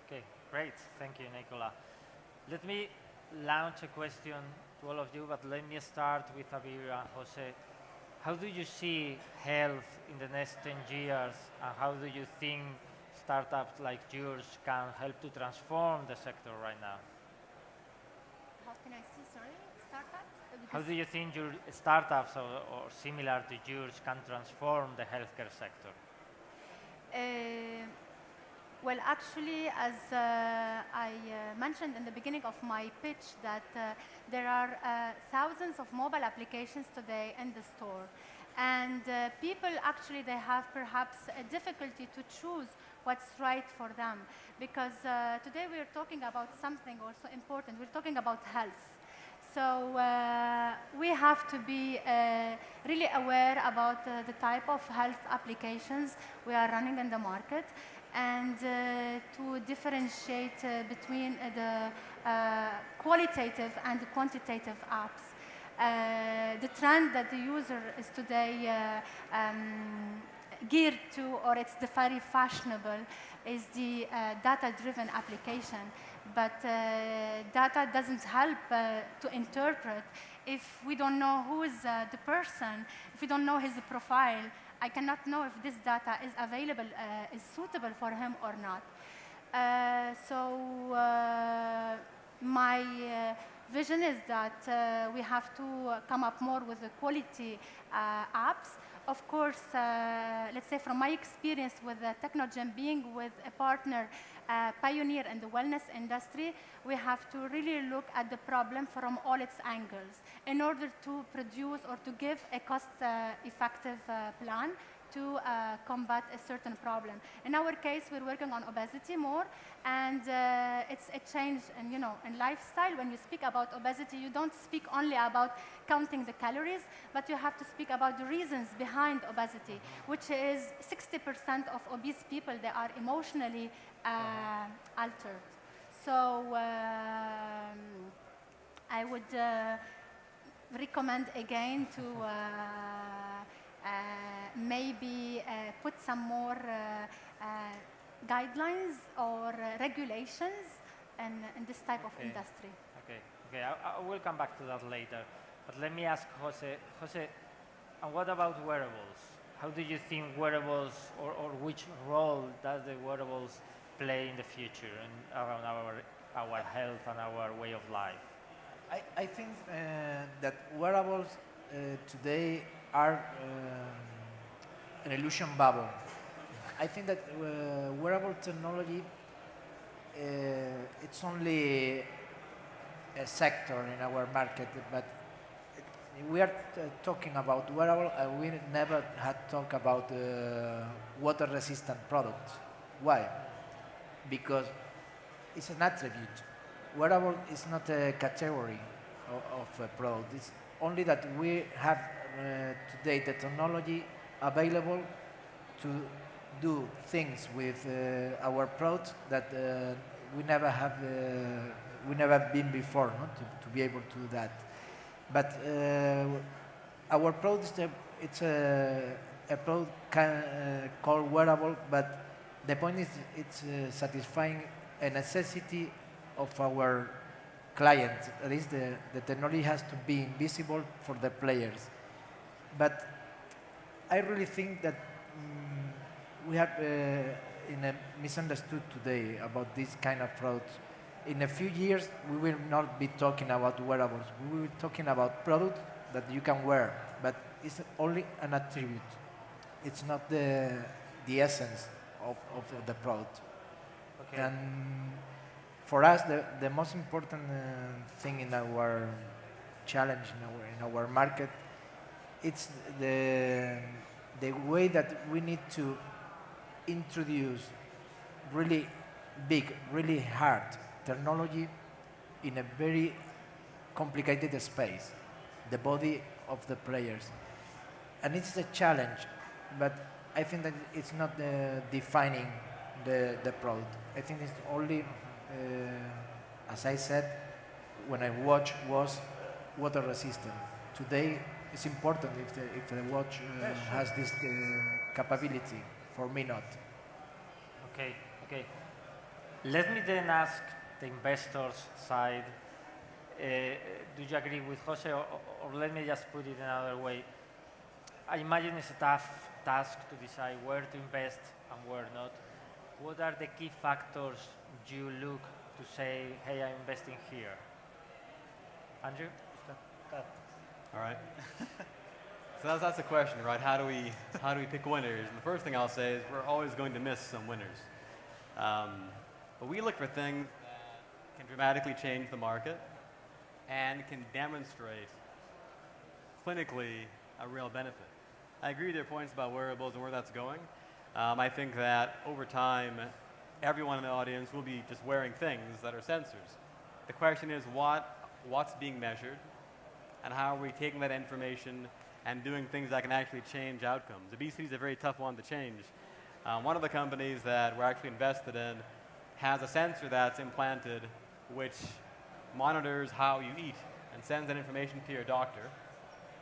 Okay, great. Thank you, Nicola. Let me launch a question to all of you, but let me start with Abir and Jose. How do you see health in the next 10 years, and how do you think startups like yours can help to transform the sector right now? How can I see, sorry, startups? How do you think your startups or similar to yours can transform the healthcare sector? Well, actually, as I mentioned in the beginning of my pitch, that there are thousands of mobile applications today in the store. And people actually, they have perhaps a difficulty to choose what's right for them. Because today we are talking about something also important. We're talking about health. So we have to be really aware about the type of health applications we are running in the market, and to differentiate between the qualitative and the quantitative apps. The trend that the user is today geared to, or it's the very fashionable, is the data-driven application. But data doesn't help to interpret if we don't know who is the person, if we don't know his profile. I cannot know if this data is available, is suitable for him or not. My vision is that we have to come up more with the quality apps. Of course, let's say from my experience with Technogym, being with a partner pioneer in the wellness industry, we have to really look at the problem from all its angles in order to produce or to give a cost-effective plan to combat a certain problem. In our case, we're working on obesity more, and it's a change in lifestyle. When you speak about obesity, you don't speak only about counting the calories, but you have to speak about the reasons behind obesity, which is 60% of obese people, they are emotionally altered. So I would recommend again to maybe put some more guidelines or regulations in this type of industry. Okay, I will come back to that later. But let me ask Jose. Jose, and what about wearables? How do you think wearables, or which role does the wearables play in the future and around our health and our way of life? I think that wearables today are an illusion bubble. I think that wearable technology, it's only a sector in our market, but we are talking about wearable, and we never had talked about water-resistant products. Why? Because it's an attribute. Wearable is not a category of a product. It's only that we have today the technology available to do things with our product that we never been before, no? to be able to do that. But our product it's a product called wearable, but the point is it's satisfying a necessity of our clients. That is, the technology has to be invisible for the players. But I really think that we have misunderstood today about this kind of products. In a few years, we will not be talking about wearables. We will be talking about products that you can wear, but it's only an attribute. It's not the essence of the product. Okay. And for us, the most important thing in our challenge in our market, it's the way that we need to introduce really big, really hard technology in a very complicated space, the body of the players. And it's a challenge, but I think that it's not defining the product. I think it's only, as I said, when I watch was water resistant. Today, it's important if the watch has this capability. For me, not. Okay, okay. Let me then ask the investors' side. Do you agree with Jose, or let me just put it another way? I imagine it's a tough task to decide where to invest and where not. What are the key factors you look to say, hey, I'm investing here? Andrew? All right. So that's the question, right? How do we pick winners? And the first thing I'll say is we're always going to miss some winners. But we look for things that can dramatically change the market and can demonstrate clinically a real benefit. I agree with your points about wearables and where that's going. I think that over time, everyone in the audience will be just wearing things that are sensors. The question is what's being measured and how are we taking that information and doing things that can actually change outcomes. Obesity is a very tough one to change. One of the companies that we're actually invested in has a sensor that's implanted which monitors how you eat and sends that information to your doctor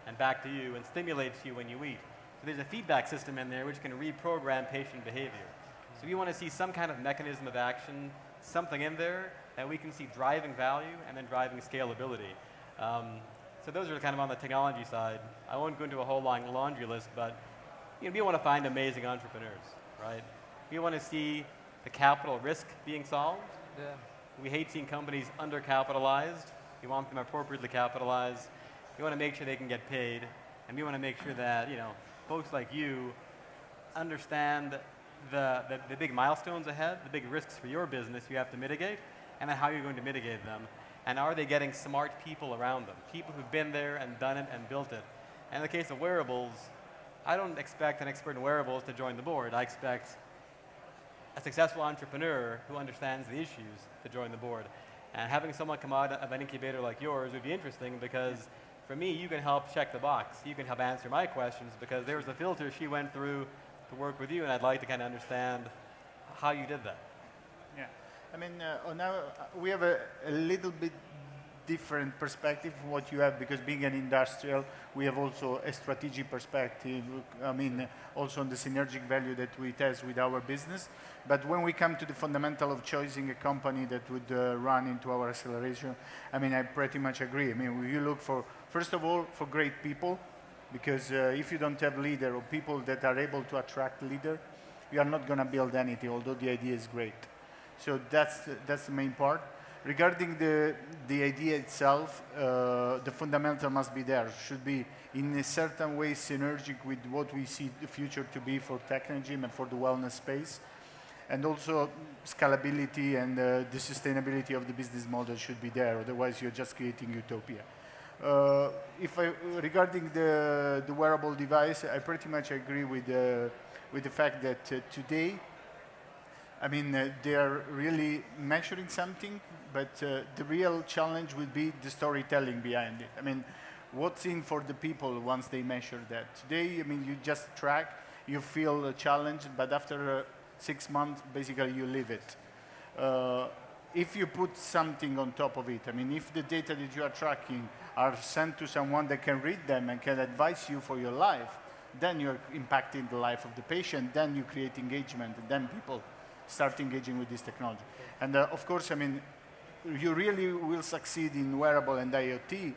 and back to you and stimulates you when you eat. So there's a feedback system in there which can reprogram patient behavior. So we want to see some kind of mechanism of action, something in there that we can see driving value and then driving scalability. So those are kind of on the technology side. I won't go into a whole long laundry list, but we want to find amazing entrepreneurs, right? We want to see the capital risk being solved. Yeah. We hate seeing companies undercapitalized. We want them appropriately capitalized. We want to make sure they can get paid, and we want to make sure that folks like you understand the big milestones ahead, the big risks for your business you have to mitigate, and then how you're going to mitigate them. And are they getting smart people around them? People who've been there and done it and built it. And in the case of wearables, I don't expect an expert in wearables to join the board. I expect a successful entrepreneur who understands the issues to join the board. And having someone come out of an incubator like yours would be interesting because for me, you can help check the box. You can help answer my questions because there was a filter she went through to work with you, and I'd like to kind of understand how you did that. Yeah. I mean, now we have a little bit different perspective from what you have because being an industrial, we have also a strategic perspective. I mean, also on the synergic value that we test with our business. But when we come to the fundamental of choosing a company that would run into our acceleration, I mean, I pretty much agree. I mean, you look for, first of all, for great people, because if you don't have leader or people that are able to attract leader, you are not going to build anything, although the idea is great. So that's the main part. Regarding the idea itself, the fundamental must be there. Should be in a certain way synergic with what we see the future to be for Technogym and for the wellness space. And also scalability and the sustainability of the business model should be there. Otherwise, you're just creating utopia. Regarding the wearable device, I pretty much agree with the fact that today, I mean, they are really measuring something, but the real challenge will be the storytelling behind it. I mean, what's in for the people once they measure that? Today, I mean, you just track, you feel challenged, but after 6 months, basically you live it. If you put something on top of it, I mean, if the data that you are tracking are sent to someone that can read them and can advise you for your life, then you're impacting the life of the patient, then you create engagement, and then people start engaging with this technology. And of course, I mean, you really will succeed in wearable and IoT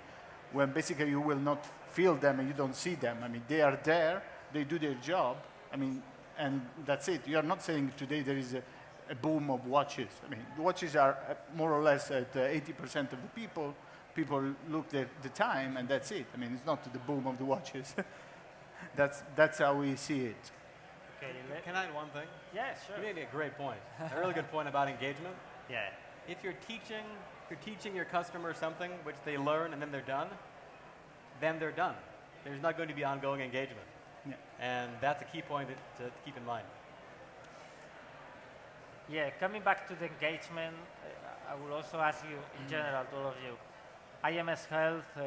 when basically you will not feel them and you don't see them. I mean, they are there, they do their job, I mean, and that's it. You are not saying today there is a boom of watches. I mean, the watches are more or less at 80% of the people. People look at the time, and that's it. I mean, it's not the boom of the watches. That's how we see it. Okay, can I add one thing? Yeah, sure. You made a great point. A really good point about engagement. Yeah. If you're teaching your customer something which they learn and then they're done, There's not going to be ongoing engagement. Yeah. And that's a key point to keep in mind. Yeah, coming back to the engagement, I will also ask you in general, to all of you. IMS Health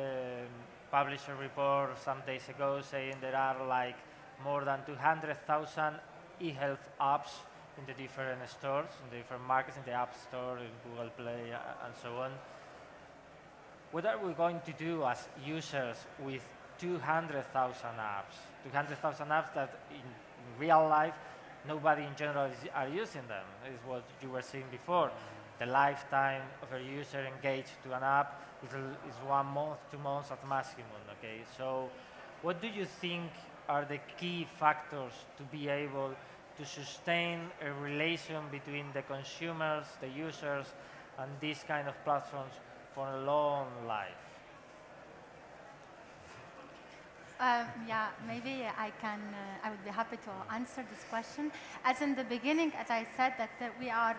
published a report some days ago saying there are like more than 200,000 e-health apps in the different stores, in the different markets, in the App Store, in Google Play, and so on. What are we going to do as users with 200,000 apps? 200,000 apps that in real life, nobody in general are using them, is what you were saying before. The lifetime of a user engaged to an app is 1 month, 2 months at maximum, okay? So what do you think are the key factors to be able to sustain a relation between the consumers, the users, and these kind of platforms for a long life? Yeah, maybe I would be happy to answer this question. As in the beginning, as I said, that we are,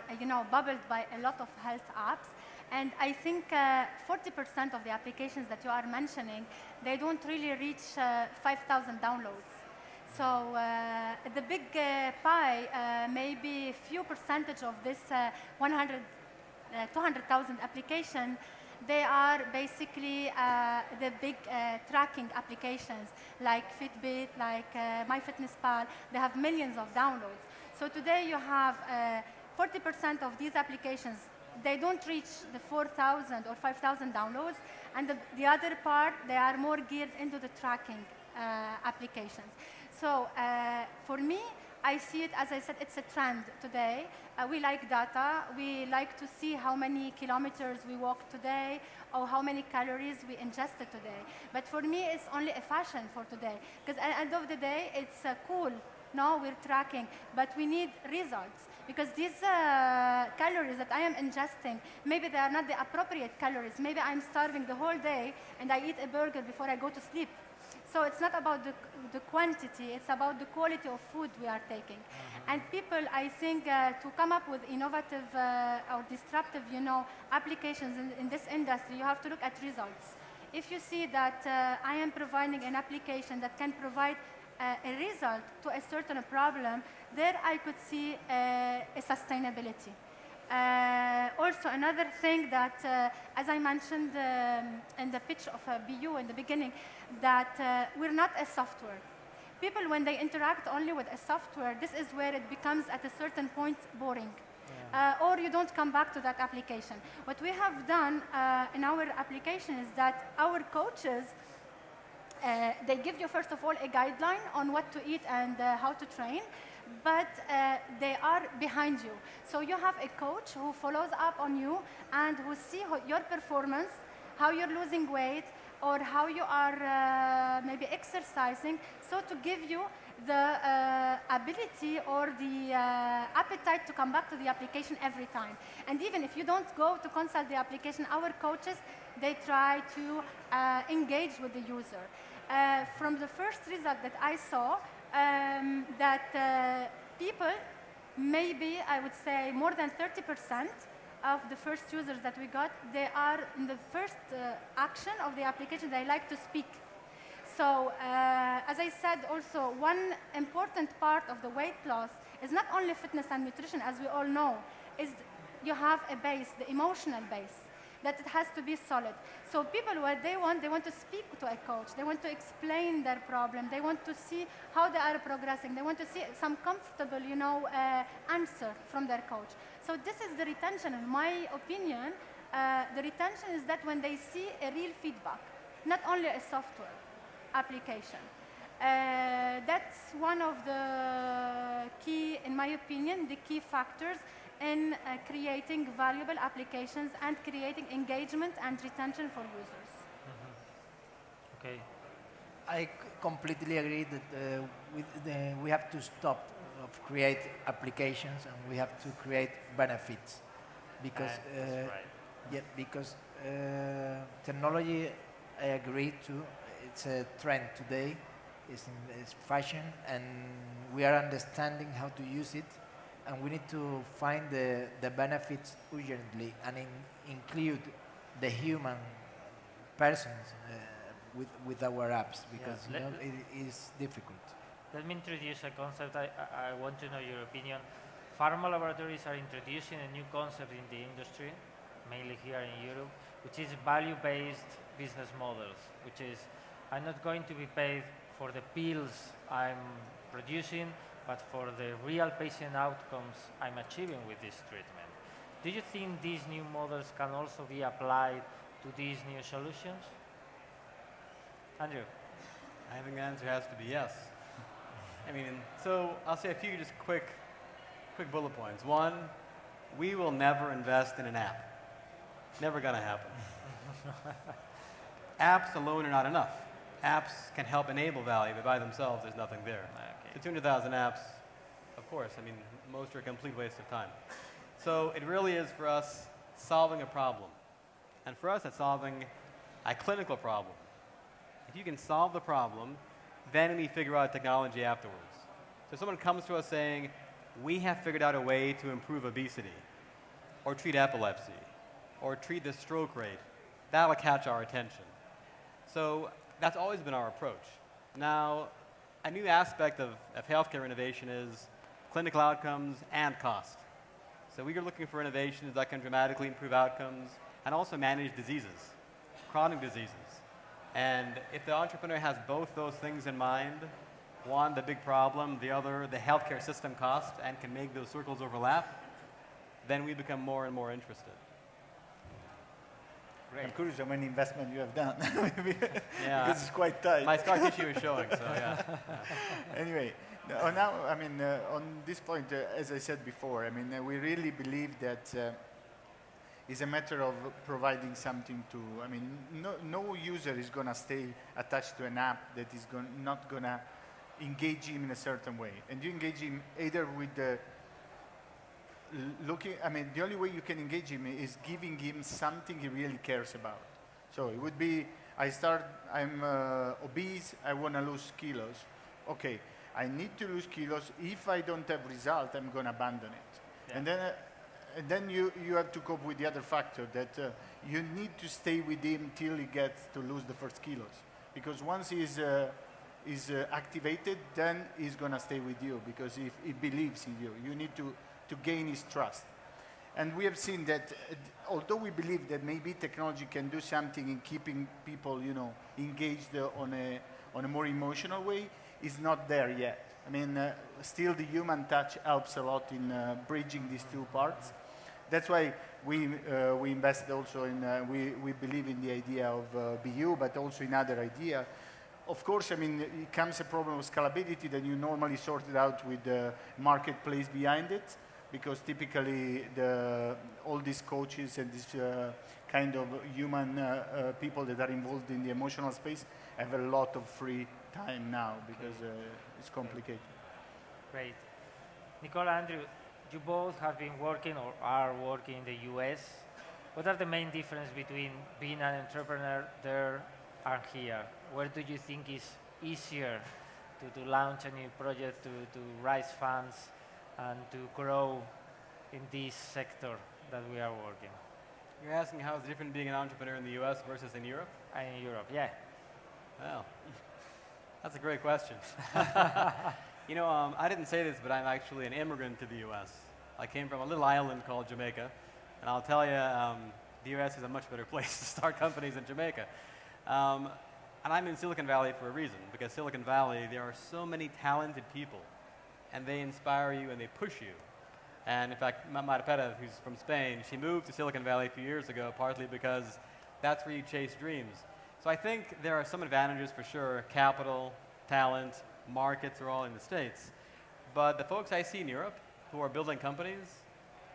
bubbled by a lot of health apps. And I think 40% of the applications that you are mentioning, they don't really reach 5,000 downloads. So the big pie, maybe few percentage of this 200,000 application, they are basically the big tracking applications like Fitbit, like MyFitnessPal. They have millions of downloads. So today you have 40% of these applications, they don't reach the 4,000 or 5,000 downloads. And the other part, they are more geared into the tracking applications. So for me, I see it, as I said, it's a trend today. We like data. We like to see how many kilometers we walked today or how many calories we ingested today. But for me, it's only a fashion for today. Because at the end of the day, it's cool. No, we're tracking, but we need results. Because these calories that I am ingesting, maybe they are not the appropriate calories. Maybe I'm starving the whole day and I eat a burger before I go to sleep. So it's not about the quantity, it's about the quality of food we are taking. And people, I think, to come up with innovative or disruptive, applications in this industry, you have to look at results. If you see that I am providing an application that can provide a result to a certain problem, there I could see a sustainability. Also, another thing that, as I mentioned in the pitch of BU in the beginning, that we're not a software. People, when they interact only with a software, this is where it becomes at a certain point boring. Yeah. Or you don't come back to that application. What we have done in our application is that our coaches, they give you, first of all, a guideline on what to eat and how to train. But they are behind you. So you have a coach who follows up on you and who sees your performance, how you're losing weight, or how you are maybe exercising, so to give you the ability or the appetite to come back to the application every time. And even if you don't go to consult the application, our coaches, they try to engage with the user. From the first result that I saw, that people, maybe I would say more than 30% of the first users that we got, they are in the first action of the application, they like to speak. So, as I said also, one important part of the weight loss is not only fitness and nutrition, as we all know, is you have a base, the emotional base, that it has to be solid. So people, what they want to speak to a coach. They want to explain their problem. They want to see how they are progressing. They want to see some comfortable, answer from their coach. So this is the retention. In my opinion, the retention is that when they see a real feedback, not only a software application. That's one of the key, in my opinion, the key factors in creating valuable applications and creating engagement and retention for users. Okay. I completely agree that we have to stop of create applications and we have to create benefits because because technology, I agree too, it's a trend today, it's fashion, and we are understanding how to use it, and we need to find the benefits urgently and include the human persons with our apps, because it is difficult. Let me introduce a concept. I want to know your opinion. Pharma laboratories are introducing a new concept in the industry, mainly here in Europe, which is value-based business models, which is I'm not going to be paid for the pills I'm producing, but for the real patient outcomes I'm achieving with this treatment. Do you think these new models can also be applied to these new solutions? Andrew? I think the answer has to be yes. I mean, so I'll say a few just quick bullet points. One, we will never invest in an app. Never gonna happen. Apps alone are not enough. Apps can help enable value, but by themselves, there's nothing there. The 200,000 apps, of course, I mean, most are a complete waste of time. So it really is for us solving a problem. And for us, it's solving a clinical problem. If you can solve the problem, then we figure out technology afterwards. So someone comes to us saying, we have figured out a way to improve obesity, or treat epilepsy, or treat the stroke rate. That will catch our attention. So that's always been our approach. Now, a new aspect of healthcare innovation is clinical outcomes and cost. So we are looking for innovations that can dramatically improve outcomes and also manage diseases, chronic diseases. And if the entrepreneur has both those things in mind, one, the big problem, the other, the healthcare system cost, and can make those circles overlap, then we become more and more interested. I'm curious how many investment you have done. Yeah, because it's quite tight. My scar tissue is showing, so yeah. Anyway, now, I mean, on this point, as I said before, I mean, we really believe that it's a matter of providing something to, I mean, no user is going to stay attached to an app that is not going to engage him in a certain way. And you engage him either with the the only way you can engage him is giving him something he really cares about. So it would be, I'm obese, I want to lose kilos. Okay, I need to lose kilos. If I don't have result, I'm going to abandon it. Yeah. And then you have to cope with the other factor that you need to stay with him till he gets to lose the first kilos. Because once he's activated, then he's going to stay with you because if he believes in you. You need to gain his trust. And we have seen that although we believe that maybe technology can do something in keeping people, engaged on a more emotional way, it's not there yet. I mean, still the human touch helps a lot in bridging these two parts. That's why we invest also in, we believe in the idea of BU, but also in other ideas. Of course, I mean, it comes a problem of scalability that you normally sort it out with the marketplace behind it, because typically all these coaches and these kind of human people that are involved in the emotional space have a lot of free time now because it's complicated. Great. Nicole, Andrew, you both have been working or are working in the US. What are the main differences between being an entrepreneur there and here? Where do you think is easier to launch a new project, to raise funds, and to grow in this sector that we are working? You're asking how it's different being an entrepreneur in the US versus in Europe? In Europe, yeah. Well, that's a great question. You know, I didn't say this, but I'm actually an immigrant to the US. I came from a little island called Jamaica, and I'll tell you, the US is a much better place to start companies than Jamaica. And I'm in Silicon Valley for a reason, because Silicon Valley, there are so many talented people, and they inspire you and they push you. And in fact, Mara Pérez, who's from Spain, she moved to Silicon Valley a few years ago, partly because that's where you chase dreams. So I think there are some advantages for sure. Capital, talent, markets are all in the States. But the folks I see in Europe who are building companies,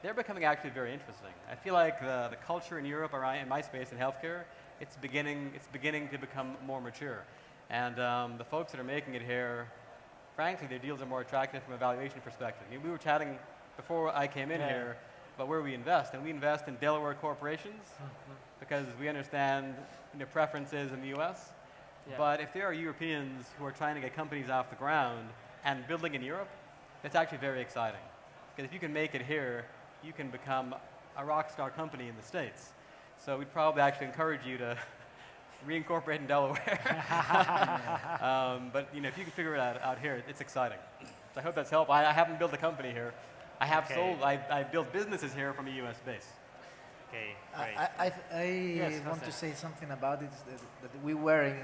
they're becoming actually very interesting. I feel like the culture in Europe, around, in my space in healthcare, it's beginning to become more mature. And the folks that are making it here, frankly, their deals are more attractive from a valuation perspective. I mean, we were chatting before I came in here about where we invest, and we invest in Delaware corporations because we understand preferences in the US. Yeah. But if there are Europeans who are trying to get companies off the ground and building in Europe, that's actually very exciting. Because if you can make it here, you can become a rock star company in the States. So we'd probably actually encourage you to reincorporate in Delaware. But if you can figure it out here, it's exciting. So I hope that's helpful. I haven't built a company here. I have sold, I built businesses here from a US base. Okay, great. I want to say something about it, that we were in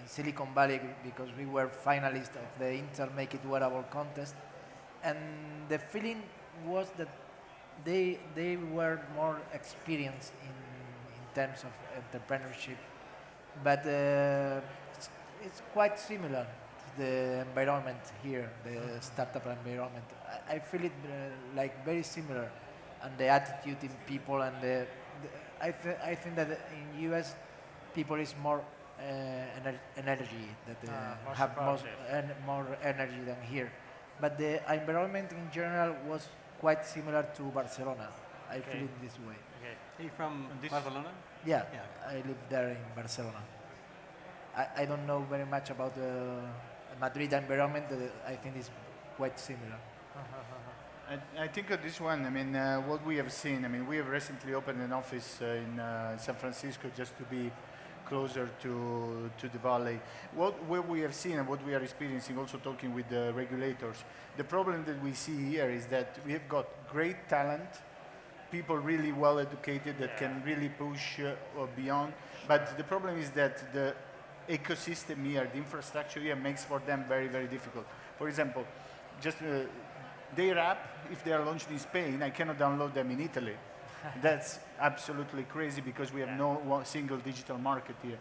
Silicon Valley because we were finalists of the Intel Make It Wearable contest. And the feeling was that they were more experienced in terms of entrepreneurship. But it's quite similar to the environment here, the startup environment. I feel it like very similar, and the attitude in people, and I think that in US people is more energy, that have more energy than here. But the environment in general was quite similar to Barcelona. I feel it this way. Okay. Are you from Barcelona? Yeah, I live there in Barcelona. I don't know very much about the Madrid environment. I think it's quite similar. I think of this one, I mean, what we have seen, I mean, we have recently opened an office in San Francisco just to be closer to the valley. What we have seen and what we are experiencing, also talking with the regulators, the problem that we see here is that we have got great talent, people really well educated that can really push beyond, but the problem is that the ecosystem here, the infrastructure here makes for them very, very difficult. For example, just their app, if they are launched in Spain, I cannot download them in Italy. That's absolutely crazy because we have no single digital market here.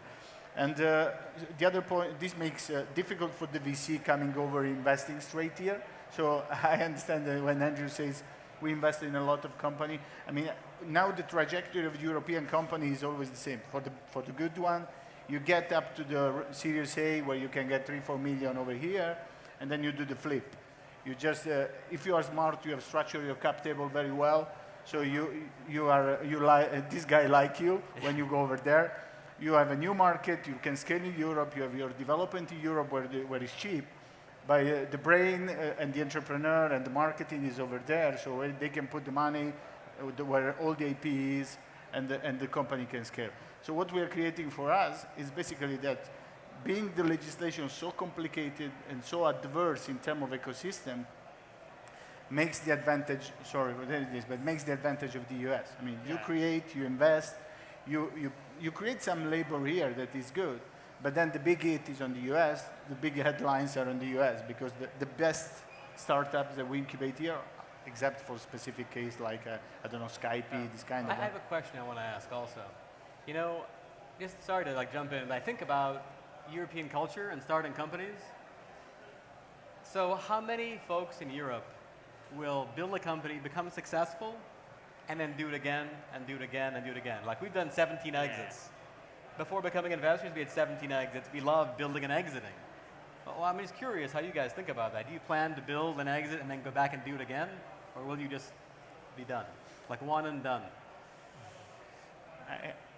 And the other point, this makes difficult for the VC coming over investing straight here. So I understand that when Andrew says we invest in a lot of company, I mean, now the trajectory of the European company is always the same. For the good one, you get up to the Series A where you can get 3-4 million over here, and then you do the flip. You just, if you are smart, you have structured your cap table very well. So this guy like you when you go over there. You have a new market. You can scale in Europe. You have your development in Europe where it's cheap. But the brain and the entrepreneur and the marketing is over there. So they can put the money where all the IP is, and the company can scale. So what we are creating for us is basically that. Being the legislation so complicated and so adverse in terms of ecosystem makes the advantage, sorry for this, but makes the advantage of the US. I mean, you create, you invest, you create some labor here that is good, but then the big hit is on the US, the big headlines are on the US because the best startups that we incubate here, except for specific case like, I don't know, Skype, this kind of I have a question I want to ask also. You know, just sorry to like jump in, but I think about European culture and starting companies. So how many folks in Europe will build a company, become successful, and then do it again, and do it again, and do it again? Like we've done 17 exits. Before becoming investors, we had 17 exits. We love building and exiting. Well, I'm just curious how you guys think about that. Do you plan to build and exit and then go back and do it again? Or will you just be done? Like one and done?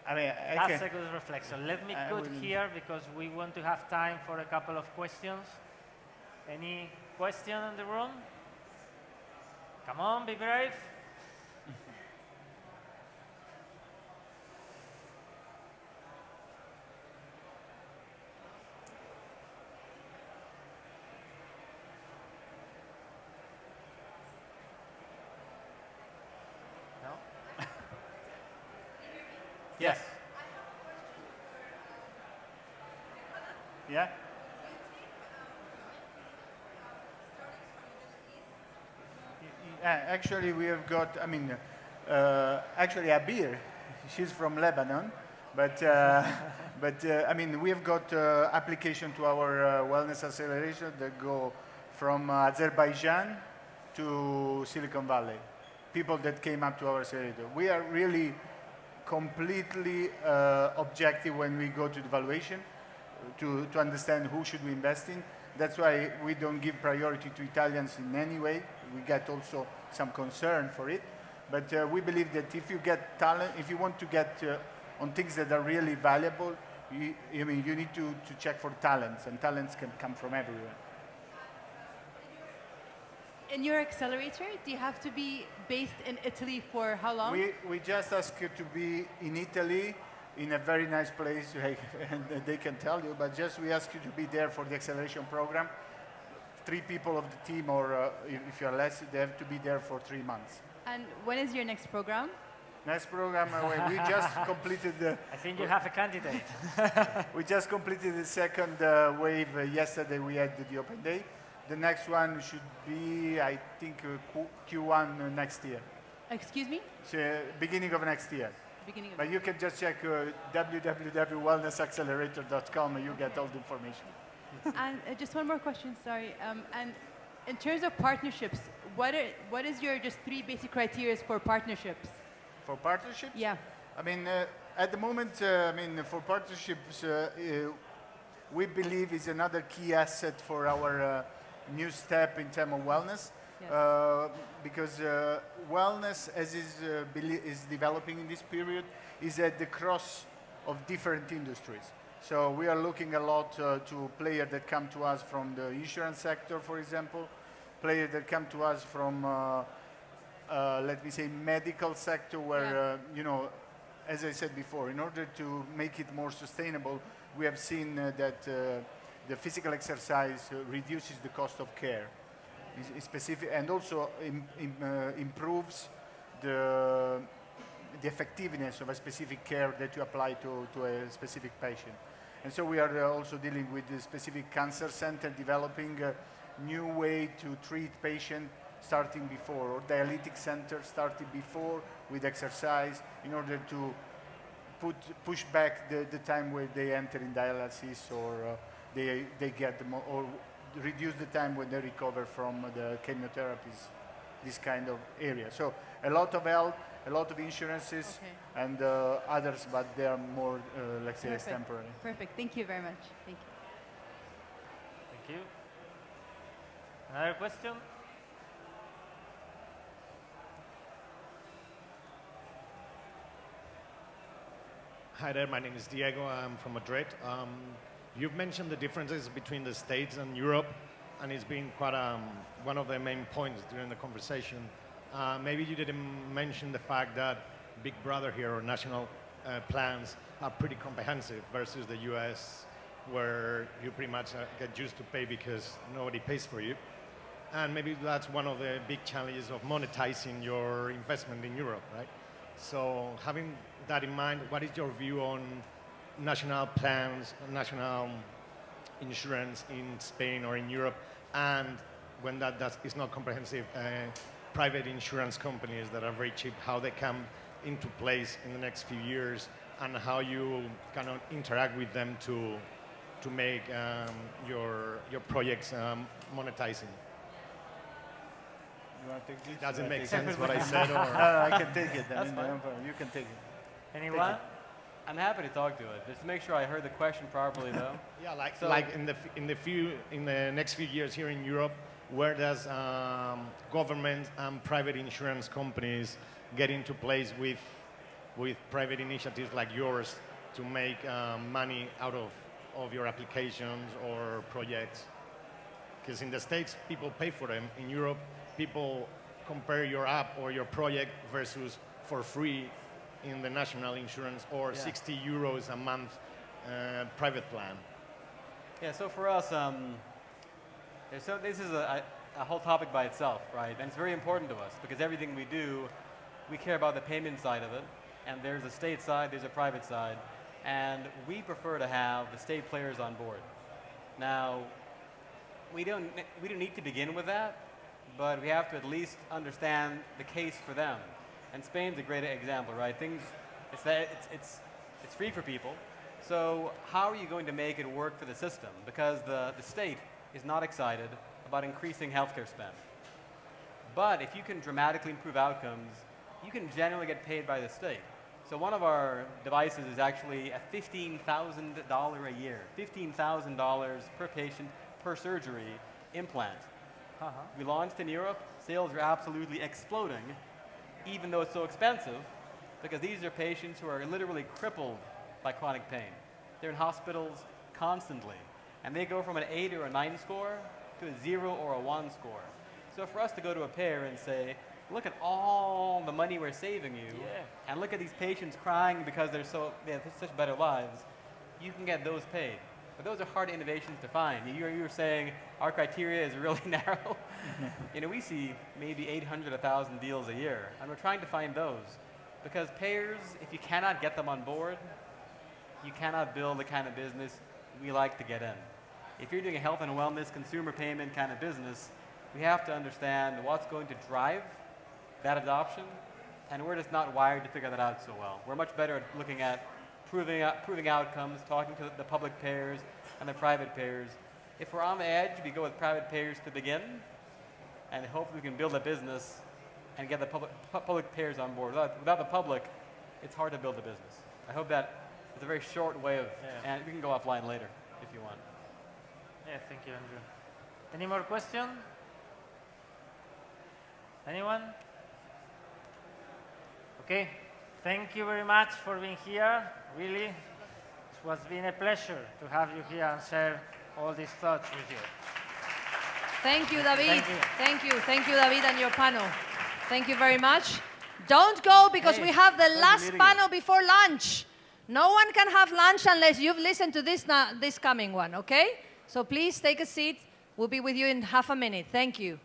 That's a good reflection. Let me cut here because we want to have time for a couple of questions. Any question in the room? Come on, be brave. No? Yes. Yeah? Actually, we have got, actually Abir, she's from Lebanon, but we have got application to our wellness acceleration that go from Azerbaijan to Silicon Valley, people that came up to our accelerator. We are really completely objective when we go to the valuation to understand who should we invest in. That's why we don't give priority to Italians in any way. We get also some concern for it. But we believe that if you get talent, if you want to get on things that are really valuable, you need to check for talents, and talents can come from everywhere. In your accelerator, do you have to be based in Italy for how long? We just ask you to be in Italy, in a very nice place, and they can tell you, but just we ask you to be there for the acceleration program. 3 people of the team, or if you're less, they have to be there for 3 months. And when is your next program? Next program, we just completed the... I think you have a candidate. We just completed the second wave yesterday. We had the open day. The next one should be, I think, Q1 next year. Excuse me? So, beginning of next year. But you can just check www.wellnessaccelerator.com and you get all the information. And just one more question, sorry. And in terms of partnerships, what is your just 3 basic criteria for partnerships? For partnerships? Yeah. At the moment, for partnerships, we believe is another key asset for our new step in terms of wellness. Yes. Because wellness, as is developing in this period, is at the cross of different industries. So we are looking a lot to players that come to us from the insurance sector, for example, players that come to us from, let me say, medical sector, where, as I said before, in order to make it more sustainable, we have seen that the physical exercise reduces the cost of care. Specific, and also improves the effectiveness of a specific care that you apply to a specific patient. And so we are also dealing with the specific cancer center, developing a new way to treat patients starting before, or dialytic center starting before with exercise in order to push back the time where they enter in dialysis, or they get or reduce the time when they recover from the chemotherapies, this kind of area. So a lot of health, a lot of insurances, and others, but they are more, let's say, temporary. Perfect. Thank you very much. Thank you. Thank you. Another question? Hi there, my name is Diego. I'm from Madrid. You've mentioned the differences between the States and Europe, and it's been quite one of the main points during the conversation. Maybe you didn't mention the fact that Big Brother here, or national plans, are pretty comprehensive versus the US, where you pretty much get used to pay because nobody pays for you. And maybe that's one of the big challenges of monetizing your investment in Europe, right? So having that in mind, what is your view on national plans, national insurance in Spain or in Europe, and when that is not comprehensive, private insurance companies that are very cheap, how they come into place in the next few years, and how you kind of interact with them to make your projects monetizing? You want to take this? Does it make sense what I said? Or? I can take it. That's fine. You can take it. Anyone? I'm happy to talk to it. Just to make sure I heard the question properly, though. Yeah, like, So- like in the next few years here in Europe, where does government and private insurance companies get into place with private initiatives like yours to make money out of your applications or projects? Because in the States, people pay for them. In Europe, people compare your app or your project versus for free in the national insurance or Yeah. 60 euros a month private plan. Yeah, so for us, so this is a whole topic by itself, right? And it's very important to us because everything we do, we care about the payment side of it. And there's a state side, there's a private side. And we prefer to have the state players on board. Now, we don't need to begin with that, but we have to at least understand the case for them. And Spain's a great example, right? It's free for people. So how are you going to make it work for the system? Because the state is not excited about increasing healthcare spend. But if you can dramatically improve outcomes, you can generally get paid by the state. So one of our devices is actually a $15,000 a year, $15,000 per patient per surgery implant. We launched in Europe. Sales are absolutely exploding, even though it's so expensive, because these are patients who are literally crippled by chronic pain. They're in hospitals constantly, and they go from an 8 or a 9 score to a 0 or a 1 score. So for us to go to a payer and say, look at all the money we're saving you, and look at these patients crying because they have such better lives, you can get those paid. But those are hard innovations to find. You were saying our criteria is really narrow. We see maybe 800, 1,000 deals a year, and we're trying to find those. Because payers, if you cannot get them on board, you cannot build the kind of business we like to get in. If you're doing a health and wellness, consumer payment kind of business, we have to understand what's going to drive that adoption, and we're just not wired to figure that out so well. We're much better at looking at proving outcomes, talking to the public payers and the private payers. If we're on the edge, we go with private payers to begin, and hopefully we can build a business and get the public payers on board. Without the public, it's hard to build a business. I hope that is a very short way of, and we can go offline later if you want. Yeah, thank you, Andrew. Any more questions? Anyone? Okay, thank you very much for being here. Really, it has been a pleasure to have you here and share all these thoughts with you. Thank you, David. Thank you. Thank you. Thank you, David, and your panel. Thank you very much. Don't go because we have the last panel before lunch. No one can have lunch unless you've listened to this coming one, okay? So please take a seat. We'll be with you in half a minute. Thank you.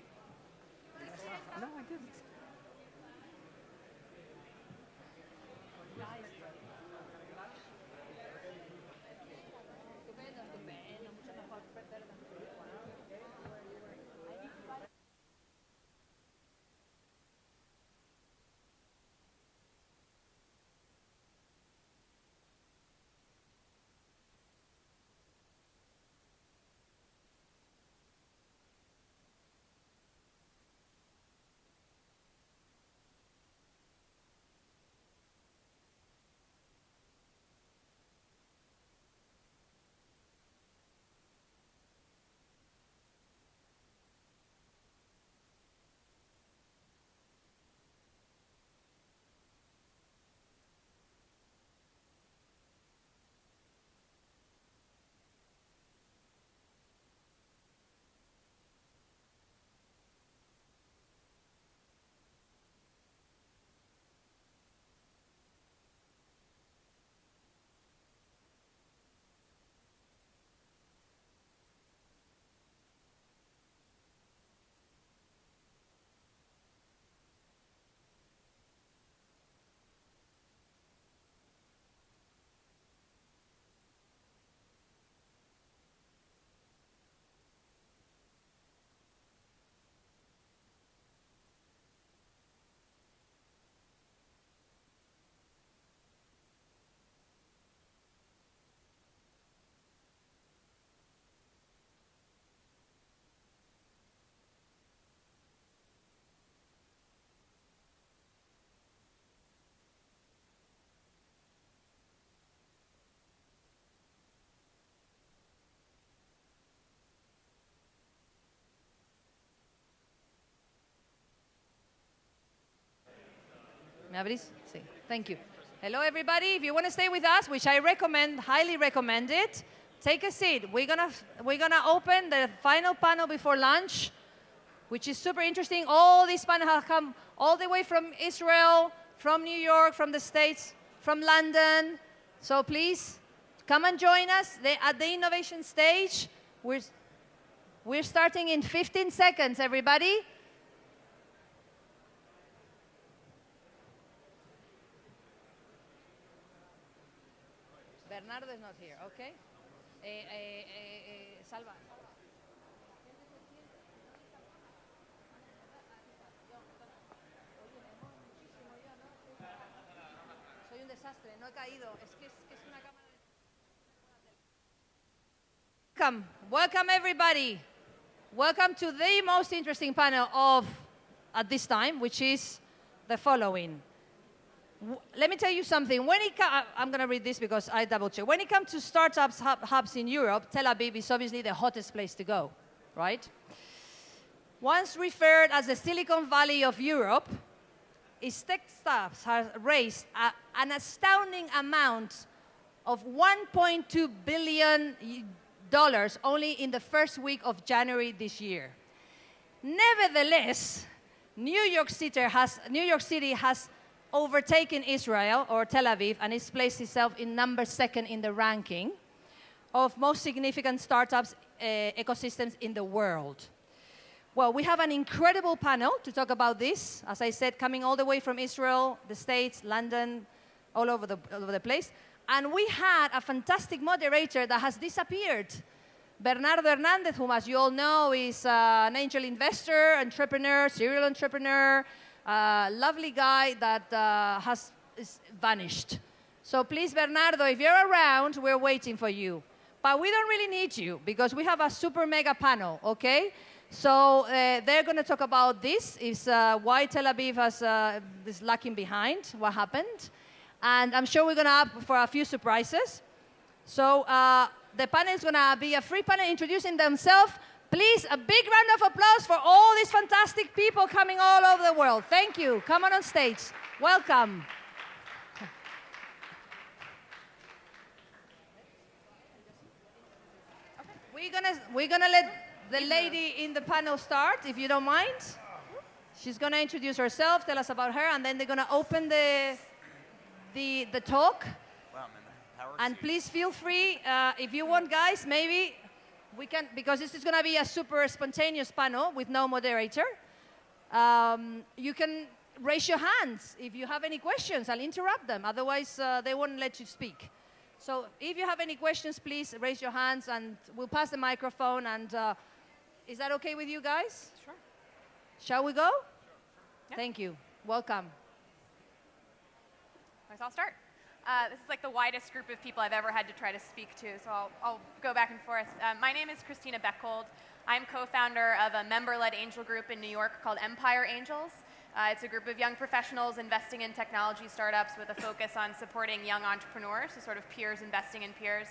Sí. Thank you. Hello, everybody. If you want to stay with us, which I recommend, highly recommend it, take a seat. We're gonna open the final panel before lunch, which is super interesting. All these panels have come all the way from Israel, from New York, from the States, from London. So please, come and join us at the innovation stage. We're starting in 15 seconds, everybody. Bernardo is not here, okay? Salva. Soy un desastre, no he caído. Es que es una cámara de... Welcome everybody. Welcome to the most interesting panel at this time, which is the following. Let me tell you something. I'm going to read this because I double check. When it comes to startups hubs in Europe, Tel Aviv is obviously the hottest place to go, right? Once referred as the Silicon Valley of Europe, its tech startups have raised an astounding amount of $1.2 billion only in the first week of January this year. Nevertheless, New York City has overtaken Israel, or Tel Aviv, and it's placed itself in number 2nd in the ranking of most significant startups ecosystems in the world. Well, we have an incredible panel to talk about this. As I said, coming all the way from Israel, the States, London, all over the place. And we had a fantastic moderator that has disappeared. Bernardo Hernandez, whom, as you all know, is an angel investor, entrepreneur, serial entrepreneur, lovely guy that is vanished. So please, Bernardo, if you're around, we're waiting for you. But we don't really need you because we have a super mega panel, okay? So they're going to talk about this, is why Tel Aviv is lacking behind, what happened. And I'm sure we're going to have for a few surprises. So the panel is going to be a free panel introducing themselves. Please, a big round of applause for all these fantastic people coming all over the world. Thank you. Come on stage. Welcome. We're gonna let the lady in the panel start, if you don't mind. She's gonna introduce herself, tell us about her, and then they're gonna open the talk. And please feel free, if you want, guys, maybe we can, because this is going to be a super spontaneous panel with no moderator. You can raise your hands if you have any questions. I'll interrupt them. Otherwise, they won't let you speak. So if you have any questions, please raise your hands, and we'll pass the microphone. And is that okay with you guys? Sure. Shall we go? Yeah. Thank you. Welcome. I'll start. This is like the widest group of people I've ever had to try to speak to, so I'll go back and forth. My name is Christina Beckhold. I'm co-founder of a member-led angel group in New York called Empire Angels. It's a group of young professionals investing in technology startups with a focus on supporting young entrepreneurs, so sort of peers investing in peers.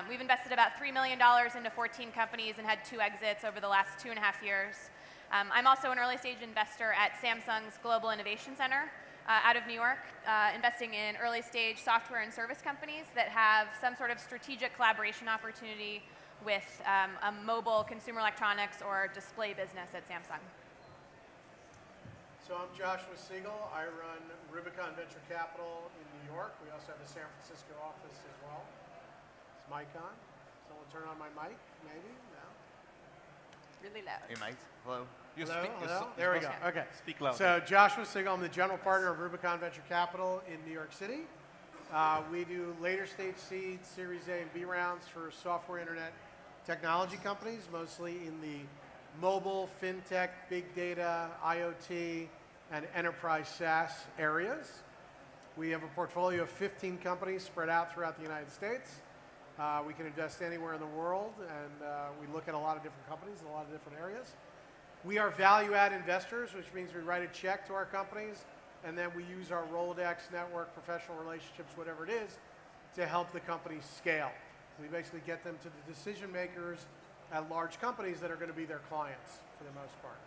We've invested about $3 million into 14 companies and had 2 exits over the last 2.5 years. I'm also an early-stage investor at Samsung's Global Innovation Center, out of New York, investing in early-stage software and service companies that have some sort of strategic collaboration opportunity with a mobile consumer electronics or display business at Samsung. So I'm Joshua Siegel. I run Rubicon Venture Capital in New York. We also have a San Francisco office as well. Is mic on? Someone turn on my mic, maybe? No? Really loud. Hey, mate. Hello. Hello? There we go. Okay. Speak loud. So Joshua Siegel, I'm the general partner of Rubicon Venture Capital in New York City. We do later stage seed, Series A and B rounds for software internet technology companies, mostly in the mobile, fintech, big data, IoT, and enterprise SaaS areas. We have a portfolio of 15 companies spread out throughout the United States. We can invest anywhere in the world, and we look at a lot of different companies in a lot of different areas. We are value-add investors, which means we write a check to our companies, and then we use our Rolodex network, professional relationships, whatever it is, to help the companies scale. We basically get them to the decision makers at large companies that are going to be their clients for the most part.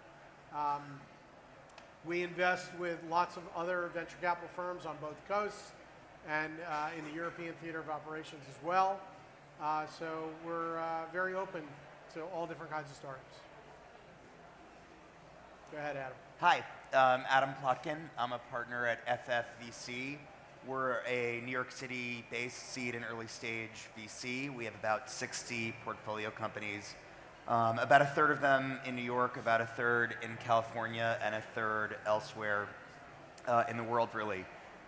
We invest with lots of other venture capital firms on both coasts and in the European theater of operations as well. So we're very open to all different kinds of startups. Go ahead, Adam. Hi, Adam Plotkin. I'm a partner at FFVC. We're a New York City-based seed and early stage VC. We have about 60 portfolio companies, about a third of them in New York, about a third in California, and a third elsewhere in the world, really.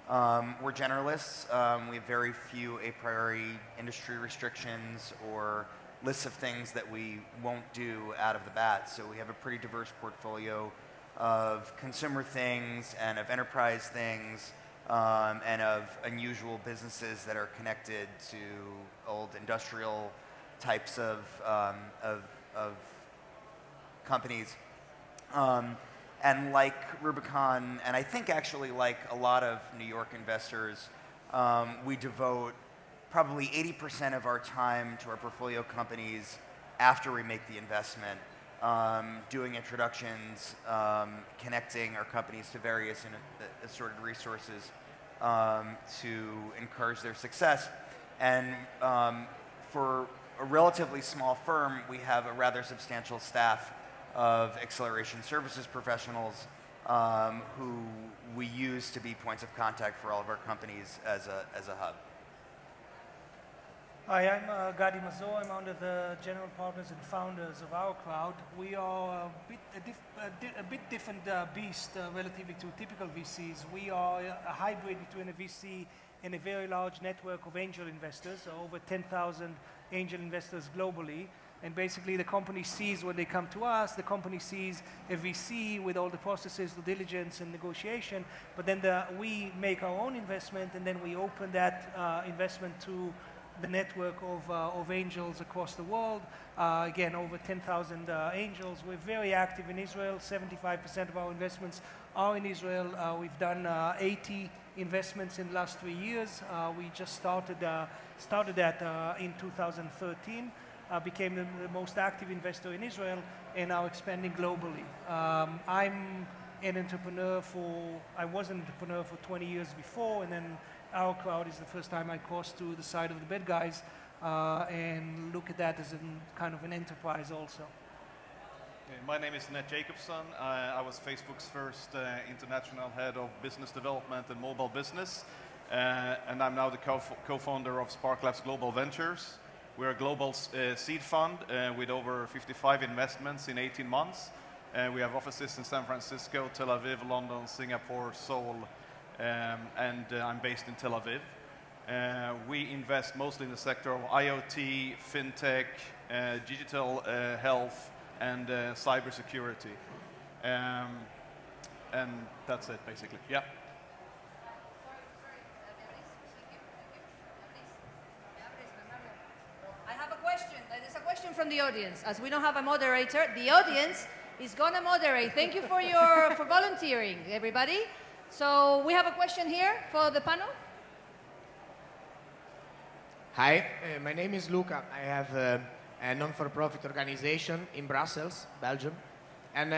We're generalists. We have very few a priori industry restrictions or lists of things that we won't do out of the bat. So we have a pretty diverse portfolio of consumer things and of enterprise things and of unusual businesses that are connected to old industrial types of companies. And like Rubicon, and I think actually like a lot of New York investors, we devote probably 80% of our time to our portfolio companies after we make the investment, doing introductions, connecting our companies to various assorted resources to encourage their success. And for a relatively small firm, we have a rather substantial staff of acceleration services professionals who we use to be points of contact for all of our companies as a hub. Hi, I'm Gadi Mazor. I'm one of the general partners and founders of Our Crowd. We are a bit different beast relatively to typical VCs. We are a hybrid between a VC and a very large network of angel investors, so over 10,000 angel investors globally. And basically the company sees when they come to us, the company sees a VC with all the processes, due diligence and negotiation, but then we make our own investment and then we open that investment to the network of angels across the world. Again, over 10,000 angels. We're very active in Israel. 75% of our investments are in Israel. We've done 80 investments in the last 3 years. We just started that in 2013. Became the most active investor in Israel and now expanding globally. I was an entrepreneur for 20 years before, and then Our Crowd is the first time I crossed to the side of the bad guys and look at that as kind of an enterprise also. My name is Ned Jacobson. I was Facebook's first international head of business development and mobile business, and I'm now the co-founder of Spark Labs Global Ventures. We're a global seed fund with over 55 investments in 18 months. We have offices in San Francisco, Tel Aviv, London, Singapore, Seoul, and I'm based in Tel Aviv. We invest mostly in the sector of IoT, fintech, digital health, and cybersecurity. And that's it, basically. Yeah. There's a question from the audience. As we don't have a moderator, the audience is going to moderate. Thank you for volunteering, everybody. So we have a question here for the panel. Hi, my name is Luca. I have a non-for-profit organization in Brussels, Belgium, and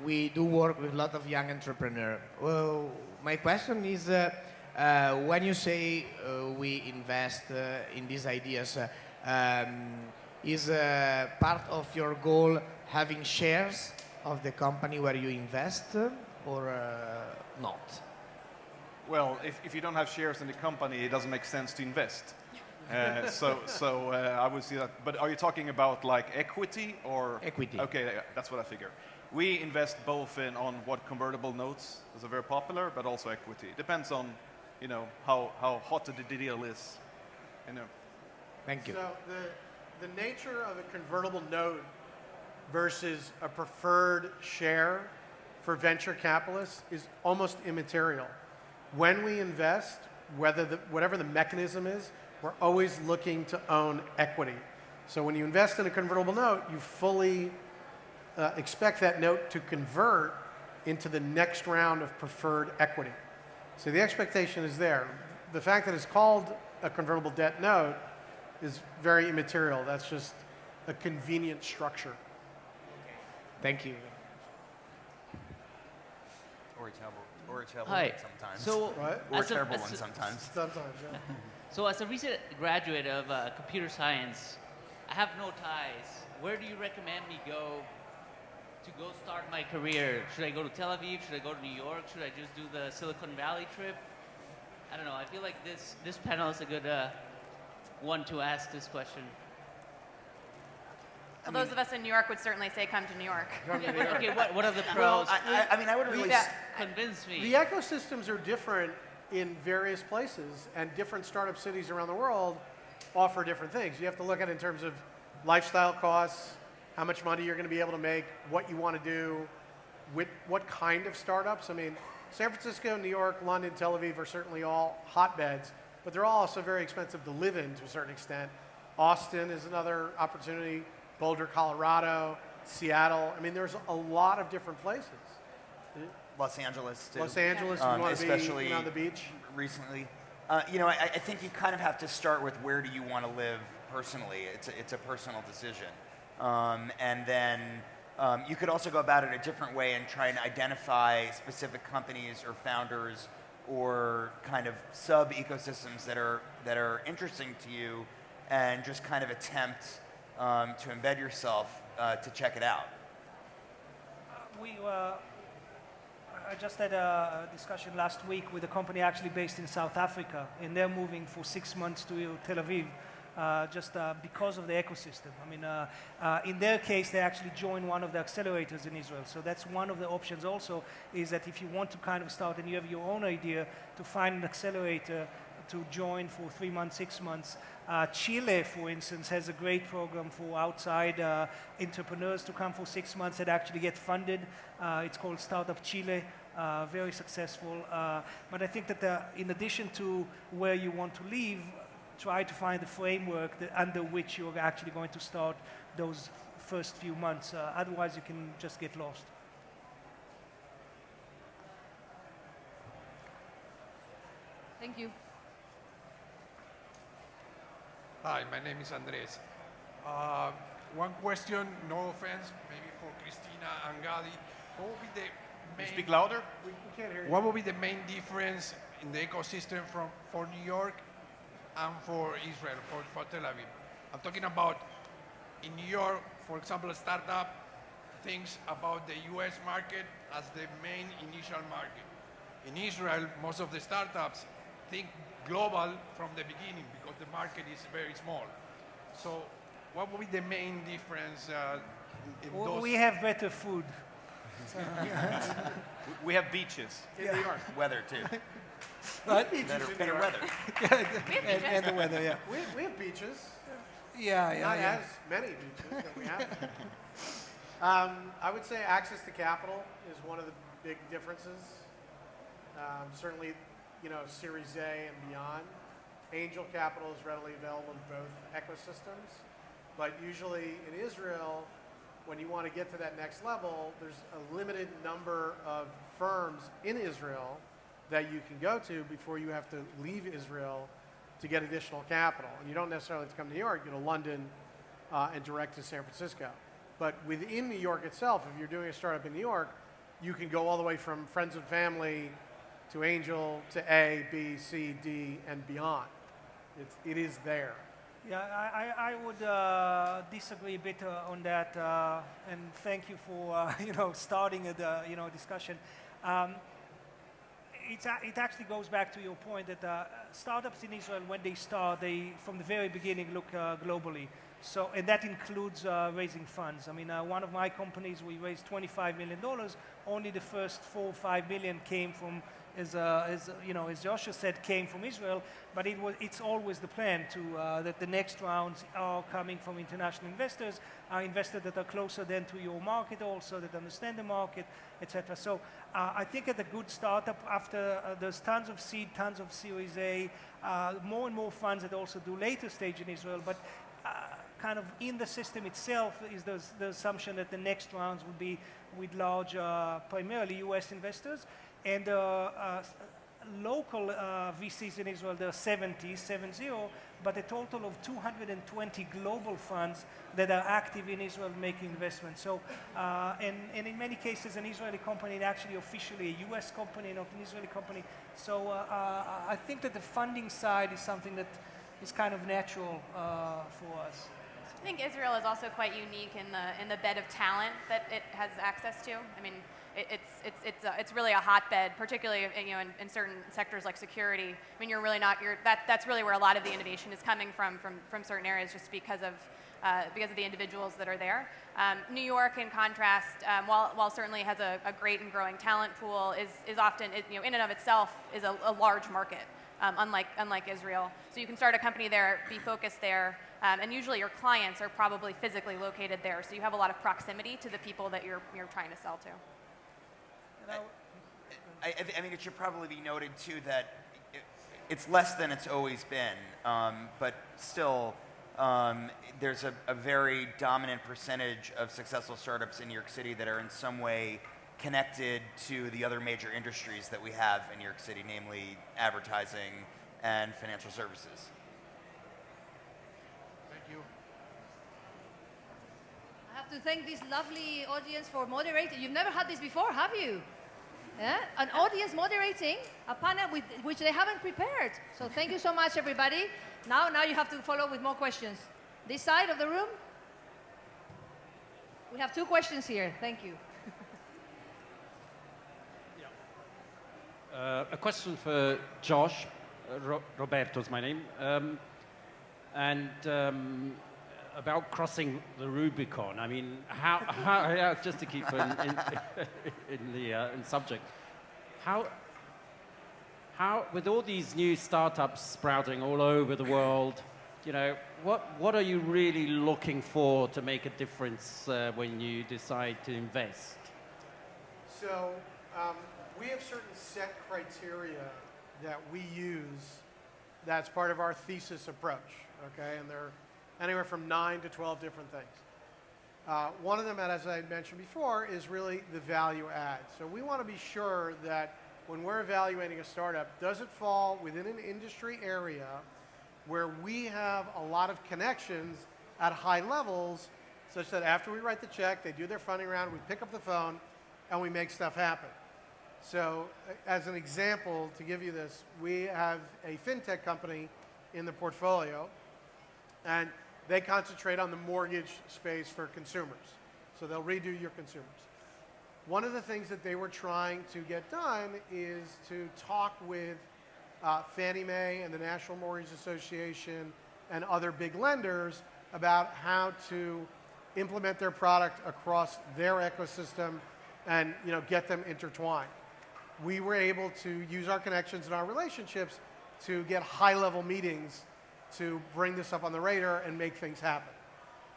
we do work with a lot of young entrepreneurs. Well, my question is, when you say we invest in these ideas, is part of your goal having shares of the company where you invest or not? Well, if you don't have shares in the company, it doesn't make sense to invest. So I would see that. But are you talking about like equity or? Equity. Okay, that's what I figure. We invest both on what convertible notes is very popular, but also equity. It depends on, how hot the deal is. Thank you. So the nature of a convertible note versus a preferred share for venture capitalists is almost immaterial. When we invest, whatever the mechanism is, we're always looking to own equity. So when you invest in a convertible note, you fully expect that note to convert into the next round of preferred equity. So the expectation is there. The fact that it's called a convertible debt note is very immaterial. That's just a convenient structure. Thank you. Or a terrible Hi. one sometimes. So, Or a as a- terrible as one a- sometimes. Sometimes, yeah. So as a recent graduate of computer science, I have no ties. Where do you recommend me go to go start my career? Should I go to Tel Aviv? Should I go to New York? Should I just do the Silicon Valley trip? I don't know. I feel like this panel is a good one to ask this question. Well, those of us in New York would certainly say come to New York. Yeah, okay, what are the Well, pros? I mean, I would really... Convince me. The ecosystems are different in various places, and different startup cities around the world offer different things. You have to look at it in terms of lifestyle costs, how much money you're going to be able to make, what you want to do, with what kind of startups. I mean, San Francisco, New York, London, Tel Aviv are certainly all hotbeds, but they're all also very expensive to live in to a certain extent. Austin is another opportunity, Boulder, Colorado, Seattle. I mean, there's a lot of different places. Los Angeles, too. Los Angeles, we want to be on the beach. Recently. You know, I think you kind of have to start with where do you want to live personally. It's a personal decision. And then you could also go about it a different way and try and identify specific companies or founders or kind of sub-ecosystems that are interesting to you and just kind of attempt to embed yourself to check it out. I just had a discussion last week with a company actually based in South Africa, and they're moving for 6 months to Tel Aviv just because of the ecosystem. I mean, in their case, they actually joined one of the accelerators in Israel. So that's one of the options also, is that if you want to kind of start and you have your own idea, to find an accelerator to join for 3 months, 6 months. Chile, for instance, has a great program for outside entrepreneurs to come for 6 months and actually get funded. It's called Startup Chile, very successful. But I think that in addition to where you want to live, try to find a framework under which you're actually going to start those first few months. Otherwise, you can just get lost. Thank you. Hi, my name is Andres. One question, no offense, maybe for Christina and Gadi. What will be the main... Speak louder. We can't hear you. What will be the main difference in the ecosystem for New York and for Israel, for Tel Aviv? I'm talking about in New York, for example, a startup thinks about the US market as the main initial market. In Israel, most of the startups think global from the beginning because the market is very small. So what will be the main difference in those? We have better food. We have beaches. In New York. Weather, too. Better weather. and the weather, yeah. We have beaches. Not as many beaches, but we have them. I would say access to capital is one of the big differences. Certainly, Series A and beyond. Angel capital is readily available in both ecosystems. But usually in Israel, when you want to get to that next level, there's a limited number of firms in Israel that you can go to before you have to leave Israel to get additional capital. And you don't necessarily have to come to New York, you go to London and direct to San Francisco. But within New York itself, if you're doing a startup in New York, you can go all the way from friends and family to angel to A, B, C, D, and beyond. It is there. Yeah, I would disagree a bit on that, and thank you for starting the discussion. It actually goes back to your point that startups in Israel, when they start, they from the very beginning look globally. So, and that includes raising funds. I mean, one of my companies, we raised $25 million. Only the first 4 or 5 million came from, as Joshua said, came from Israel. But it's always the plan that the next rounds are coming from international investors, investors that are closer then to your market also, that understand the market, etc. So I think at a good startup, after there's tons of seed, tons of Series A, more and more funds that also do later stage in Israel, but kind of in the system itself is the assumption that the next rounds will be with large, primarily US investors. And local VCs in Israel, there are 70, but a total of 220 global funds that are active in Israel making investments. So, and in many cases, an Israeli company is actually officially a US company, not an Israeli company. So I think that the funding side is something that is kind of natural for us. I think Israel is also quite unique in the bed of talent that it has access to. I mean, it's really a hotbed, particularly in certain sectors like security. I mean, that's really where a lot of the innovation is coming from certain areas, just because of the individuals that are there. New York, in contrast, while certainly has a great and growing talent pool, is often in and of itself is a large market, unlike Israel. So you can start a company there, be focused there, and usually your clients are probably physically located there. So you have a lot of proximity to the people that you're trying to sell to. I mean, it should probably be noted, too, that it's less than it's always been, but still, there's a very dominant percentage of successful startups in New York City that are in some way connected to the other major industries that we have in New York City, namely advertising and financial services. Thank you. I have to thank this lovely audience for moderating. You've never had this before, have you? Yeah? An audience moderating a panel which they haven't prepared. So thank you so much, everybody. Now you have to follow with more questions. This side of the room? We have 2 questions here. Thank you. A question for Josh. Roberto's my name. About crossing the Rubicon. I mean, how just to keep in subject, how with all these new startups sprouting all over the world, what are you really looking for to make a difference when you decide to invest? So we have certain set criteria that we use that's part of our thesis approach, okay? And they're anywhere from 9 to 12 different things. One of them, as I mentioned before, is really the value add. So we want to be sure that when we're evaluating a startup, does it fall within an industry area where we have a lot of connections at high levels, such that after we write the check, they do their funding round, we pick up the phone, and we make stuff happen. So as an example, to give you this, we have a fintech company in the portfolio, and they concentrate on the mortgage space for consumers. So they'll redo your consumers. One of the things that they were trying to get done is to talk with Fannie Mae and the National Mortgage Association and other big lenders about how to implement their product across their ecosystem and get them intertwined. We were able to use our connections and our relationships to get high-level meetings to bring this up on the radar and make things happen.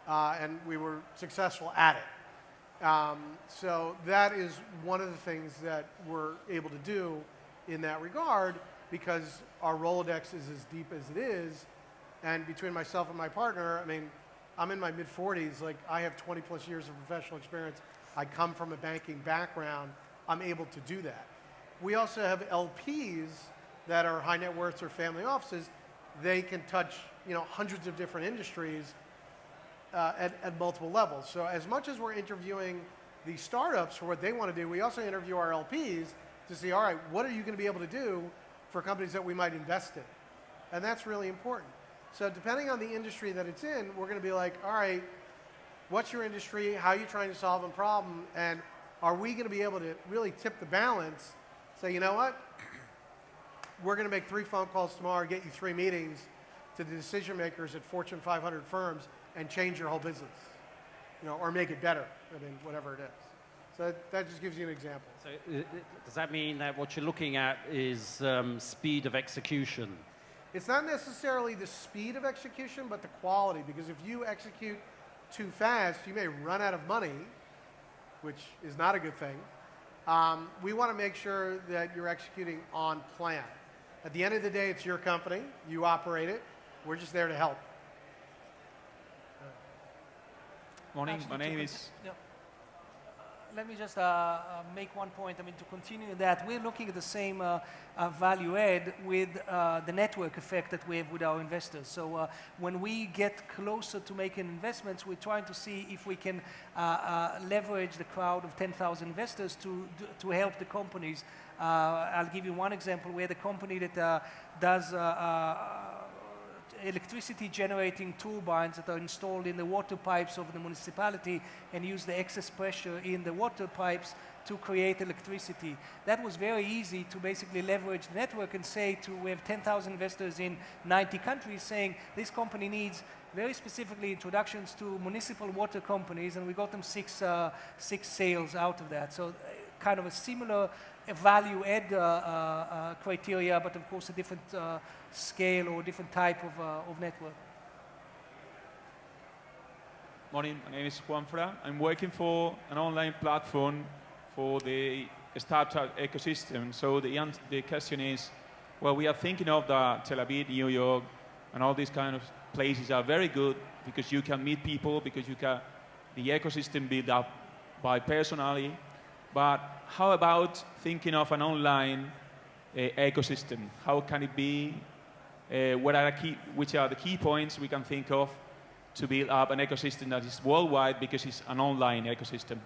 And we were successful at it. So that is one of the things that we're able to do in that regard, because our Rolodex is as deep as it is. And between myself and my partner, I mean, I'm in my mid-40s. Like, I have 20 plus years of professional experience. I come from a banking background. I'm able to do that. We also have LPs that are high net worths or family offices. They can touch, hundreds of different industries at multiple levels. So as much as we're interviewing the startups for what they want to do, we also interview our LPs to see, all right, what are you going to be able to do for companies that we might invest in? And that's really important. So depending on the industry that it's in, we're going to be like, all right, what's your industry? How are you trying to solve a problem? And are we going to be able to really tip the balance, say, you know what? We're going to make 3 phone calls tomorrow, get you 3 meetings to the decision makers at Fortune 500 firms and change your whole business, or make it better. I mean, whatever it is. So that just gives you an example. So does that mean that what you're looking at is speed of execution? It's not necessarily the speed of execution, but the quality, because if you execute too fast, you may run out of money, which is not a good thing. We want to make sure that you're executing on plan. At the end of the day, it's your company. You operate it. We're just there to help. Morning. My name is... let me just make one point. I mean, to continue that, we're looking at the same value add with the network effect that we have with our investors. So when we get closer to making investments, we're trying to see if we can leverage the crowd of 10,000 investors to help the companies. I'll give you one example. We had a company that does electricity generating turbines that are installed in the water pipes of the municipality and use the excess pressure in the water pipes to create electricity. That was very easy to basically leverage the network and say we have 10,000 investors in 90 countries saying this company needs very specifically introductions to municipal water companies, and we got them six sales out of that. So kind of a similar value add criteria, but of course a different scale or different type of network. Morning, my name is Juanfra. I'm working for an online platform for the startup ecosystem. So the question is, well, we are thinking of that Tel Aviv, New York, and all these kind of places are very good because you can meet people, because you can, the ecosystem built up by personally. But how about thinking of an online ecosystem? How can it be? Which are the key points we can think of to build up an ecosystem that is worldwide because it's an online ecosystem?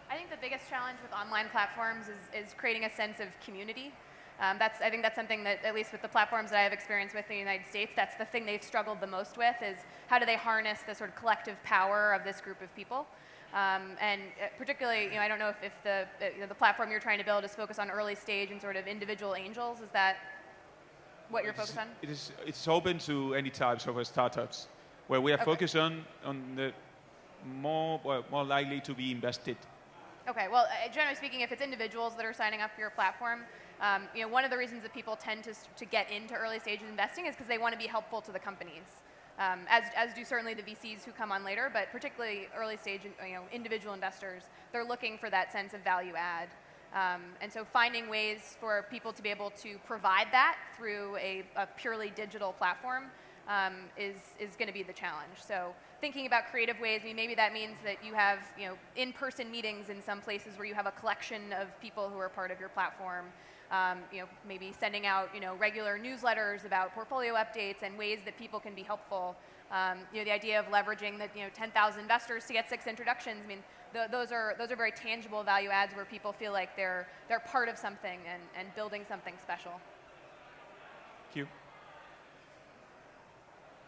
I think the biggest challenge with online platforms is creating a sense of community. I think that's something that, at least with the platforms that I have experience with in the United States, that's the thing they've struggled the most with, is how do they harness the sort of collective power of this group of people. And particularly, I don't know if the platform you're trying to build is focused on early stage and sort of individual angels. Is that what you're focused on? It's open to any types of startups, where we are focused on the more likely to be invested. Okay, well, generally speaking, if it's individuals that are signing up for your platform, one of the reasons that people tend to get into early stage investing is because they want to be helpful to the companies. As do certainly the VCs who come on later, but particularly early stage, individual investors, they're looking for that sense of value add. And so finding ways for people to be able to provide that through a purely digital platform is going to be the challenge. So thinking about creative ways, maybe that means that you have in-person meetings in some places where you have a collection of people who are part of your platform. Maybe sending out regular newsletters about portfolio updates and ways that people can be helpful. The idea of leveraging the 10,000 investors to get 6 introductions. Those are very tangible value adds where people feel like they're part of something and building something special. Thank you.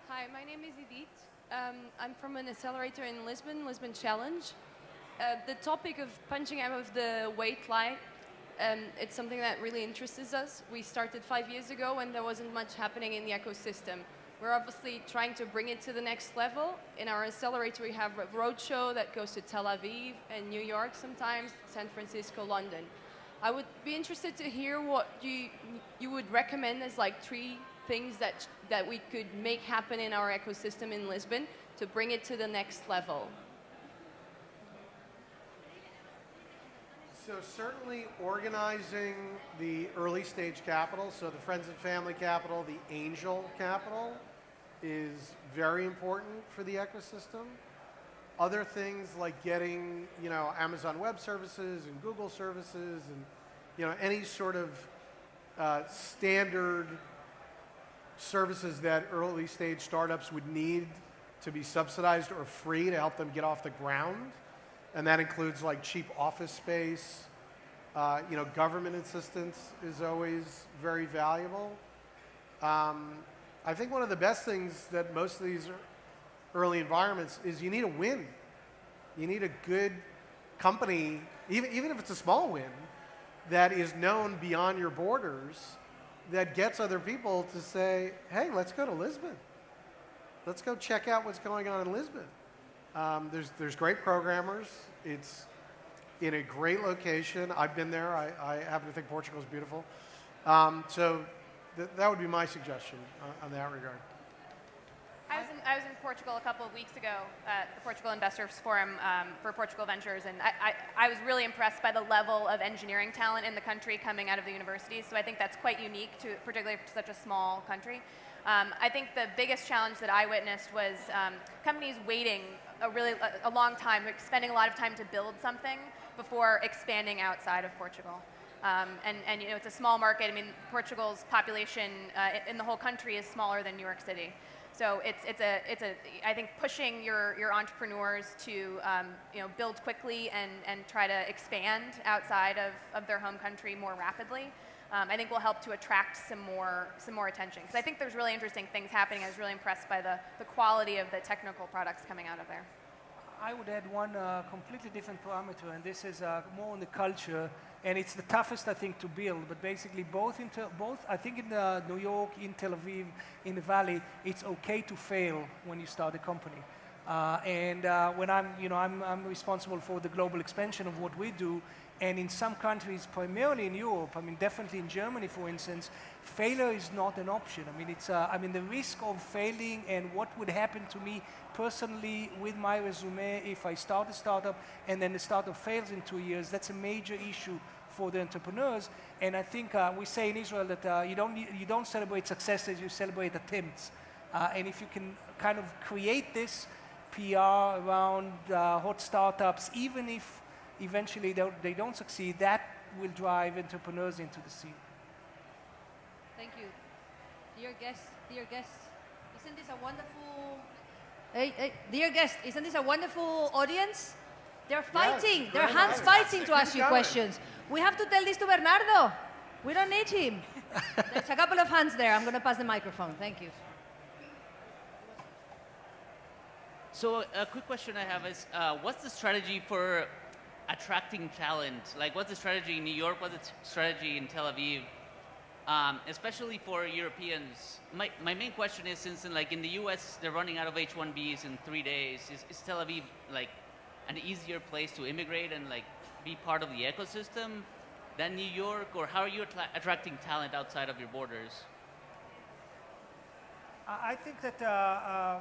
Hi, my name is Edith. I'm from an accelerator in Lisbon Challenge. The topic of punching out of the weight line, it's something that really interests us. We started 5 years ago and there wasn't much happening in the ecosystem. We're obviously trying to bring it to the next level. In our accelerator, we have a roadshow that goes to Tel Aviv and New York sometimes, San Francisco, London. I would be interested to hear what you would recommend as like 3 things that we could make happen in our ecosystem in Lisbon to bring it to the next level. So certainly organizing the early stage capital, so the friends and family capital, the angel capital, is very important for the ecosystem. Other things like getting, Amazon Web Services and Google services and, any sort of standard services that early stage startups would need to be subsidized or free to help them get off the ground. And that includes like cheap office space. Government assistance is always very valuable. I think one of the best things that most of these early environments is you need a win. You need a good company, even if it's a small win, that is known beyond your borders, that gets other people to say, hey, let's go to Lisbon. Let's go check out what's going on in Lisbon. There's great programmers. It's in a great location. I've been there. I happen to think Portugal is beautiful. So that would be my suggestion on that regard. I I was in Portugal a couple of weeks ago at the Portugal Investors Forum for Portugal Ventures, and I was really impressed by the level of engineering talent in the country coming out of the universities. So I think that's quite unique, particularly for such a small country. I think the biggest challenge that I witnessed was companies waiting a long time, like spending a lot of time to build something before expanding outside of Portugal. And you know, it's a small market. I mean, Portugal's population in the whole country is smaller than New York City. So I think pushing your entrepreneurs to you know, build quickly and try to expand outside of their home country more rapidly, I think will help to attract some more attention. Because I think there's really interesting things happening. I was really impressed by the quality of the technical products coming out of there. I would add one completely different parameter, and this is more on the culture, and it's the toughest, I think, to build. But basically, both I think in New York, in Tel Aviv, in the Valley, it's okay to fail when you start a company. When I'm responsible for the global expansion of what we do, and in some countries, primarily in Europe, I mean, definitely in Germany, for instance, failure is not an option. I mean, the risk of failing and what would happen to me personally with my resume if I start a startup and then the startup fails in 2 years, that's a major issue for the entrepreneurs. And I think we say in Israel that you don't celebrate successes, you celebrate attempts. And if you can kind of create this PR around hot startups, even if eventually they don't succeed, that will drive entrepreneurs into the scene. Thank you. Dear guests, isn't this a wonderful... dear guests, isn't this a wonderful audience? They're fighting, Yes, their hands fighting to ask you questions. We have to tell this to Bernardo. We don't need him. There's a couple of hands there. I'm going to pass the microphone. Thank you. So a quick question I have is, what's the strategy for attracting talent? Like, what's the strategy in New York? What's the strategy in Tel Aviv? Especially for Europeans. My main question is, since in the US, they're running out of H-1Bs in 3 days, is Tel Aviv like an easier place to immigrate and like be part of the ecosystem than New York? Or how are you attracting talent outside of your borders? I think that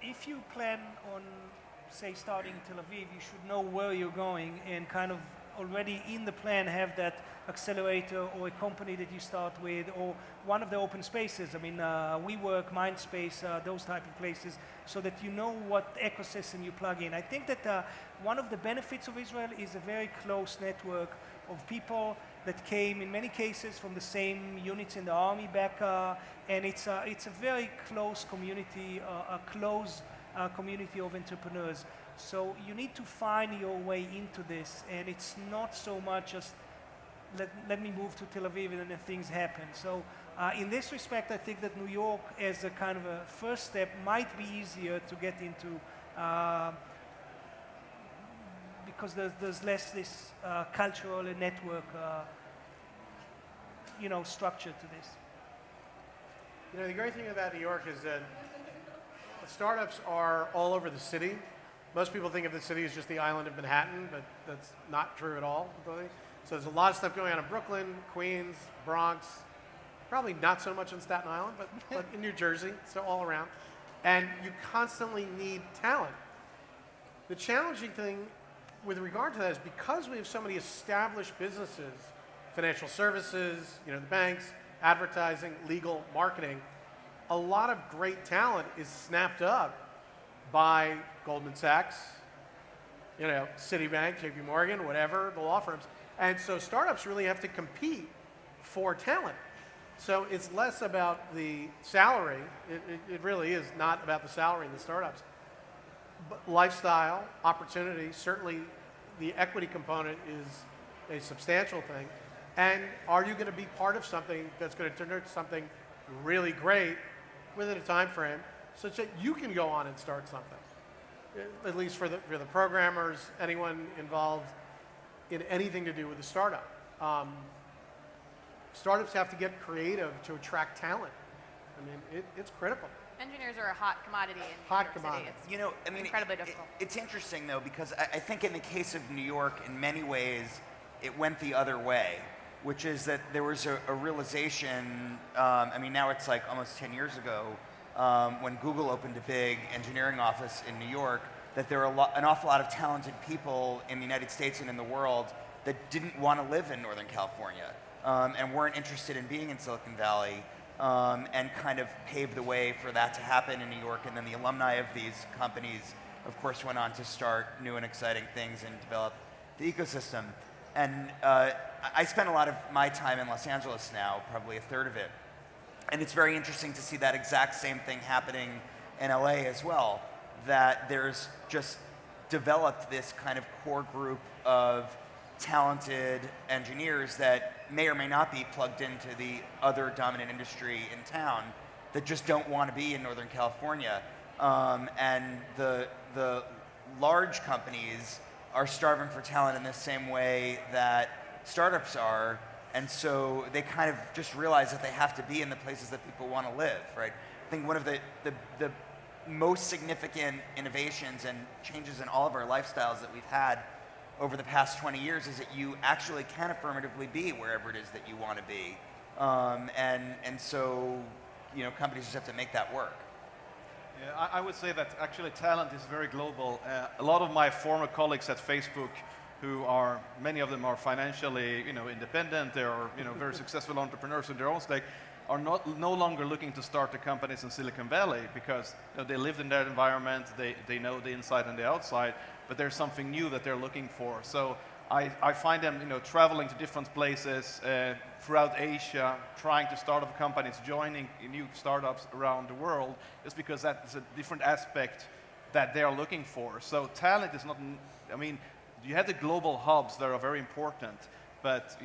if you plan on, say, starting in Tel Aviv, you should know where you're going and kind of already in the plan have that accelerator or a company that you start with or one of the open spaces. I mean, WeWork, Mindspace, those type of places, so that you know what ecosystem you plug in. I think that one of the benefits of Israel is a very close network of people that came, in many cases, from the same units in the army back, and it's a very close community, community of entrepreneurs. So you need to find your way into this, and it's not so much just let me move to Tel Aviv and then things happen. So in this respect, I think that New York as a kind of a first step might be easier to get into because there's less this cultural and network structure to this. You know, the great thing about New York is that the startups are all over the city. Most people think of the city as just the island of Manhattan, but that's not true at all, really. So there's a lot of stuff going on in Brooklyn, Queens, Bronx, probably not so much in Staten Island, but in New Jersey, so all around. And you constantly need talent. The challenging thing with regard to that is because we have so many established businesses, financial services, the banks, advertising, legal, marketing, a lot of great talent is snapped up by Goldman Sachs, Citibank, JP Morgan, whatever, the law firms. And so startups really have to compete for talent. So it's less about the salary. It really is not about the salary in the startups. But lifestyle, opportunity, certainly the equity component is a substantial thing. And are you going to be part of something that's going to turn into something really great within a time frame such that you can go on and start something? At least for the programmers, anyone involved in anything to do with a startup. Startups have to get creative to attract talent. I mean, it's critical. Engineers are a hot commodity in Hot New York commodity. City. It's incredibly difficult. It's interesting, though, because I think in the case of New York, in many ways, it went the other way, which is that there was a realization, now it's like almost 10 years ago, when Google opened a big engineering office in New York, that there are an awful lot of talented people in the United States and in the world that didn't want to live in Northern California and weren't interested in being in Silicon Valley, and kind of paved the way for that to happen in New York. And then the alumni of these companies, of course, went on to start new and exciting things and develop the ecosystem. And I spend a lot of my time in Los Angeles now, probably a third of it. And it's very interesting to see that exact same thing happening in LA as well, that there's just developed this kind of core group of talented engineers that may or may not be plugged into the other dominant industry in town that just don't want to be in Northern California. And the large companies are starving for talent in the same way that startups are, and so they kind of just realize that they have to be in the places that people want to live, right? I think one of the most significant innovations and changes in all of our lifestyles that we've had over the past 20 years is that you actually can affirmatively be wherever it is that you want to be. And so, you know, companies just have to make that work. Yeah, I would say that actually talent is very global. A lot of my former colleagues at Facebook, who are, many of them are financially, independent, they are, very successful entrepreneurs in their own stake, are no longer looking to start the companies in Silicon Valley because they lived in that environment, they know the inside and the outside, but there's something new that they're looking for. So I find them, traveling to different places throughout Asia, trying to start up companies, joining new startups around the world, just because that's a different aspect that they are looking for. So talent is not, you have the global hubs that are very important, but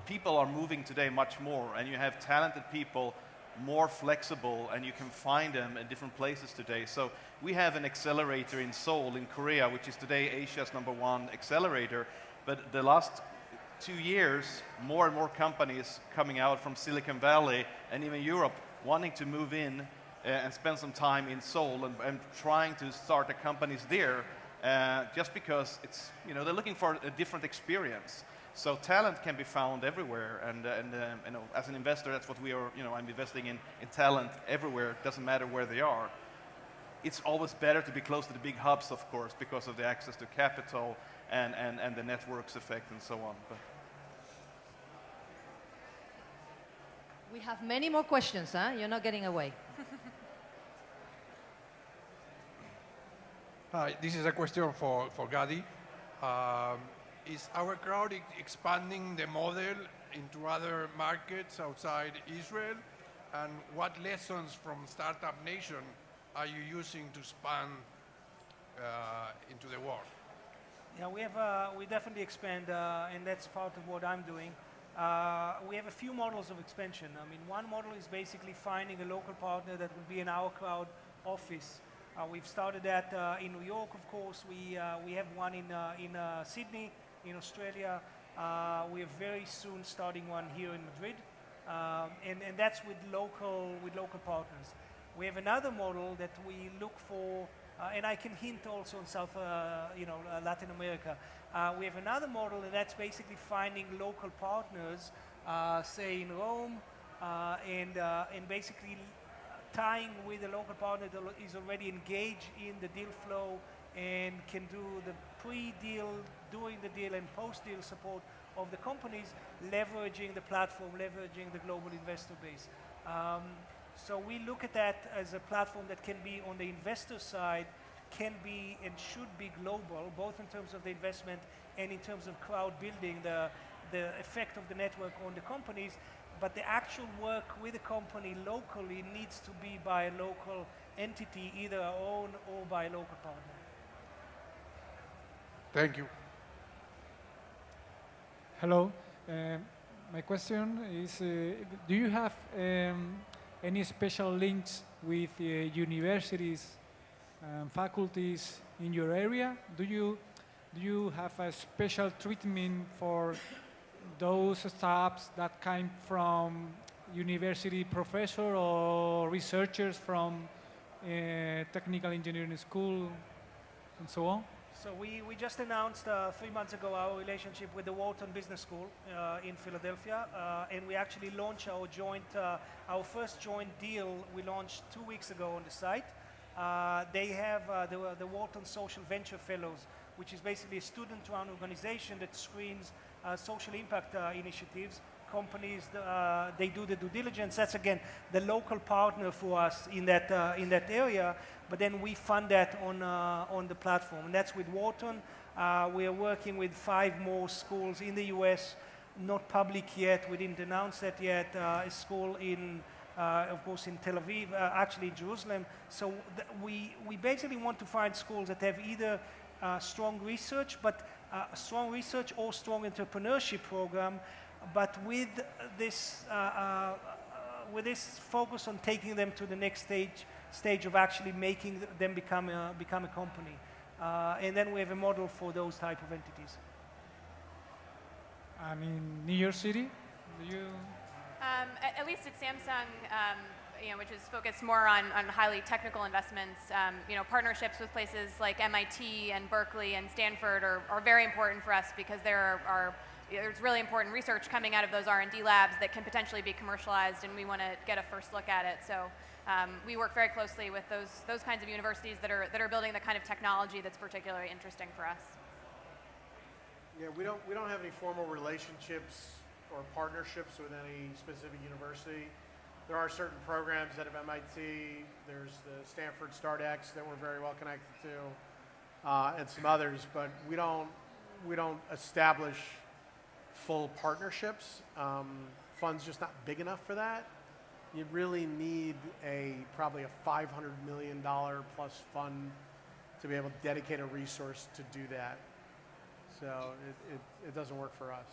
people are moving today much more, and you have talented people more flexible, and you can find them in different places today. So we have an accelerator in Seoul, in Korea, which is today Asia's #1 accelerator. But the last 2 years, more and more companies coming out from Silicon Valley and even Europe wanting to move in and spend some time in Seoul and trying to start the companies there, just because it's, they're looking for a different experience. So talent can be found everywhere, and as an investor, that's what we are. I'm investing in talent everywhere. It doesn't matter where they are. It's always better to be close to the big hubs, of course, because of the access to capital and the networks effect and so on. But we have many more questions, huh? You're not getting away. Hi, this is a question for Gadi. Is our crowd expanding the model into other markets outside Israel? And what lessons from Startup Nation are you using to expand into the world? Yeah, we definitely expand, and that's part of what I'm doing. We have a few models of expansion. One model is basically finding a local partner that will be in our crowd office. We've started that in New York, of course. We have one in Sydney, in Australia. We are very soon starting one here in Madrid, and that's with local partners. We have another model that we look for, and I can hint also in Latin America. We have another model, and that's basically finding local partners, say in Rome, and basically tying with a local partner that is already engaged in the deal flow and can do the pre-deal, during the deal, and post-deal support of the companies, leveraging the platform, leveraging the global investor base. So we look at that as a platform that can be on the investor side, can be and should be global, both in terms of the investment and in terms of crowd building, the effect of the network on the companies. But the actual work with the company locally needs to be by a local entity, either our own or by a local partner. Thank you. Hello. My question is, do you have any special links with universities and faculties in your area? Do you have a special treatment for those startups that came from university professor or researchers from technical engineering school and so on? So we just announced 3 months ago our relationship with the Wharton Business School in Philadelphia, and we actually launched our first joint deal. We launched 2 weeks ago on the site. They have the Wharton Social Venture Fellows, which is basically a student-run organization that screens social impact initiatives. Companies, they do the due diligence. That's again the local partner for us in that area. But then we fund that on the platform, and that's with Wharton. We are working with 5 more schools in the U.S. Not public yet. We didn't announce that yet. A school in, of course, in Tel Aviv, actually in Jerusalem. So we basically want to find schools that have either strong research, or strong entrepreneurship program. But with this focus on taking them to the next stage of actually making them become a company, and then we have a model for those type of entities. And in New York City, do you? At least at Samsung, which is focused more on highly technical investments, partnerships with places like MIT and Berkeley and Stanford are very important for us because there's really important research coming out of those R&D labs that can potentially be commercialized, and we want to get a first look at it. So we work very closely with those kinds of universities that are building the kind of technology that's particularly interesting for us. Yeah, we don't have any formal relationships or partnerships with any specific university. There are certain programs at MIT. There's the Stanford StartX that we're very well connected to, and some others. But we don't establish full partnerships. Fund's just not big enough for that. You really need probably a $500 million plus fund to be able to dedicate a resource to do that. So it doesn't work for us.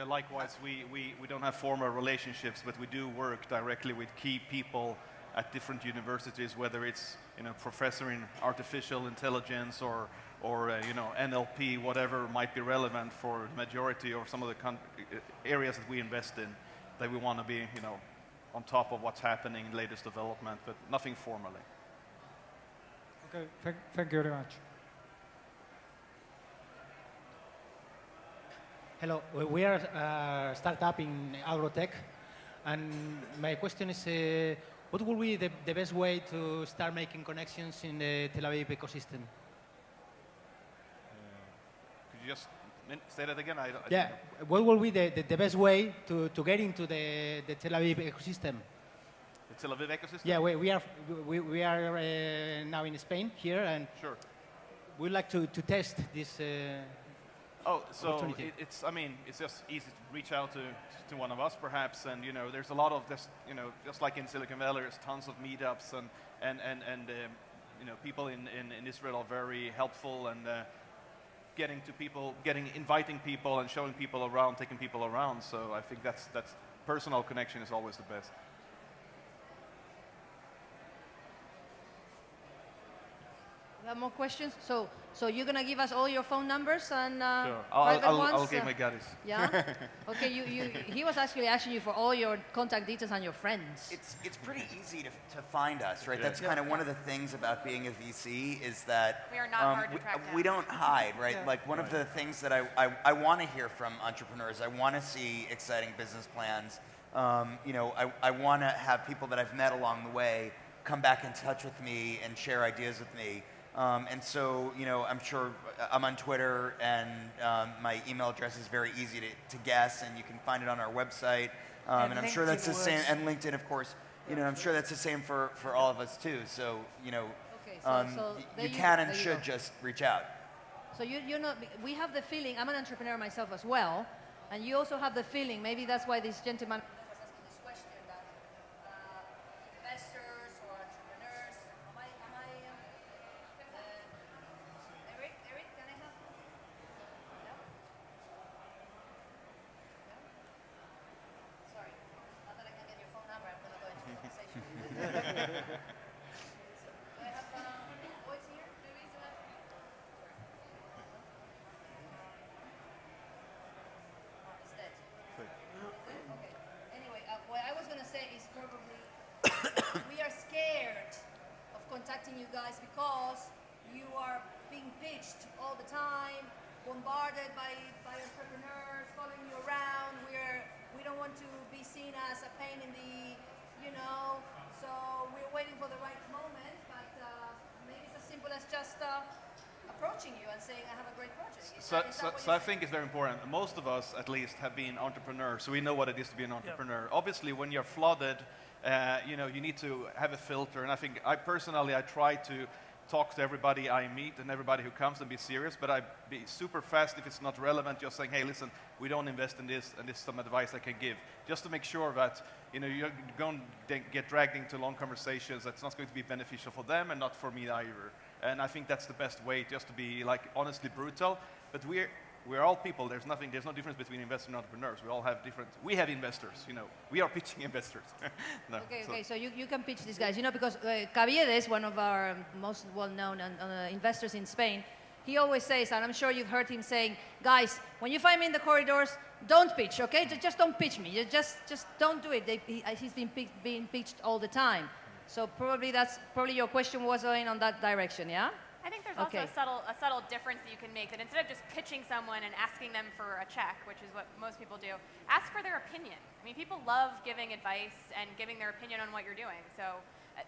Likewise, we don't have formal relationships, but we do work directly with key people at different universities, whether it's professor in artificial intelligence or NLP, whatever might be relevant for the majority or some of the areas that we invest in, that we want to be on top of what's happening in latest development, but nothing formally. Okay, thank you very much. Hello, we are a startup in agrotech, and my question is, what will be the best way to start making connections in the Tel Aviv ecosystem? Could you just say that again? Yeah, what will be the best way to get into the Tel Aviv ecosystem? The Tel Aviv ecosystem? Yeah, we are now in Spain here, and sure. we'd like to test this. So it's just easy to reach out to one of us, perhaps, and there's a lot of this, just like in Silicon Valley, there's tons of meetups, and people in Israel are very helpful, and inviting people and showing people around, taking people around. So I think that's personal connection is always the best. We have more questions? So you're going to give us all your phone numbers and sure. private ones? I'll give my gaddies. Yeah? Okay, he was actually asking you for all your contact details and your friends. It's pretty easy to find us, right? That's kind of one of the things about being a VC is that we are not hard to track down. We don't hide, right? Yeah. Like one of the things that I want to hear from entrepreneurs, I want to see exciting business plans. I want to have people that I've met along the way come back in touch with me and share ideas with me. And so, I'm sure I'm on Twitter, and my email address is very easy to guess, and you can find it on our website. And I'm sure that's the same, and LinkedIn, of course. I'm sure that's the same for all of us too. So, you can and should just reach out. So we have the feeling, I'm an entrepreneur myself as well, and you also have the feeling, maybe that's why this gentleman was asking this question, that investors or entrepreneurs, Eric, can I have? Sorry, not that I can get your phone number, I'm going to go into a conversation. Do I have voice here? Do we still have? It's dead. Okay. Anyway, what I was going to say is probably we are scared of contacting you guys because you are being pitched all the time, bombarded by entrepreneurs following you around. We don't want to be seen as a pain in the, so we're waiting for the right moment, but maybe it's as simple as just approaching you and saying, I have a great project. So I think it's very important. Most of us, at least, have been entrepreneurs, so we know what it is to be an entrepreneur. Yep. Obviously, when you're flooded, you need to have a filter. And I think I try to talk to everybody I meet and everybody who comes and be serious, but I'd be super fast if it's not relevant, just saying, hey, listen, we don't invest in this, and this is some advice I can give. Just to make sure that you're going to get dragged into long conversations that's not going to be beneficial for them and not for me either. And I think that's the best way, just to be honestly brutal. But we're all people. There's no difference between investors and entrepreneurs. We have investors, We are pitching investors. No, okay, so you can pitch these guys, because Caviedes, one of our most well-known investors in Spain, he always says, and I'm sure you've heard him saying, guys, when you find me in the corridors, don't pitch, okay? Just don't pitch me. You just don't do it. He's been being pitched all the time. So probably your question was going on that direction, yeah? I think there's also a subtle difference that you can make, that instead of just pitching someone and asking them for a check, which is what most people do, ask for their opinion. I mean, people love giving advice and giving their opinion on what you're doing. So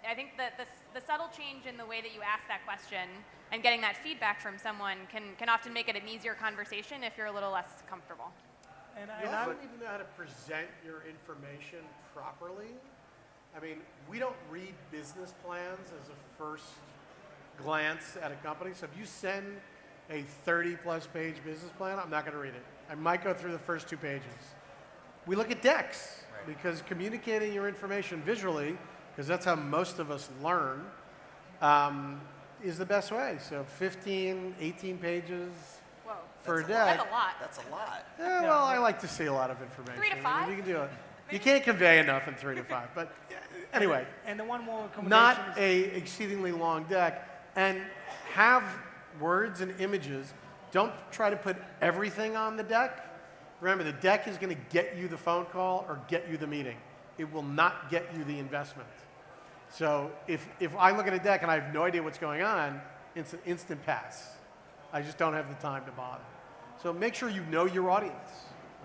I think that the subtle change in the way that you ask that question and getting that feedback from someone can often make it an easier conversation if you're a little less comfortable. And I don't even know how to present your information properly. I mean, we don't read business plans as a first glance at a company. So if you send a 30-plus page business plan, I'm not going to read it. I might go through the first 2 pages. We look at decks because communicating your information visually, because that's how most of us learn, is the best way. So 15, 18 pages for a deck. That's a lot. That's a lot. Yeah, well, I like to see a lot of information. 3 to 5? You can do it. You can't convey enough in 3 to 5. But anyway, and the one more recommendation not a exceedingly long deck. And have words and images. Don't try to put everything on the deck. Remember, the deck is going to get you the phone call or get you the meeting. It will not get you the investment. So if I look at a deck and I have no idea what's going on, it's an instant pass. I just don't have the time to bother. So make sure you know your audience,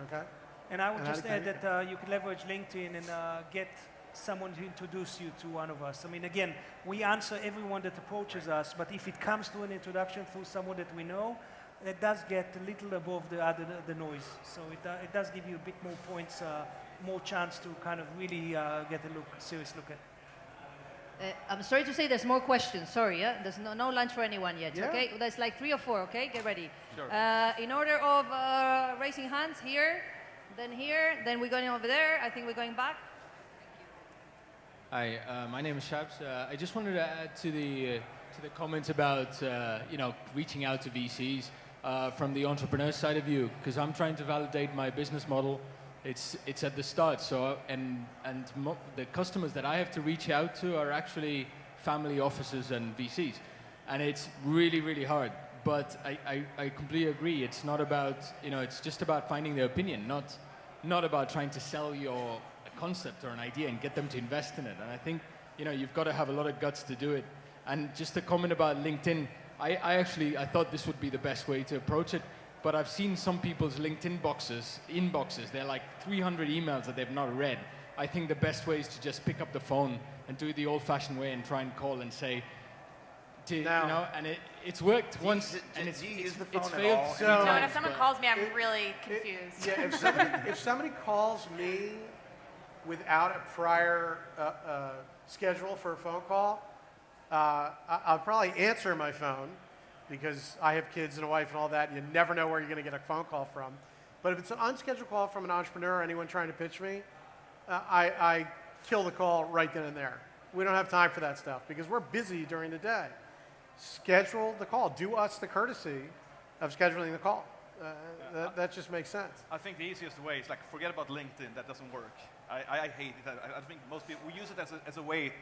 okay? And I would just add that you can leverage LinkedIn and get someone to introduce you to one of us. I mean, again, we answer everyone that approaches us, but if it comes to an introduction through someone that we know, it does get a little above the noise. So it does give you a bit more points, more chance to kind of really get a serious look at. I'm sorry to say there's more questions. Sorry, yeah? There's no lunch for anyone yet, okay? There's like 3 or 4, okay? Get ready. Sure. In order of raising hands, here, then we're going over there. I think we're going back. Hi, my name is Shabs. I just wanted to add to the comments about reaching out to VCs from the entrepreneur side of you, because I'm trying to validate my business model. It's at the start, so the customers that I have to reach out to are actually family offices and VCs, and it's really, really hard. But I completely agree. It's not about it's just about finding their opinion, not about trying to sell your concept or an idea and get them to invest in it. And I think you've got to have a lot of guts to do it. And just a comment about LinkedIn, I thought this would be the best way to approach it, but I've seen some people's LinkedIn inboxes, they're like 300 emails that they've not read. I think the best way is to just pick up the phone and do it the old-fashioned way and try and call and say, and it's worked once, and it's failed. So, and if someone calls me, I'm really confused. If somebody calls me without a prior schedule for a phone call, I'll probably answer my phone because I have kids and a wife and all that. And you never know where you're going to get a phone call from. But if it's an unscheduled call from an entrepreneur or anyone trying to pitch me, I kill the call right then and there. We don't have time for that stuff because we're busy during the day. Schedule the call. Do us the courtesy of scheduling the call. That just makes sense. I think the easiest way is forget about LinkedIn. That doesn't work. I hate it. I think most people, we use it as a way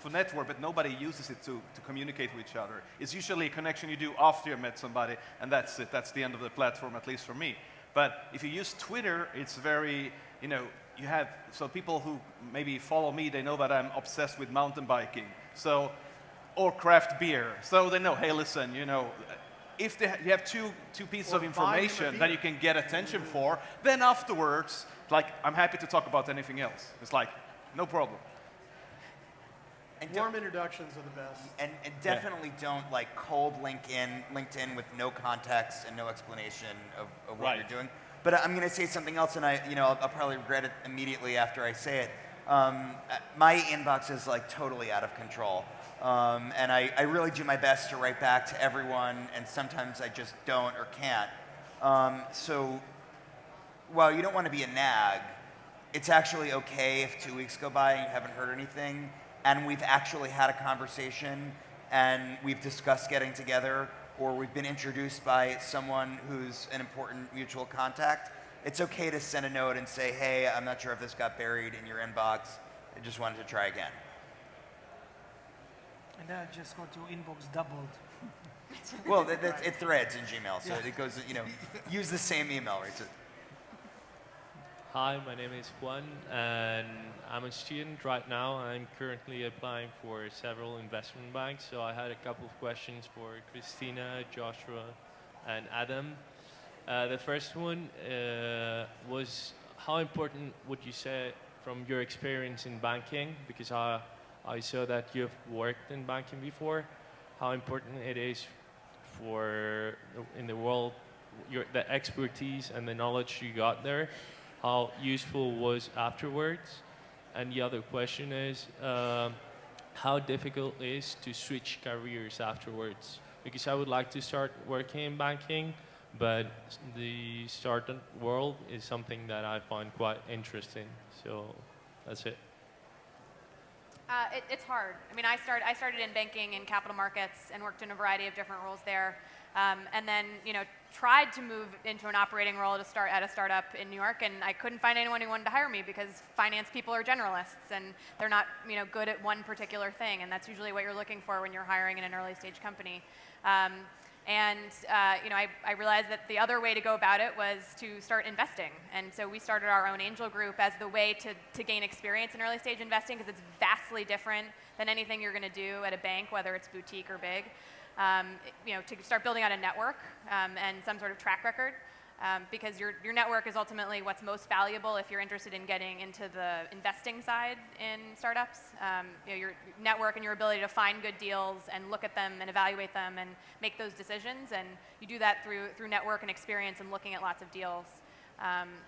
to network, but nobody uses it to communicate with each other. It's usually a connection you do after you met somebody, and that's it. That's the end of the platform, at least for me. But if you use Twitter, it's very, you have, so people who maybe follow me, they know that I'm obsessed with mountain biking. So, or craft beer. So they know, hey, listen, if you have two pieces of Or volume of information that you can get attention for, then afterwards, like, I'm happy to talk about anything else. It's like, no problem. And warm introductions are the best. And definitely don't like cold LinkedIn with no context and no explanation of what you're doing. But I'm going to say something else, and I'll probably regret it immediately after I say it. My inbox is like totally out of control. And I really do my best to write back to everyone, and sometimes I just don't or can't. So while you don't want to be a nag, it's actually okay if 2 weeks go by and you haven't heard anything, and we've actually had a conversation, and we've discussed getting together, or we've been introduced by someone who's an important mutual contact. It's okay to send a note and say, hey, I'm not sure if this got buried in your inbox. I just wanted to try again. And then I just got your inbox doubled. Well, it threads in Gmail, so it goes, use the same email, right? So, hi, my name is Juan, and I'm a student right now. I'm currently applying for several investment banks, so I had a couple of questions for Christina, Joshua, and Adam. The first one was, how important would you say from your experience in banking, because I saw that you've worked in banking before, how important it is for, in the world, the expertise and the knowledge you got there, how useful was afterwards? And the other question is, how difficult it is to switch careers afterwards? Because I would like to start working in banking, but the startup world is something that I find quite interesting. So that's it. It's hard. I mean, I started in banking and capital markets and worked in a variety of different roles there, and then tried to move into an operating role to start at a startup in New York, and I couldn't find anyone who wanted to hire me because finance people are generalists and they're not good at one particular thing, and that's usually what you're looking for when you're hiring in an early stage company. I realized that the other way to go about it was to start investing. And so we started our own angel group as the way to gain experience in early stage investing, because it's vastly different than anything you're going to do at a bank, whether it's boutique or big. To start building out a network and some sort of track record. Because your network is ultimately what's most valuable if you're interested in getting into the investing side in startups. Your network and your ability to find good deals and look at them and evaluate them and make those decisions, and you do that through network and experience and looking at lots of deals.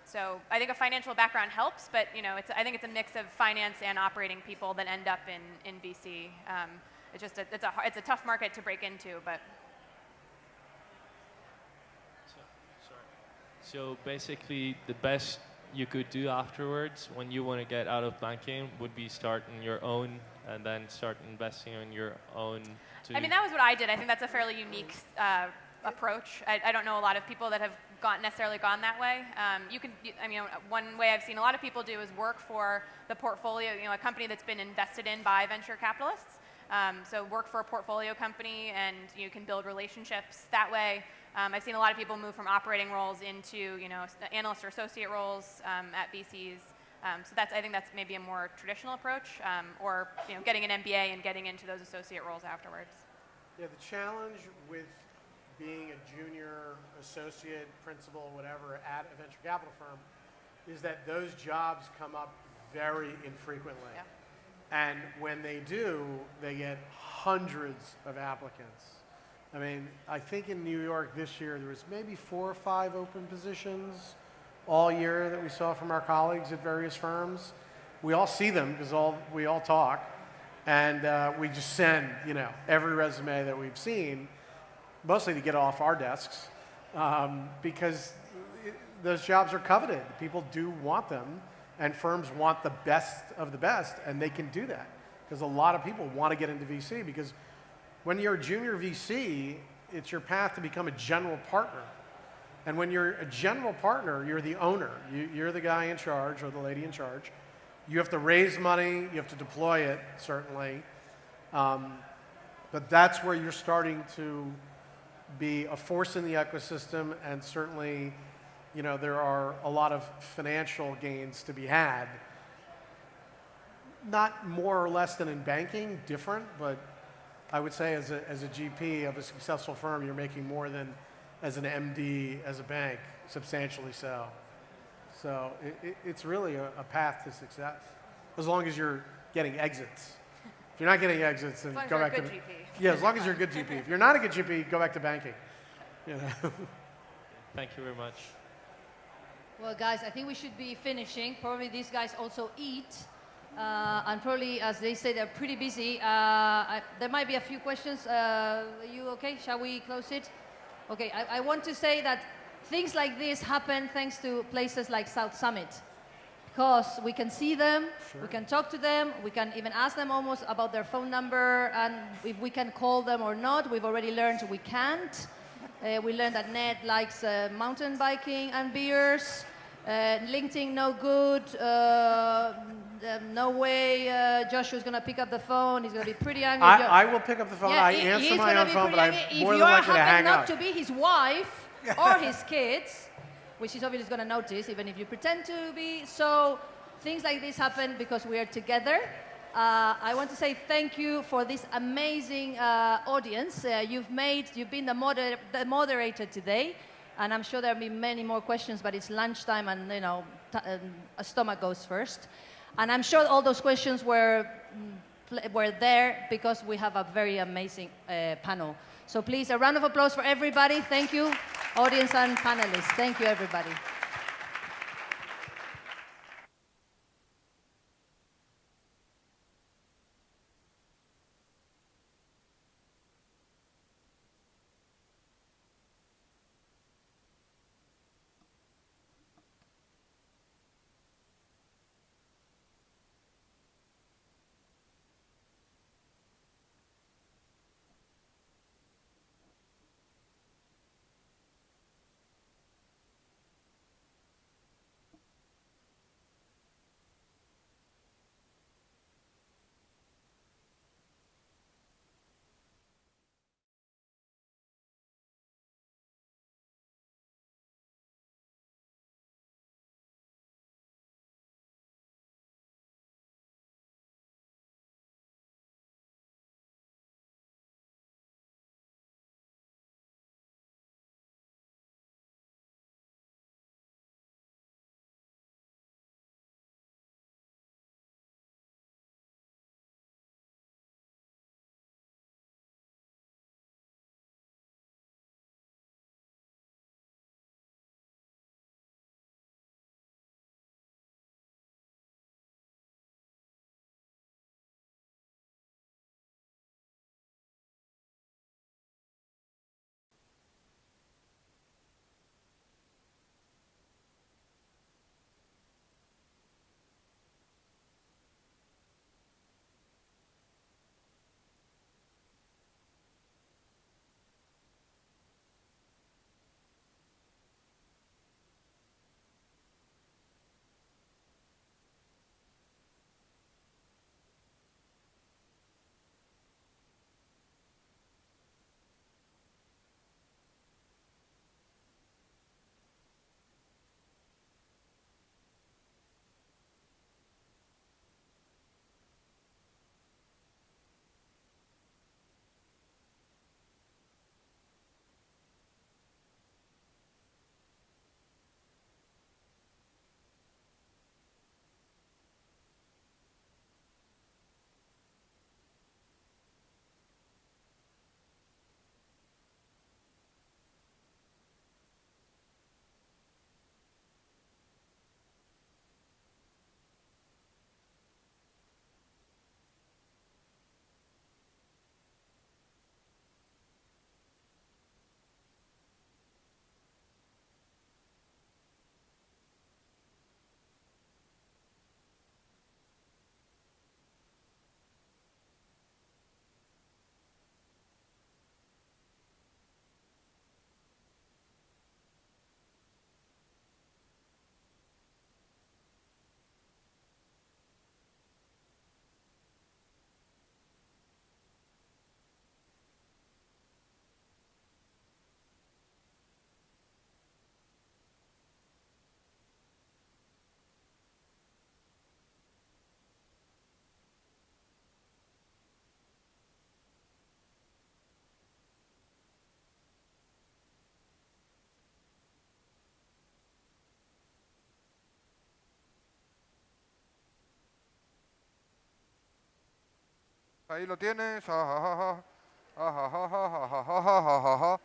So I think a financial background helps, but I think it's a mix of finance and operating people that end up in VC. It's a tough market to break into, but. So basically, the best you could do afterwards when you want to get out of banking would be starting your own and then start investing on your own. I mean, that was what I did. I think that's a fairly unique approach. I don't know a lot of people that have necessarily gone that way. One way I've seen a lot of people do is work for the portfolio, a company that's been invested in by venture capitalists. So work for a portfolio company, and you can build relationships that way. I've seen a lot of people move from operating roles into analyst or associate roles at VCs. So I think that's maybe a more traditional approach, or getting an MBA and getting into those associate roles afterwards. Yeah, the challenge with being a junior associate, principal, whatever, at a venture capital firm is that those jobs come up very infrequently. Yeah. And when they do, they get hundreds of applicants. I mean, I think in New York this year, there was maybe 4 or 5 open positions all year that we saw from our colleagues at various firms. We all see them because we all talk, and we just send, every resume that we've seen, mostly to get off our desks, because those jobs are coveted. People do want them, and firms want the best of the best, and they can do that because a lot of people want to get into VC, because when you're a junior VC, it's your path to become a general partner. And when you're a general partner, you're the owner. You're the guy in charge or the lady in charge. You have to raise money. You have to deploy it, certainly. But that's where you're starting to be a force in the ecosystem, and certainly, there are a lot of financial gains to be had. Not more or less than in banking, different, but I would say as a GP of a successful firm, you're making more than as an MD as a bank, substantially so. So it's really a path to success, as long as you're getting exits. If you're not getting exits, then As long as go you're a back to good GP. yeah. As long as you're a good GP. If you're not a good GP, go back to banking. You know? Thank you very much. Well, guys, I think we should be finishing. Probably these guys also eat. And probably, as they say, they're pretty busy. There might be a few questions. Are you okay? Shall we close it? Okay, I want to say that things like this happen thanks to places like South Summit. Because we can see them, we can talk to them, we can even ask them almost about their phone number and if we can call them or not. We've already learned we can't. We learned that Ned likes mountain biking and beers. LinkedIn, no good. No way Joshua's going to pick up the phone. He's going to be pretty angry. I will pick up the phone. Yeah, I answer my own phone, but I'm if more you than are likely to hang happen not up. to be his wife or his kids, which he's obviously going to notice, even if you pretend to be. So things like this happen because we are together. I want to say thank you for this amazing audience. You've been the moderator today, and I'm sure there'll be many more questions. But it's lunchtime, and a stomach goes first. And I'm sure all those questions were there because we have a very amazing panel. So please, a round of applause for everybody. Thank you, audience and panelists. Thank you, everybody. Ahí lo tienes. Ajajaja. Ajajaja.